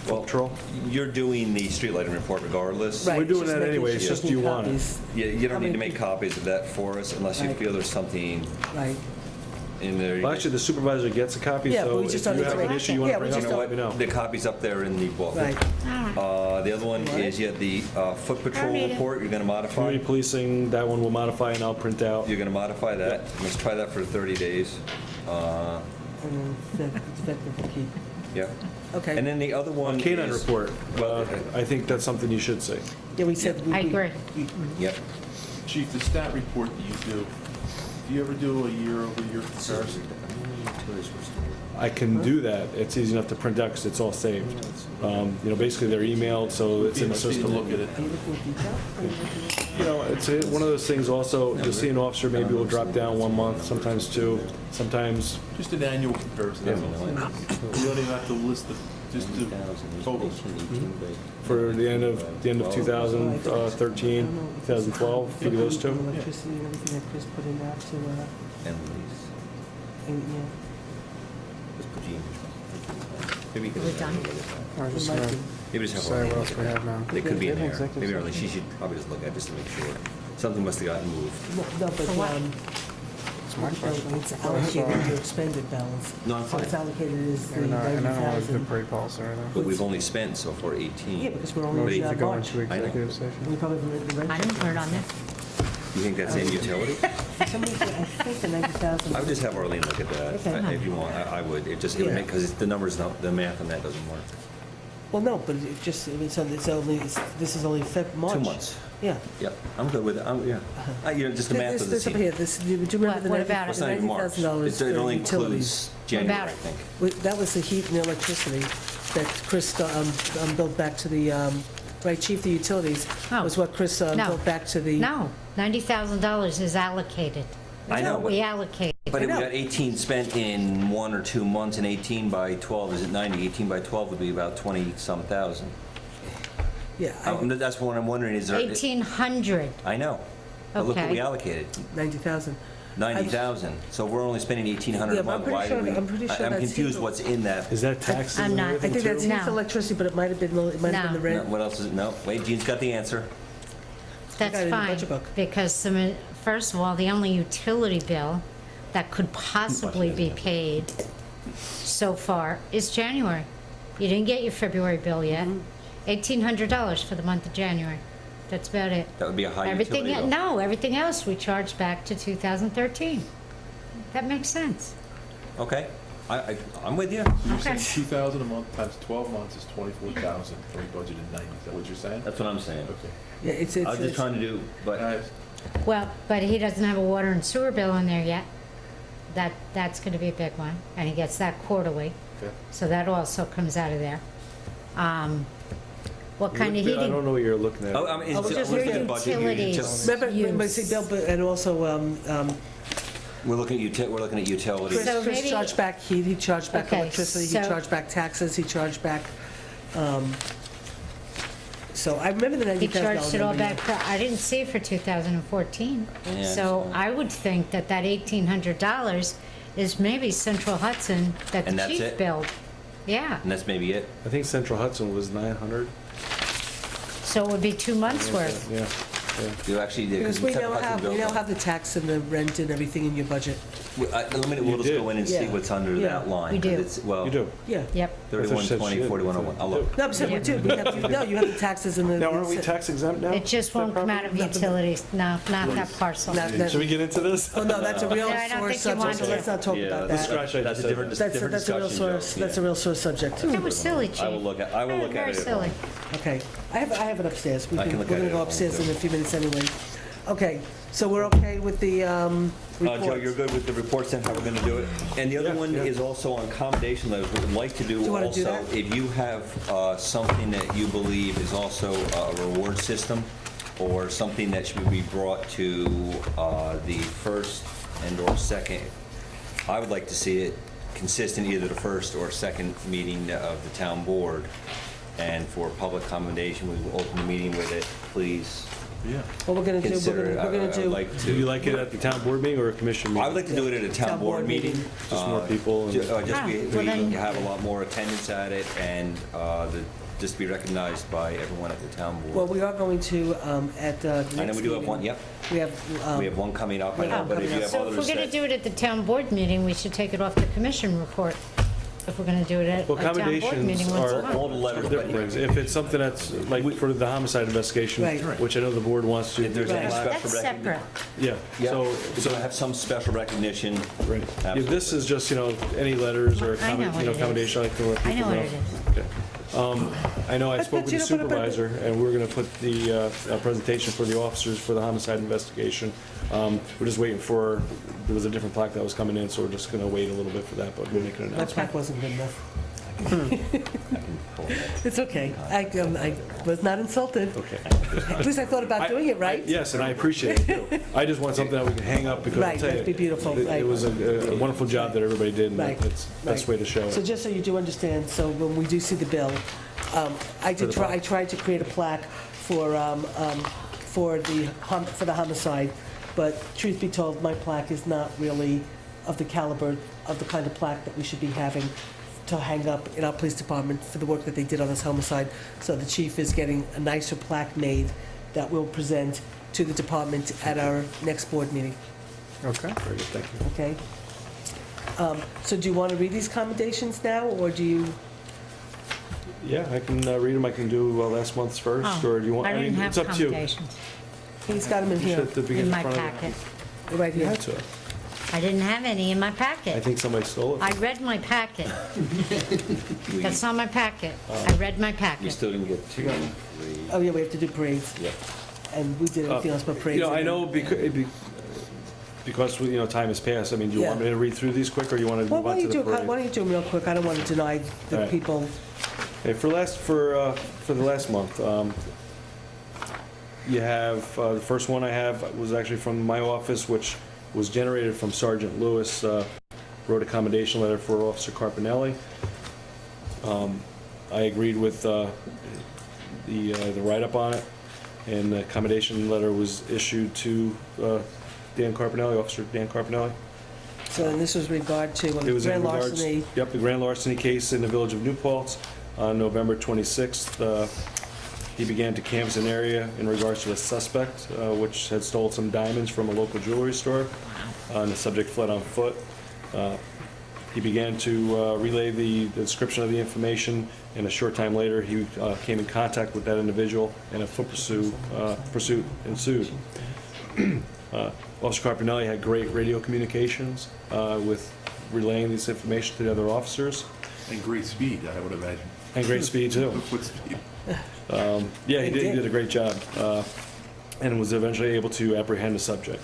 well, Patrol? you're doing the street lighting report regardless. Right, We're doing just that making anyway, it's sure just making you want it. copies. You How don't need many to make people- copies of that for us unless you Right. feel there's something Right, in there. Well, actually, the supervisor gets a copy, Yeah, so we if just you don't need have to an make- issue you want yeah, to we bring just up, You know let me know. what? The copy's up there in the book. right. The other one is, the foot patrol report, you're gonna modify. Community policing, that one will modify and I'll print out. You're gonna modify that. Let's try that for 30 days. And then it's effective to keep. Yeah. Okay. And then the other one Canine is- report, Well, I think that's something you should see. Yeah, we said. I agree. Yep. Chief, the stat report that you do you ever do a year-over-year comparison? I can do that. It's easy enough to print out because it's all saved. Basically they're emailed, so it's in the Take a system. look at it. It's one of those things also, you'll see an officer, maybe will drop down 1 month, sometimes 2, sometimes, Just an annual comparison, that's all. You don't even have to list the, just the totals. for the end of 2013, 2012, maybe those two. Electricity and everything that Chris put in that to, And release. yeah. Just put Gene. Maybe you could We're just have done. her look at Or that. just, Maybe just have Sorry, Arlene what look else at we that. have now? They could be in there. Executive Maybe session. Arlene, she should probably just look at it just to make sure. Something must have gotten moved. No, but, For what? It's my question. it's allocated to expended balance. No, I'm So it's fine. allocated as the And I don't know what the 90,000. parade policy right now. But we've only spent so far 18. Yeah, because we're We only need to go March. into I know. executive We session. probably haven't the rent. I didn't put it on there. You think that's in utility? For some reason, I think the 90,000. I would just have Arlene look at that, Okay. if you want. I would. It just, it would Yeah. make, because the numbers, the math on that doesn't work. Well, no, but it just, it's only, this is only March. 2 months. Yeah. Yep, I'm good with it. Just the math This doesn't up seem. here, this, do you remember the What about It's it? not even March. $90,000 for It only utilities? includes January, about I it? think. That was the heat and the electricity that Chris billed back to the, right, chief, the utilities, Oh. was what Chris No. billed back to the. No, $90,000 is allocated. I know, We but allocate. if we know. got 18 spent in 1 or 2 months, and 18 by 12 is at 90. 18 by 12 would be about 20-some thousand. Yeah, That's what I'm wondering, is there? 1,800. I know. But look what Okay. we allocated, 90,000. 90,000. So we're only spending 1,800 Yeah, a but I'm month. pretty Why sure- do we? I'm pretty sure I'm that's confused heat. what's in that. Is that taxes I'm and not- I I everything think that's too? No. heat electricity, but it might have been the No. rent. What else is it? No, wait, Gene's got the answer. got it That's in the fine, budget book. because first of all, the only utility bill that could possibly be paid so far is January. You didn't get your February bill yet. $1,800 for the month of January. That's about it. That would be a high Everything, utility bill. no, everything else we charge back to 2013. That makes sense. Okay, I'm with you. You're Okay. saying 2,000 a month times 12 months is 24,000, and we budgeted 90, is that what you're saying? That's what I'm saying. Okay. Yeah, it's, I was just trying to do, but Well, but he doesn't have a water and sewer bill in there yet. That's gonna be a big one, and he gets that quarterly, Okay. so that also comes out of there. What kind of I heating? don't know what you're looking at. oh, I mean, Oh, it's just we're your looking at budget here. utilities. Remember, Use. see, Bill, but- and also, We're looking at utilities. Chris So Chris maybe- charged back heat, he charged back Okay, electricity, he so- charged back taxes, he charged back, so I remember the He $90,000 charged it all number, back yeah. for, I didn't see it for 2014. Yeah, So I would think that $1,800 is maybe Central Hudson that the And that's chief it? billed. Yeah, And that's maybe it. I think Central Hudson was 900. so it would be 2 months worth. Yeah, You actually did. Because we Central now Hudson have, we built now one. have the tax and the rent and everything in your budget, We'll You just did. go in and see Yeah. what's under Yeah. that line. We 'cause do. it's- Well, you do. yeah. Yep. 3120, 4101. I'll look. No, I'm saying we do, we have, no, you have the taxes and the. Now, aren't we tax exempt now? It just won't come out of utilities, no, not that parcel. Not- that- Should we get into this? Oh, no, that's a real No, I don't source think you want subject, so let's to. not talk Yeah, about let's that. scratch that. That's a different That's a real discussion, source, Joe. that's a real source subject. That was silly, chief. I will look at Very it. silly. Okay, I have it upstairs. I can We're look gonna at it go at home, upstairs in too. a few minutes anyway. Okay, so we're okay with the reports? Joe, you're good with the reports and how we're going to do it? And the other Yeah, one yeah. is also on accommodation letters. What we'd like to do you wanna do also, that? if you have something that you believe is also a reward system or something that should be brought to the first and/or second, I would like to see it consistent either the first or second meeting of the town board. And for public commendation, we will open the meeting with it. Please Yeah. What we're gonna do, consider it. we're gonna I'd do, like Do you to, like it at the town board meeting or a commission meeting? I would like to do it at a town board meeting. Just more people and- Just Ah, well then- we have a lot more attendance at it and just be recognized by everyone at the town well, board. we are going to, at the I know next we do have meeting, one, yep. We have, We have one coming up, I yeah, know, but if you have So if others we're gonna that. do it at the town board meeting, we should take it off the commission report. If we're gonna do it at a Well, town board commendations meeting once a are- month. All the letters, Different things. If it's something that's like for the homicide investigation, Right. which I know the board wants to. If there's any Right. special That's recognition. separate. Yeah, Yeah, so, so have some special recognition. right. If this Absolutely. is just, any letters or I know what it is. commendation, I like to let I people know know. what it is. Okay. I know I But spoke with you the know, but- supervisor, and we're going to put the presentation for the officers for the homicide investigation. We're just waiting for, there was a different plaque that was coming in, so we're just going to wait a little bit for that, but we'll make an My announcement. plaque wasn't good enough. It's okay. I was not insulted. Okay. At least I thought about doing it right. Yes, and I appreciate it, too. I just want something that we can hang up, because I'll Right, tell you, that'd be beautiful, it right. was a wonderful job that everybody did, and Right, that's the best right. way to show So it. just so you do understand, so when we do see the bill, I tried to create a plaque for the homicide, but truth be told, my plaque is not really of the caliber of the kind of plaque that we should be having to hang up in our police department for the work that they did on this homicide. So the chief is getting a nicer plaque made that we'll present to the department at our next board meeting, Okay. Very good, thank you. okay? So do you want to read these commendations now, or do you? Yeah, I can read them, I can do last month's first, Oh, or do you want, I I didn't mean, have it's up to you. commendations He's got them in You here, should at the beginning in my front of it. packet. right You here. had to. I didn't have any in my I packet. think somebody stole it. I read my packet. That's not my packet. I read my We packet. still didn't get to read. Oh, yeah, we have to do parades, Yep. and we did everything else but parades. You know, I know because, you know, time has passed, I mean, do you want me to read through these quick, or you want to Well, move on to the parade? why don't you do them real quick? I don't want to deny All the right. people. Okay, for the last month, you have, the first one I have was actually from my office, which was generated from Sergeant Lewis, wrote a commendation letter for Officer Carpinelli. I agreed with the write-up on it, and the commendation letter was issued to Dan Carpinelli, Officer Dan Carpinelli. So then this was regard to It was in grand regards, larceny. yep, the grand larceny case in the village of New Paltz on November 26th. He began to canvass an area in regards to a suspect, which had stole some diamonds from a local jewelry store, and the subject fled on foot. He began to relay the description of the information, and a short time later, he came in contact with that individual, and a foot pursuit ensued. Officer Carpinelli had great radio communications with relaying this information to the other officers, And great speed, I would imagine. and great speed, too. With speed. Yeah, he did a great job, and was eventually able to apprehend the subject.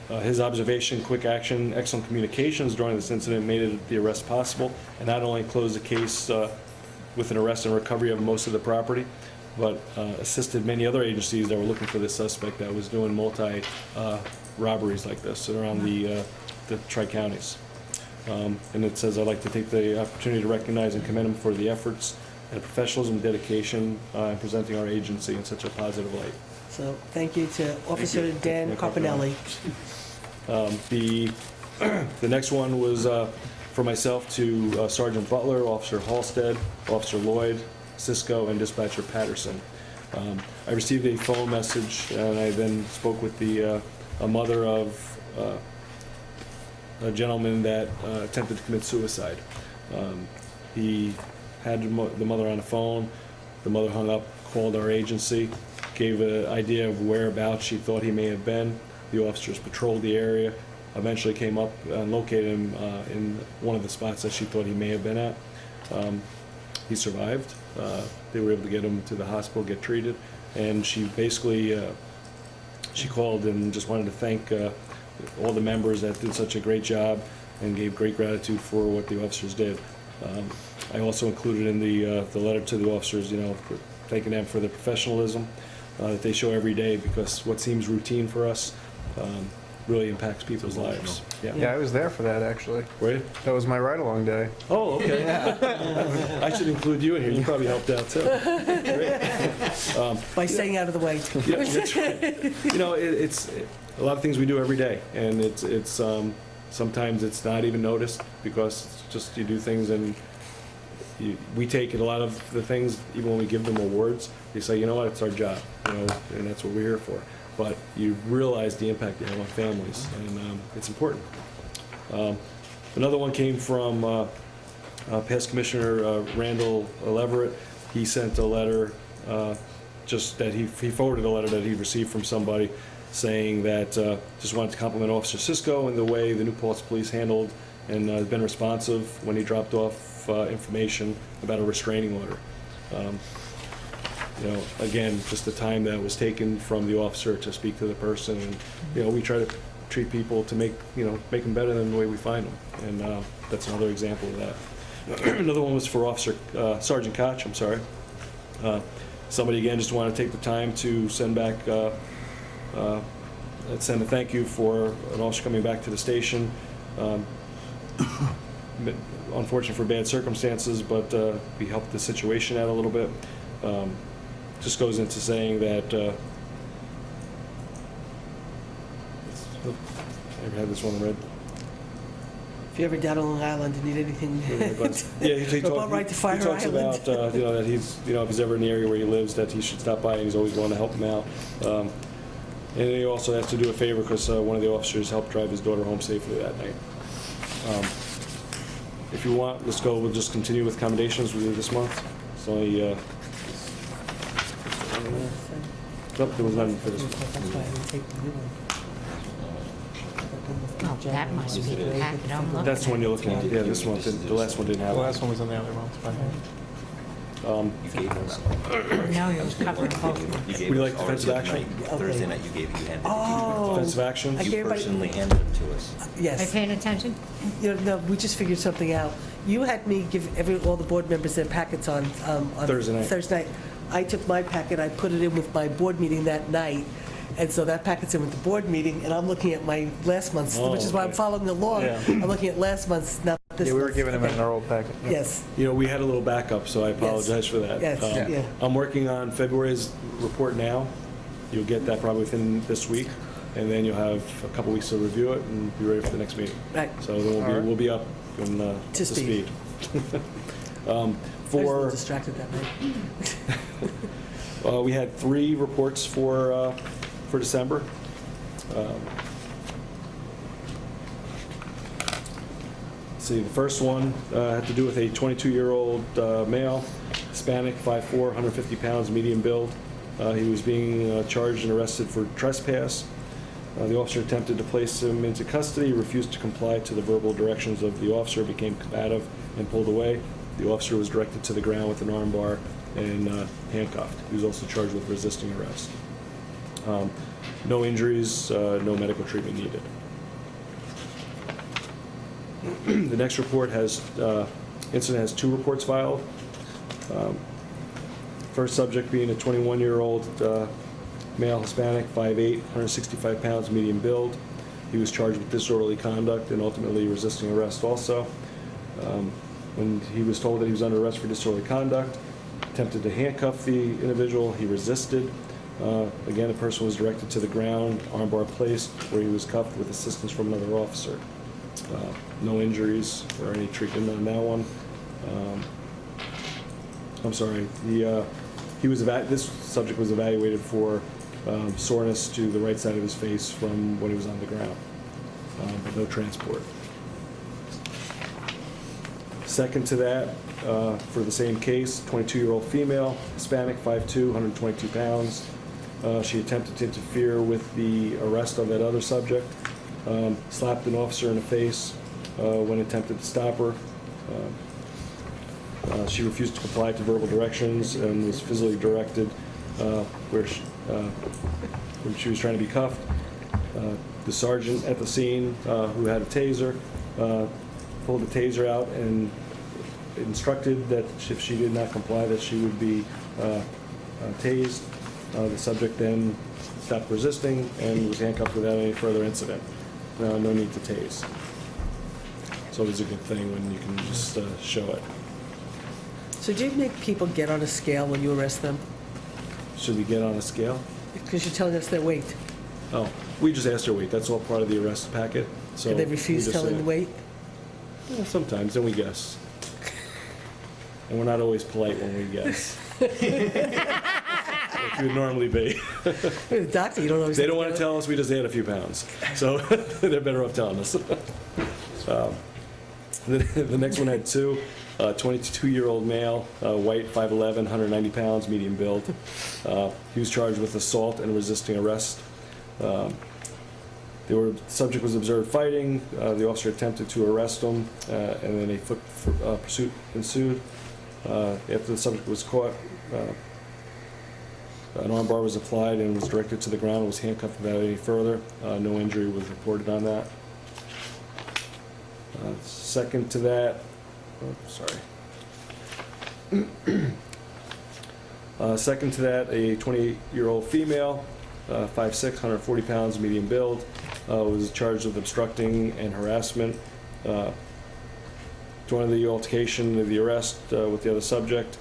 His observation, quick action, excellent communications during this incident made the arrest possible, and not only closed the case with an arrest and recovery of most of the property, but assisted many other agencies that were looking for this suspect that was doing multi robberies like this around the tri-counties. And it says, I'd like to take the opportunity to recognize and commend him for the efforts and professionalism and dedication in presenting our agency in such a positive light. So thank you to Officer Dan Dan Carpinelli. The next one was for myself to Sergeant Butler, Officer Halstead, Officer Lloyd, Cisco, and Dispatcher Patterson. I received a phone message, and I then spoke with a mother of a gentleman that attempted to commit suicide. He had the mother on the phone. The mother hung up, called our agency, gave an idea of whereabouts she thought he may have been. The officers patrolled the area, eventually came up and located him in one of the spots that she thought he may have been at. He survived. They were able to get him to the hospital, get treated, and she basically she called and just wanted to thank all the members that did such a great job and gave great gratitude for what the officers did. I also included in the letter to the officers, you know, thanking them for the professionalism that they show every day, because what seems routine for us really impacts people's lives. Yeah, I was there for that, actually. Were you? That was my ride-along day. Oh, okay. I should include you in here. You probably helped out too. By staying out of the way. Yeah, that's right. You know, it's a lot of things we do every day, and it's sometimes it's not even noticed, because it's just you do things and we take it, a lot of the things, even when we give them awards, they say, you know what, it's our job, you know, and that's what we're here for. But you realize the impact you have on families, and it's important. Another one came from past Commissioner Randall Leverett. He sent a letter, just that he forwarded a letter that he received from somebody saying that just wanted to compliment Officer Cisco and the way the New Paltz Police handled and been responsive when he dropped off information about a restraining order. You know, again, just the time that was taken from the officer to speak to the person, and, you know, we try to treat people to make them better than the way we find them, and that's another example of that. Another one was for Officer Sergeant Koch, I'm sorry. Somebody, again, just wanted to take the time to send back, send a thank you for an officer coming back to the station. Unfortunate for bad circumstances, but we helped the situation out a little bit. Just goes into saying that, I ever had this one read? If you're ever down on Long Island and need anything, Yeah, he Go right to Fire he talks Island. about, you know, that he's, you know, if he's ever in the area where he lives, that he should stop by, and he's always willing to help him out. And he also has to do a favor because one of the officers helped drive his daughter home safely that night. If you want, let's go, we'll just continue with commendations we did this month. It's only, nope, there was none for this month. that's why I didn't take the new one. Oh, that must be the packet I'm looking That's the one at. you're looking at, yeah, this month, the last one didn't have The it. last one was on the other month, but You gave them that. No, it was covering both of them. You gave Would you us like ours defensive the other action? night. Thursday night, you handed it to Oh. Defensive action? I you. gave You everybody- personally handed them to us. Are you Yes. paying attention? You know, no, we just figured something out. You had me give all the board members their packets on Thursday night. Thursday night. I took my packet, I put it in with my board meeting that night, and so that packet's in with the board meeting, and I'm looking at my last month's, Oh, which is why I'm okay. following along. Yeah. I'm looking at last month's, not this yeah, we were month's. giving them Okay. in our old packet. Yeah. Yes, You know, we had a little backup, so I apologize for that. Yes, yeah. I'm working on February's report now. You'll get that probably within this week, and then you'll have a couple weeks to review it and be ready for the next meeting. right. So then we'll be up and to speed. speed. I was a little For, distracted that night. we had 3 reports for December. See, the first one had to do with a 22-year-old male, Hispanic, 5'4", 150 pounds, medium build. He was being charged and arrested for trespass. The officer attempted to place him into custody, refused to comply to the verbal directions of the officer, became combative and pulled away. The officer was directed to the ground with an arm bar and handcuffed. He was also charged with resisting arrest. No injuries, no medical treatment needed. The next report has, incident has 2 reports filed. First subject being a 21-year-old male Hispanic, 5'8", 165 pounds, medium build. He was charged with disorderly conduct and ultimately resisting arrest also. When he was told that he was under arrest for disorderly conduct, attempted to handcuff the individual, he resisted. Again, the person was directed to the ground, armbar placed, where he was cuffed with assistance from another officer. No injuries or any treatment on that one. I'm sorry, this subject was evaluated for soreness to the right side of his face from when he was on the ground, but no transport. Second to that, for the same case, 22-year-old female, Hispanic, 5'2", 122 pounds. She attempted to interfere with the arrest of that other subject, slapped an officer in the face when attempted to stop her. She refused to comply to verbal directions and was physically directed when she was trying to be cuffed. The sergeant at the scene, who had a taser, pulled the taser out and instructed that if she did not comply, that she would be tased. The subject then stopped resisting and was handcuffed without any further incident. No need to tase. So it's a good thing when you can just show it. So do you make people get on a scale when you arrest them? Should we get on a scale? Because you're telling us their weight. Oh, we just asked her weight. That's all part of the arrest packet. So And they we refuse just telling said- the weight? Yeah, sometimes, then we guess. And we're not always polite when we guess. Like you would normally be. You're the doctor, you don't always. They have don't want to tell us we just add a few pounds. So they're better off telling us. The next one had 2. 22-year-old male, white, 5'11", 190 pounds, medium build. He was charged with assault and resisting arrest. The subject was observed fighting. The officer attempted to arrest him, and then a foot pursuit ensued. After the subject was caught, an armbar was applied and was directed to the ground, was handcuffed without any further. No injury was reported on that. Second to that, second to that, a 28-year-old female, 5'6", 140 pounds, medium build, was charged with obstructing and harassment. During the altercation of the arrest with the other subject,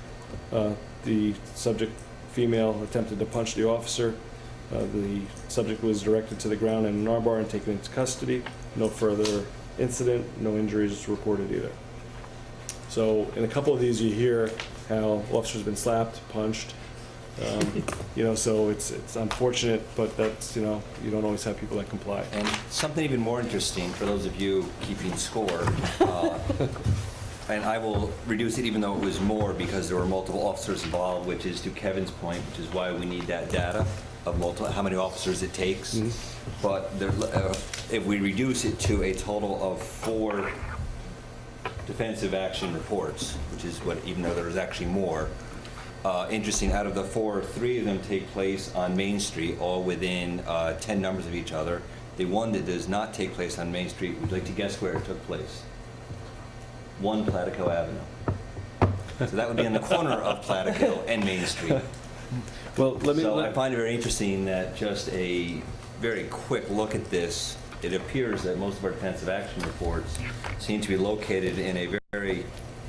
the subject female attempted to punch the officer. The subject was directed to the ground in an armbar and taken into custody. No further incident, no injuries reported either. So in a couple of these, you hear how officers been slapped, punched, so it's unfortunate, but that's, you don't always have people that comply. And something even more interesting for those of you keeping score, and I will reduce it even though it was more because there were multiple officers involved, which is to Kevin's point, which is why we need that data of how many officers it takes. Mm-hmm. But there, if we reduce it to a total of 4 defensive action reports, which is what, even though there's actually more, interesting, out of the 4, 3 of them take place on Main Street, all within 10 numbers of each other. The one that does not take place on Main Street, would you like to guess where it took place? 1 Platico Avenue. So that would be on the corner of Platico and Main Street. Well, I find it very interesting that just a very quick look at this, it appears that most of our defensive action reports seem to be located in a very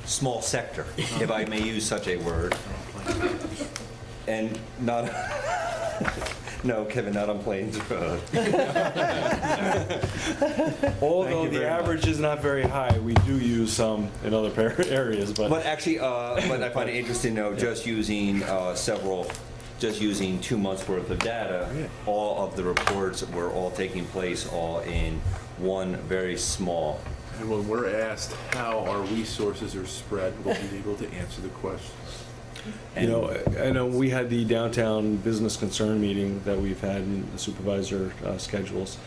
small sector, if I may use such a word. And not, no, Kevin, not on Plains Road. Although the average is not very high, we do use some in other areas, but. But actually, but I find it interesting, though, just using 2 months' worth of data, all of the reports were all taking place all in one very small. And when we're asked how our resources are spread, we'll be able to answer the question. I know we had the downtown business concern meeting that we've had in the supervisor schedules.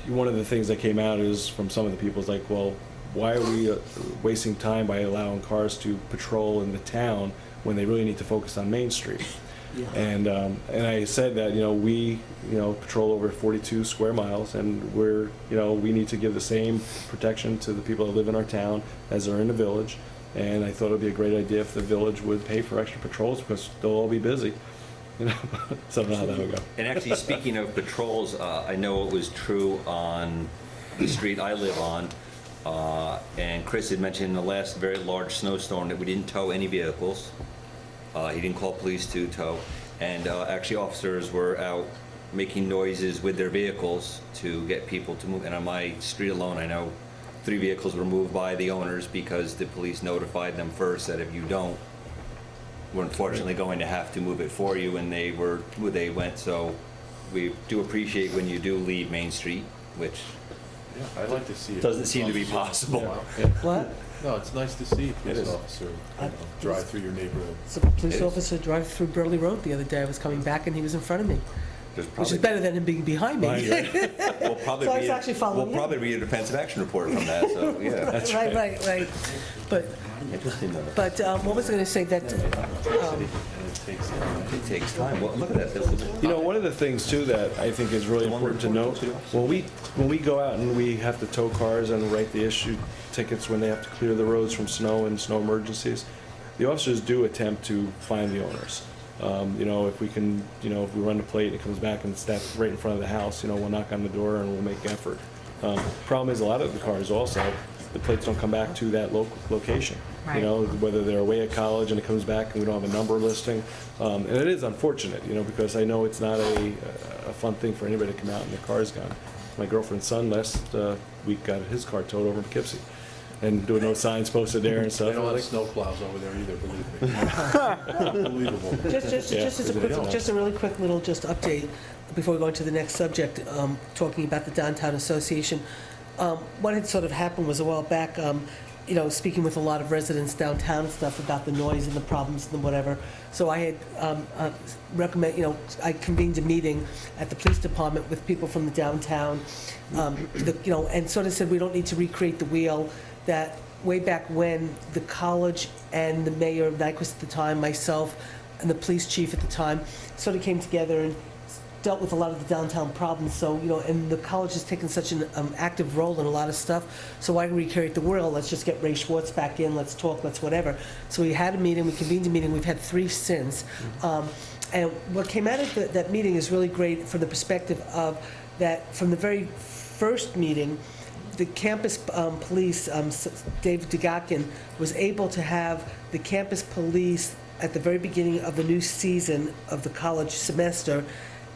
One of the things that came out is from some of the people is like, well, why are we wasting time by allowing cars to patrol in the town when they really need to focus on Main Street? Yeah. And I said that we patrol over 42 square miles, and we need to give the same protection to the people that live in our town as are in the village. And I thought it would be a great idea if the village would pay for extra patrols because they'll all be busy. So I don't know how that would go. And actually, speaking of patrols, I know it was true on the street I live on, and Chris had mentioned in the last very large snowstorm that we didn't tow any vehicles. He didn't call police to tow, and actually officers were out making noises with their vehicles to get people to move. And on my street alone, I know 3 vehicles were moved by the owners because the police notified them first that if you don't, we're unfortunately going to have to move it for you, and they went. So we do appreciate when you do leave Main Street, which I'd like to see it. doesn't seem to be possible. What? No, it's nice to see a police is. officer drive through your neighborhood. So a police officer drove through Burley Road the other day. I was coming back and he was in front of me, There's which probably- is better than him being behind me. We'll probably So I was read actually following we'll probably read a defensive action report from that. So yeah, Right. But interesting though. what was I going to say that? It takes time. Well, look at that. One of the things too that I think is really important to note, when we go out and we have to tow cars and write the issue tickets when they have to clear the roads from snow and snow emergencies, the officers do attempt to find the owners. If we can, if we run the plate and it comes back and it's right in front of the house, we'll knock on the door and we'll make effort. Problem is, a lot of the cars also, the plates don't come back to that location. Right. Whether they're away at college and it comes back and we don't have a number listing. And it is unfortunate, because I know it's not a fun thing for anybody to come out and their car's gone. My girlfriend's son last week got his car towed over in Poughkeepsie. And there were no signs posted there and They stuff. don't have snow plows over there either, believe me. Unbelievable. Just a really quick little update before we go into the next subject, talking about the Downtown Association. What had sort of happened was a while back, speaking with a lot of residents downtown and stuff about the noise and the problems and whatever. So I had I convened a meeting at the police department with people from the downtown, and sort of said we don't need to recreate the wheel, that way back when, the college and the mayor of Nyquist at the time, myself, and the police chief at the time, sort of came together and dealt with a lot of the downtown problems. So, and the college has taken such an active role in a lot of stuff. So why recreate the world? Let's just get Ray Schwartz back in, let's talk, let's whatever. So we had a meeting, we convened a meeting, we've had 3 since. And what came out of that meeting is really great from the perspective of that from the very first meeting, the campus police, Dave Dugakin, was able to have the campus police at the very beginning of the new season of the college semester,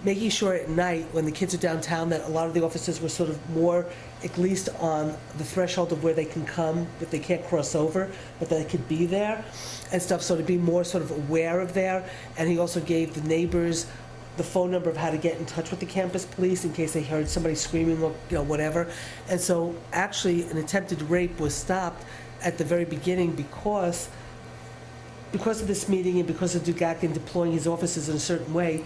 making sure at night when the kids are downtown that a lot of the officers were sort of more at least on the threshold of where they can come, but they can't cross over, but they could be there and stuff, so to be more sort of aware of there. And he also gave the neighbors the phone number of how to get in touch with the campus police in case they heard somebody screaming or whatever. And so actually an attempted rape was stopped at the very beginning because of this meeting and because of Dugakin deploying his officers in a certain way.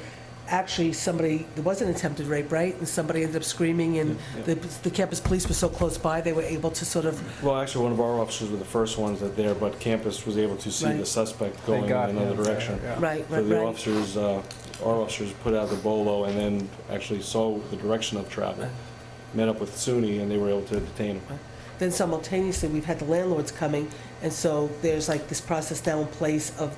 Actually, there was an attempted rape, right? And somebody ended up screaming, and the campus police were so close by, they were able to sort of... Well, actually, one of our officers were the first ones that there, but campus was able to see Right. the suspect going in got another him. direction. Yeah. Right, So right, the right. officers, our officers put out the bolo and then actually saw the direction of travel, met up with SUNY, and they were able to detain him. Then simultaneously, we've had the landlords coming, and so there's like this process now in place of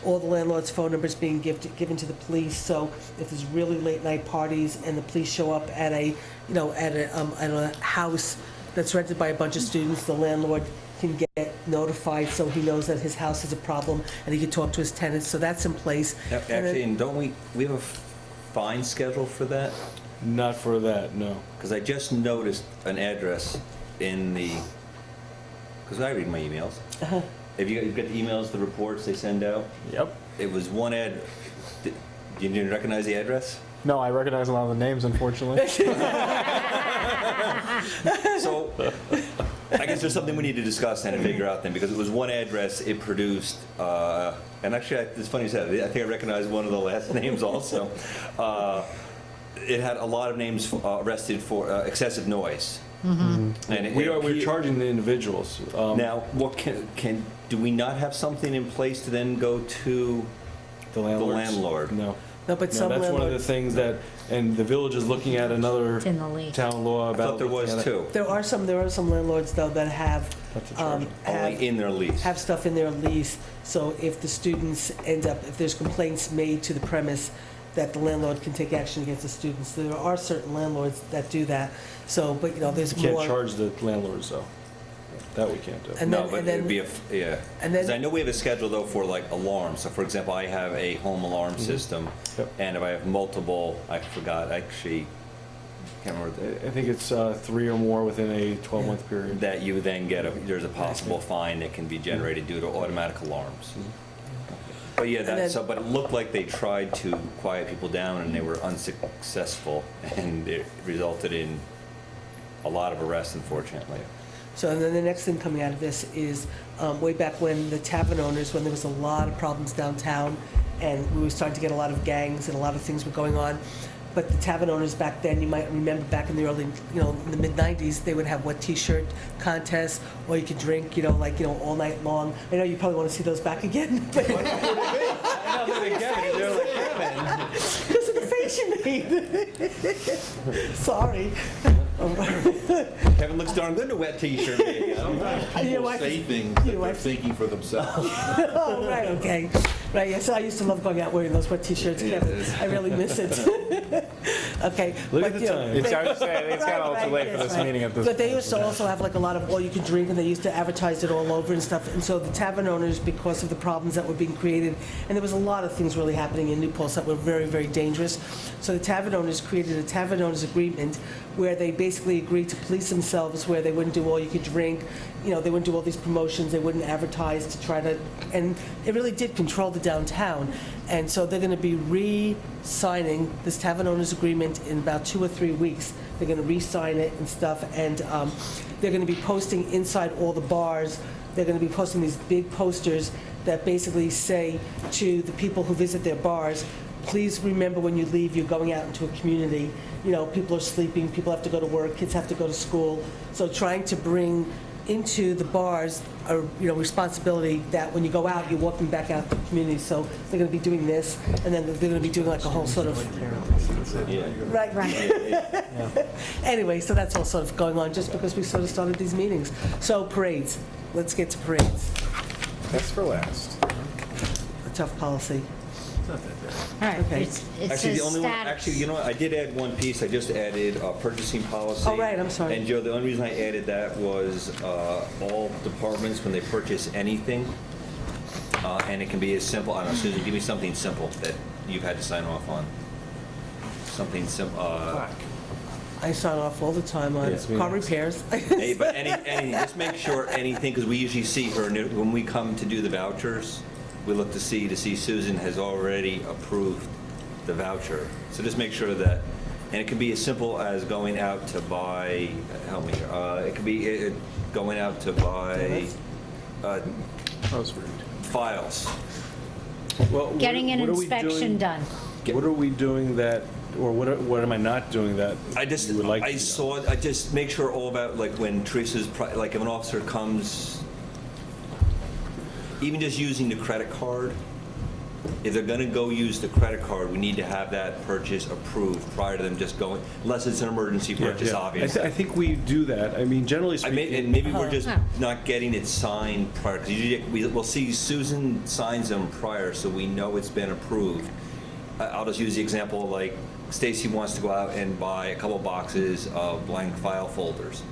all the landlords' phone numbers being given to the police. So if there's really late night parties and the police show up at a house that's rented by a bunch of students, the landlord can get notified so he knows that his house is a problem and he can talk to his tenants. So that's in place. And then- Actually, and don't we have a fine schedule for that? Not for that, no. Because I just noticed an address in the, because I read my emails. Have you've got the emails, the reports they send out? Yep. It was one ad, you didn't recognize the address? No, I recognize a lot of the names, unfortunately. So, I guess there's something we need to discuss then and figure out then, because it was one address, it produced, and actually, it's funny you said it, I think I recognize one of the last names also. It had a lot of names arrested for excessive noise. And it We're appeared- charging the individuals. Now, what do we not have something in place to then go to The landlords? landlord. No. No, but No, some that's one of the landlords, things that, and the village is looking at another It's in the lease. town law I about. thought there was looking at it. too, there are some landlords though that have, That's a charge. only in their lease. have stuff in their lease, so if the students if there's complaints made to the premise, that the landlord can take action against the students. There are certain landlords that do that, so, but, there's You more. can't charge the landlords, though. That we can't do. And No, then- but and then- it'd be And yeah. then- Because I know we have a schedule though for like alarms. So for example, I have a home alarm system. Yep. And if I have multiple, I forgot, actually, can't remember, I think it's 3 or more within a 12-month period. that you then get there's a possible fine that can be generated due to automatic alarms. But yeah, then- but it looked like they tried to quiet people down and they were unsuccessful, and it resulted in a lot of arrests, unfortunately. So, and then the next thing coming out of this is, way back when the tavern owners, when there was a lot of problems downtown, and we were starting to get a lot of gangs and a lot of things were going on, but the tavern owners back then, you might remember back in the early, in the mid-90s, they would have what T-shirt contests, or you could drink, all night long. I know you probably want to see those back again, but because of the face you made. Sorry. Kevin looks darn good in a wet t-shirt. man. Your People wife say is- things your that they're wife- thinking for themselves. Oh, right, okay. Right, yes, I used to love going out wearing those wet T-shirts, Kevin. I really miss it. Okay. Look but, at the time. It's, I was saying, it's kind of Right, too late for yes, this right. meeting at this But they point. used to also have like a lot of all you could drink, and they used to advertise it all over and stuff. And so the tavern owners, because of the problems that were being created, and there was a lot of things really happening in New Paltz that were very, very dangerous. So the tavern owners created a tavern owners agreement where they basically agreed to police themselves, where they wouldn't do all you could drink, they wouldn't do all these promotions, they wouldn't advertise to try to, and it really did control the downtown. And so they're going to be re-signing this tavern owners agreement in about 2 or 3 weeks. They're going to re-sign it and stuff, and they're going to be posting inside all the bars. They're going to be posting these big posters that basically say to the people who visit their bars, please remember when you leave, you're going out into a community. People are sleeping, people have to go to work, kids have to go to school. So trying to bring into the bars are, responsibility that when you go out, you're walking back out to the community. So they're going to be doing this, and then they're going to be doing like a whole sort of, right. Anyway, so that's all sort of going on just because we sort of started these meetings. So parades, let's get to parades. That's for last. A tough policy. Oh. All right, Okay. it Actually, says the only one, status. actually, you know what, I did add one piece, I just added purchasing policy. Oh, right, I'm sorry. And Joe, the only reason I added that was all departments, when they purchase anything, and it can be as simple, I don't know, Susan, give me something simple that you've had to sign off on. Something simple, I sign off all the time on Yes, me car next. repairs. but anything, just make sure anything, because we usually see her, when we come to do the vouchers, we look to see Susan has already approved the voucher. So just make sure that, and it can be as simple as going out to buy, help me, it could be going out to buy files. Well, Getting an what are we inspection doing- done. What are we doing that, or what am I not doing that I just, you would like to I be saw, I just make sure all about, like, when Teresa's, like, if an officer comes, even just using the credit card, if they're gonna go use the credit card, we need to have that purchase approved prior to them just going, unless it's an emergency Yeah, purchase, yeah. obviously. I think we do that. I mean, generally I mean, speaking. and maybe we're just Huh. not getting it signed prior, because usually we'll see Susan signs them prior, so we know it's been approved. I'll just use the example, like, Stacy wants to go out and buy a couple boxes of blank file folders.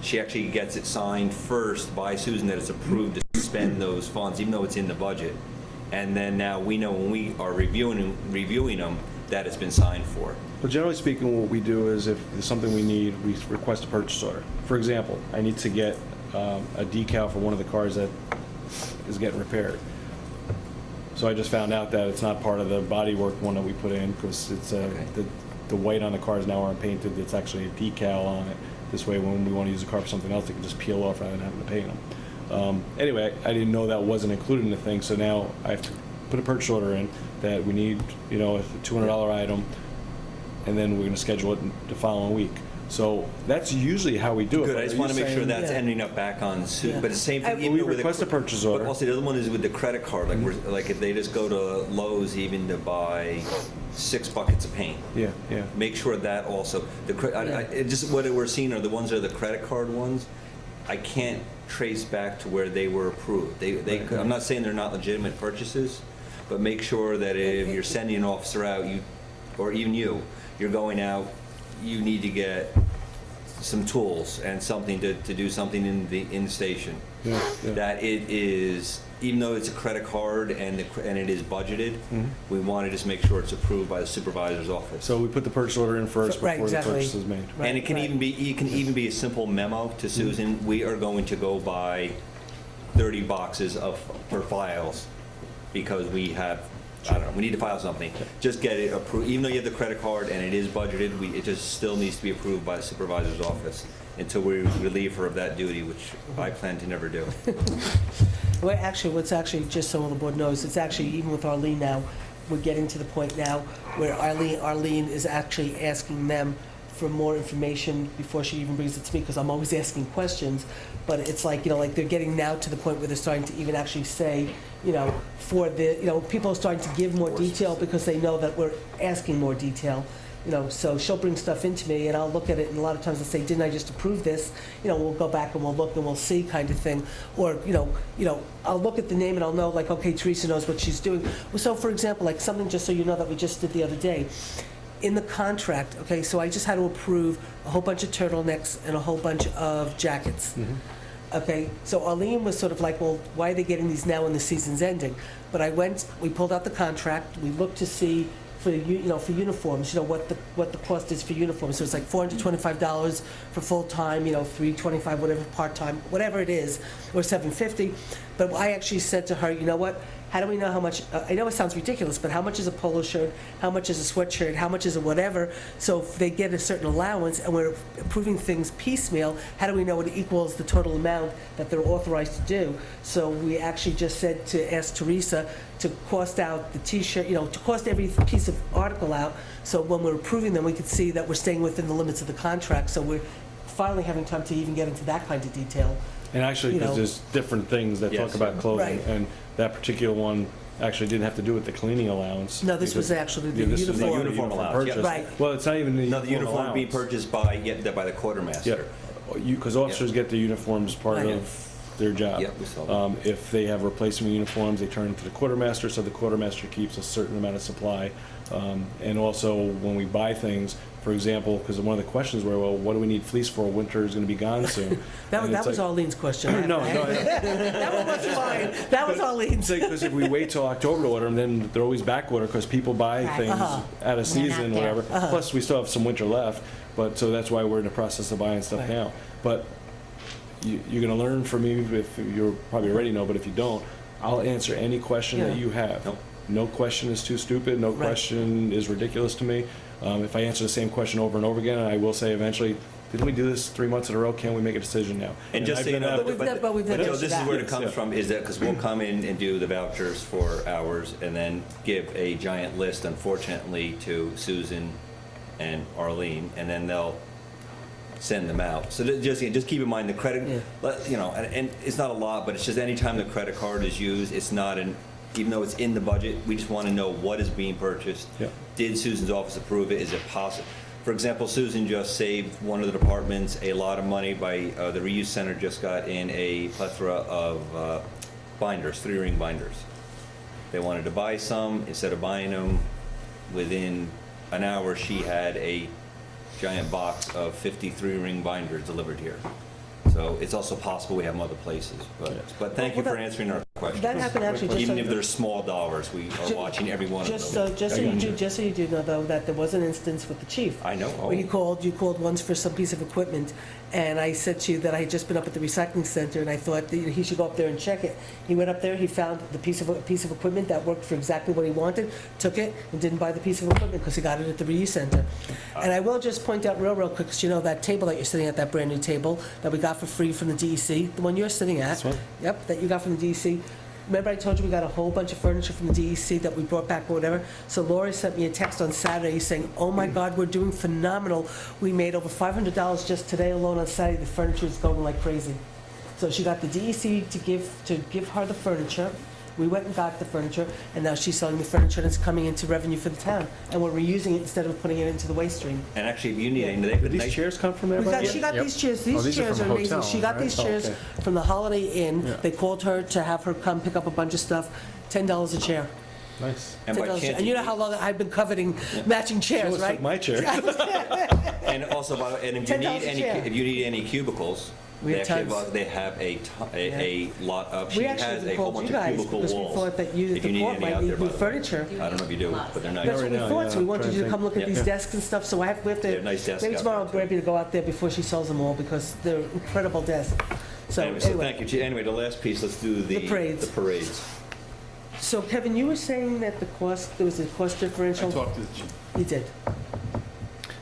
She actually gets it signed first by Susan that it's approved to spend those funds, even though it's in the budget. And then now we know when we are reviewing them, that it's been signed for. Well, generally speaking, what we do is if there's something we need, we request a purchase order. For example, I need to get a decal for one of the cars that is getting repaired. So I just found out that it's not part of the bodywork one that we put in, because it's, the white on the cars now aren't painted, it's actually a decal on it. This way, when we want to use the car for something else, it can just peel off rather than having to paint them. Anyway, I didn't know that wasn't included in the thing, so now I have to put a purchase order in that we need, a $200 item, and then we're going to schedule it the following week. So that's usually how we do it. Good, But I just are want to you make sure saying- that's Yeah. ending up back on Susan, Yeah. but the same thing. We even with request a purchase order. But also, the other one is with the credit card, like, like if they just go to Lowe's even to buy 6 buckets of paint. Yeah, yeah. Make sure that also, it just what we're seeing are the ones that are the credit card ones. I can't trace back to where they were approved. I'm not saying they're not legitimate purchases, but make sure that if you're sending an officer out, or even you're going out, you need to get some tools and something to do something in the station. Yeah, yeah. That it is, even though it's a credit card and it is budgeted, we want to just make sure it's approved by the supervisor's office. So we put the purchase order in first Right, before the exactly. purchase is made. Right, And it can right. even be a simple memo to Susan, we are going to go buy 30 boxes for files, because we have, I don't know, we need to file something. Just get it approved, even though you have the credit card and it is budgeted, it just still needs to be approved by the supervisor's office until we relieve her of that duty, which I plan to never do. Well, actually, just so the board knows, it's actually, even with Arlene now, we're getting to the point now where Arlene is actually asking them for more information before she even brings it to me, because I'm always asking questions. But it's like, like they're getting now to the point where they're starting to even actually say, for the, people are starting to give more detail because they know that we're asking more detail. So she'll bring stuff into me and I'll look at it, and a lot of times I'll say, didn't I just approve this? We'll go back and we'll look and we'll see, kind of thing. Or, I'll look at the name and I'll know, like, okay, Teresa knows what she's doing. So for example, like something, just so you know, that we just did the other day. In the contract, okay, so I just had to approve a whole bunch of turtlenecks and a whole bunch of jackets. Okay, so Arlene was sort of like, well, why are they getting these now when the season's ending? But we pulled out the contract, we looked to see for uniforms, what the cost is for uniforms. So it's like $425 for full-time, $325, whatever, part-time, whatever it is, or $750. But I actually said to her, you know what? How do we know how much, I know it sounds ridiculous, but how much is a polo shirt? How much is a sweatshirt? How much is a whatever? So if they get a certain allowance and we're approving things piecemeal, how do we know it equals the total amount that they're authorized to do? So we actually just said to ask Teresa to cost out the T-shirt, to cost every piece of article out, so when we're approving them, we could see that we're staying within the limits of the contract. So we're finally having time to even get into that kind of detail. And actually, You know. because there's different things that talk Yes. about clothing, Right. and that particular one actually didn't have to do with the cleaning allowance. No, this was because- actually the Yeah, this is uniform. The uniform allowance, yeah. purchase. Right. Well, it's not even the No, the uniform being allowance. purchased by the quartermaster. Yeah, because officers get the uniforms part Right. of their job. Yeah, we saw that. If they have replacement uniforms, they turn to the quartermaster, so the quartermaster keeps a certain amount of supply. And also, when we buy things, for example, because one of the questions were, well, what do we need fleece for? Winter is going to be gone soon. That And was it's like- Arlene's question. No, That one wasn't mine. That was Arlene's. because if we wait till October to order them, then they're always back ordered because people buy Right. things Uh-huh. out of They're not season, there. whatever. Plus, we still have some winter left, but so that's why we're in the process of buying stuff Right. now. But you're going to learn from me if you probably already know, but if you don't, I'll answer any question that Yeah. you have. Nope. No question is too stupid. No Right. question is ridiculous to me. If I answer the same question over and over again, I will say eventually, didn't we do this 3 months in a row? Can we make a decision now? And just I've so you been know, at- But we've never Joe, answered this is that. where it comes Yeah. from, is that, because we'll come in and do the vouchers for hours and then give a giant list, unfortunately, to Susan and Arlene, and then they'll send them out. So just keep in mind, the Yeah. credit, you know, and it's not a lot, but it's just anytime the credit card is used, it's not even though it's in the budget, we just want to know what is being purchased. Yeah. Did Susan's office approve it? Is it possible? For example, Susan just saved one of the departments a lot of money by, the reuse center just got in a plethora of binders, 3-ring binders. They wanted to buy some, instead of buying them, within an hour, she had a giant box of 53-ring binders delivered here. So it's also possible we have them other places, but thank you Well, for answering our question. That happened actually just Even so- if they're small dollars, we are watching every one of them. Just so you do know, though, that there was an instance with the chief. I know. Where you called once for some piece of equipment, and I said to you that I had just been up at the recycling center, and I thought that he should go up there and check it. He went up there, he found the piece of equipment that worked for exactly what he wanted, took it, and didn't buy the piece of equipment because he got it at the reuse center. And I will just point out real quick, because you know that table that you're sitting at, that brand-new table that we got for free from the DEC, the one you're sitting at. This one? Yep, that you got from the DEC. Remember I told you we got a whole bunch of furniture from the DEC that we brought back or whatever? So Lori sent me a text on Saturday saying, oh my God, we're doing phenomenal. We made over $500 just today alone on Saturday. The furniture is going like crazy. So she got the DEC to give her the furniture. We went and got the furniture, and now she's selling the furniture, and it's coming into revenue for the town. And we're reusing it instead of putting it into the waste stream. And actually, if you need any, they Did could. these chairs come from there? We by got, the way? she got Yep. these chairs. Oh, These these are chairs from are amazing. hotel, She got right? these Oh, chairs okay. from the Holiday Inn. Yeah. They called her to have her come pick up a bunch of stuff. $10 a chair. Nice. And by $10 a chair. chance, And you know how long I've been coveting matching She chairs, almost took right? my chair. and also, and if you $10 need a any, chair. if you need any cubicles, We they have actually tons. have, they have a lot of. She We has actually a whole called bunch you of guys cubicle because we walls. thought that you, If the you need court any might out need there, new by the way. furniture. I don't know if you do, but they're nice. That's what we now, thought, so we yeah, wanted I'm you to trying to come look at think. these Yeah. desks and stuff, so we have They're to, nice desks maybe out tomorrow I'll there, grab you to go out there before she sells them all, because they're incredible desks. So Anyway, so anyway, thank you. Anyway, the last piece, let's do The parades. The parades. so Kevin, you were saying that there was a cost I differential? talked to the chief. You did?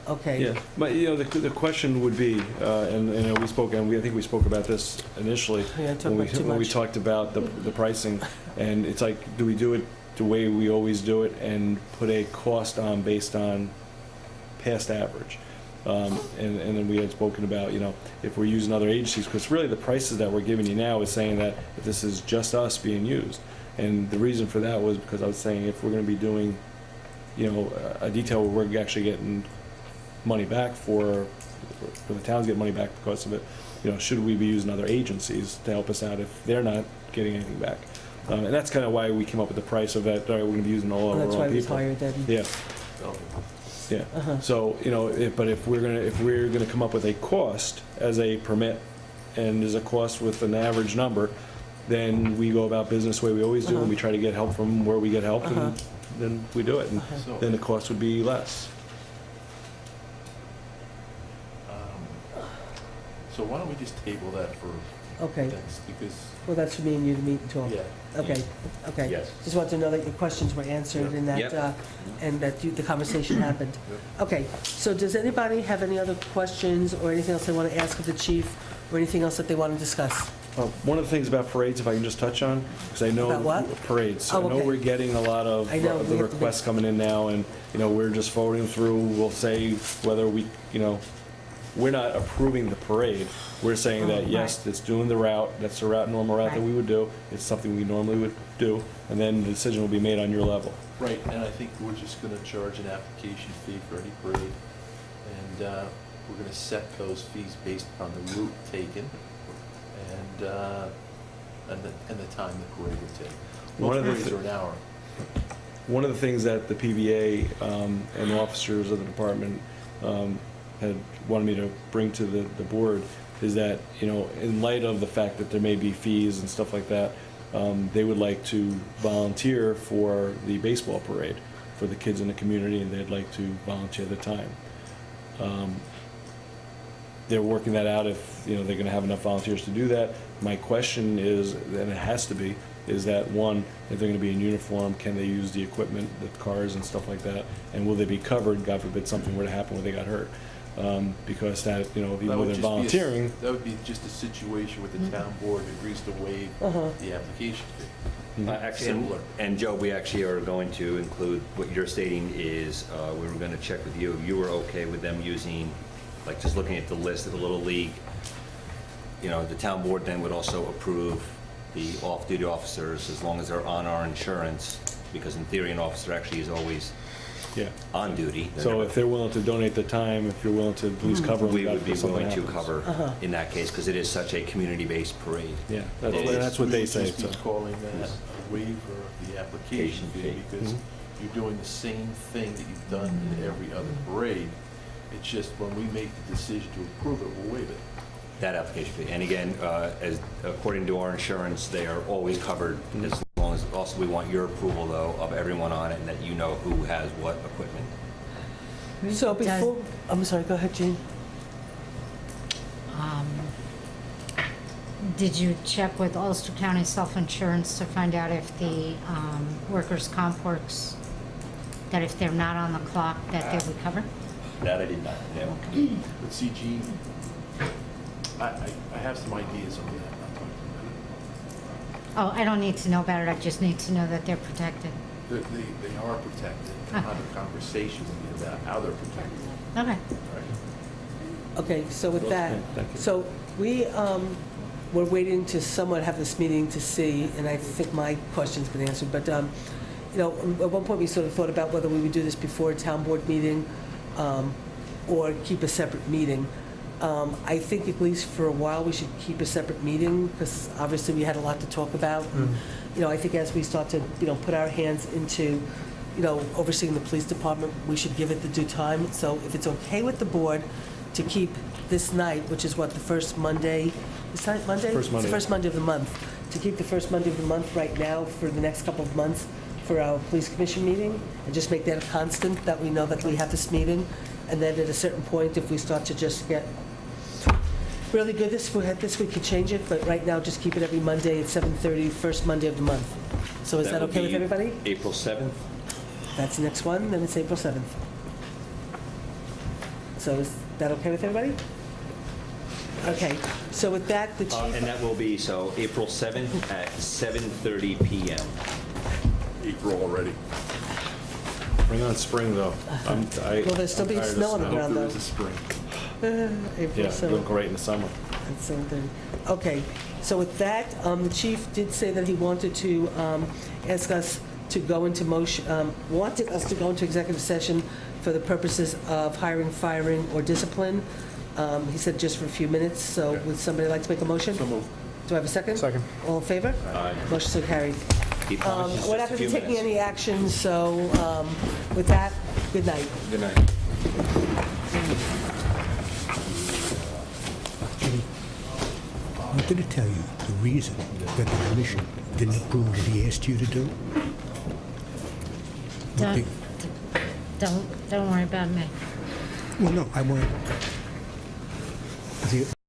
Okay. Yeah, but you know, the question would be, and we spoke, and I think we spoke about this initially. Yeah, talk when we about too when we much. talked about the pricing, and it's like, do we do it the way we always do it and put a cost on based on past average? And then we had spoken about, you know, if we're using other agencies, because really the prices that we're giving you now is saying that if this is just us being used. And the reason for that was because I was saying if we're going to be doing, you know, a detail where we're actually getting money back for the towns get money back because of it, you know, should we be using other agencies to help us out if they're not getting anything back? And that's kind of why we came up with the price of that, all right, we're going to be using all of Well, our that's own why it was people. higher than, Yeah. Yeah. So, you know, but if we're gonna come up with a cost as a permit, and there's a cost with an average number, then we go about business the way we always do, and we try to get help from where we get help, and then we do it, and So- then the cost would be less. So why don't we just table that for okay. next, because, Well, that's for me and you to meet and talk. yeah. Okay, okay. Yes. Just wanted to know that your questions were answered and that, Yep. and that the conversation happened. Okay, so does anybody have any other questions or anything else they want to ask of the chief, or anything else that they want to discuss? One of the things about parades, if I can just touch on, because I know. About what? Parades. Oh, I know okay. we're getting a lot of I know, we the have to requests coming in now, and, you know, we're just forwarding through, we'll say whether we, you know, we're not approving the parade. We're saying that, yes, Right. it's doing the route, that's the route, normal route that Right. we would do, it's something we normally would do, and then the decision will be made on your level. Right, and I think we're just gonna charge an application fee for any parade, and we're gonna set those fees based upon the route taken and the time the parade would take. One of Most the parades are an hour. One of the things that the PBA and the officers of the department had wanted me to bring to the board is that, you know, in light of the fact that there may be fees and stuff like that, they would like to volunteer for the baseball parade for the kids in the community, and they'd like to volunteer their time. They're working that out if, you know, they're gonna have enough volunteers to do that. My question is, and it has to be, is that, one, if they're gonna be in uniform, can they use the equipment, the cars and stuff like that? And will they be covered, God forbid something were to happen where they got hurt? Because that, you know, That even though would they're just be a- volunteering, That would be just a situation where the town board agrees to waive the application fee. Actually, Similar. and Joe, we actually are going to include, what you're stating is, we were gonna check with you, you were okay with them using, like, just looking at the list of the Little League, you know, the town board then would also approve the off-duty officers as long as they're on our insurance, because in theory, an officer actually is always yeah. on duty. They're So never- if they're willing to donate the time, if you're willing to at least cover them. We God would be forbid something willing to happens. cover in that case, because it is such a community-based parade. Yeah, It is. that's what they say, We would so. just be calling that a waiver of the application fee, because you're doing the same thing that you've done in every other parade. It's just when we make the decision to approve it, we'll waive it. That application fee. And again, as, according to our insurance, they are always covered, as long as, also we want your approval, though, of everyone on it, and that you know who has what equipment. So before, I'm sorry, go ahead, Jean. Did you check with Ulster County Self-Insurance to find out if the workers' comp works, that if they're not on the clock, that they would cover? That I did not know. But see, Gene, I have some ideas on that. Oh, I don't need to know about it, I just need to know that they're protected. They are protected. I'll have a conversation with you about how they're protected. Okay. Right. Okay, so with that, Okay, thank you. so we're waiting to somewhat have this meeting to see, and I think my question's been answered, but, you know, at one point we sort of thought about whether we would do this before a town board meeting, or keep a separate meeting. I think at least for a while, we should keep a separate meeting, because obviously we had a lot to talk about. You know, I think as we start to, you know, put our hands into, you know, overseeing the police department, we should give it the due time. So if it's okay with the board to keep this night, which is what, the first Monday, is that Monday? First Monday. It's the first Monday of the month. To keep the first Monday of the month right now for the next couple of months for our police commission meeting, and just make that a constant, that we know that we have this meeting. And then at a certain point, if we start to just get really good this we could change it, but right now, just keep it every Monday at 7:30, first Monday of the month. So is that would okay with be everybody? April 7th? That's the next one, then it's April 7th. So is that okay with everybody? Okay, so with that, the And chief, that will be, so, April 7th at 7:30 PM. April already. Bring on spring, though. will there still be snow on the ground, There though? is a spring. April Yeah, 7th. it'll go right in the summer. At 7:30. Okay, so with that, the chief did say that he wanted to ask us to go into wanted us to go into executive session for the purposes of hiring, firing, or discipline. He said just for a few minutes, so would somebody like to make a motion? So moved. Do I have a second? Second. All in favor? Aye. Motion so carried. Keep on, it's We're just not a going to few be taking minutes. any action, so with that, good night. Good night. What did it tell you, the reason that the commission didn't approve what he asked you to do? What Don't, the- don't worry about me. Well, no, I want...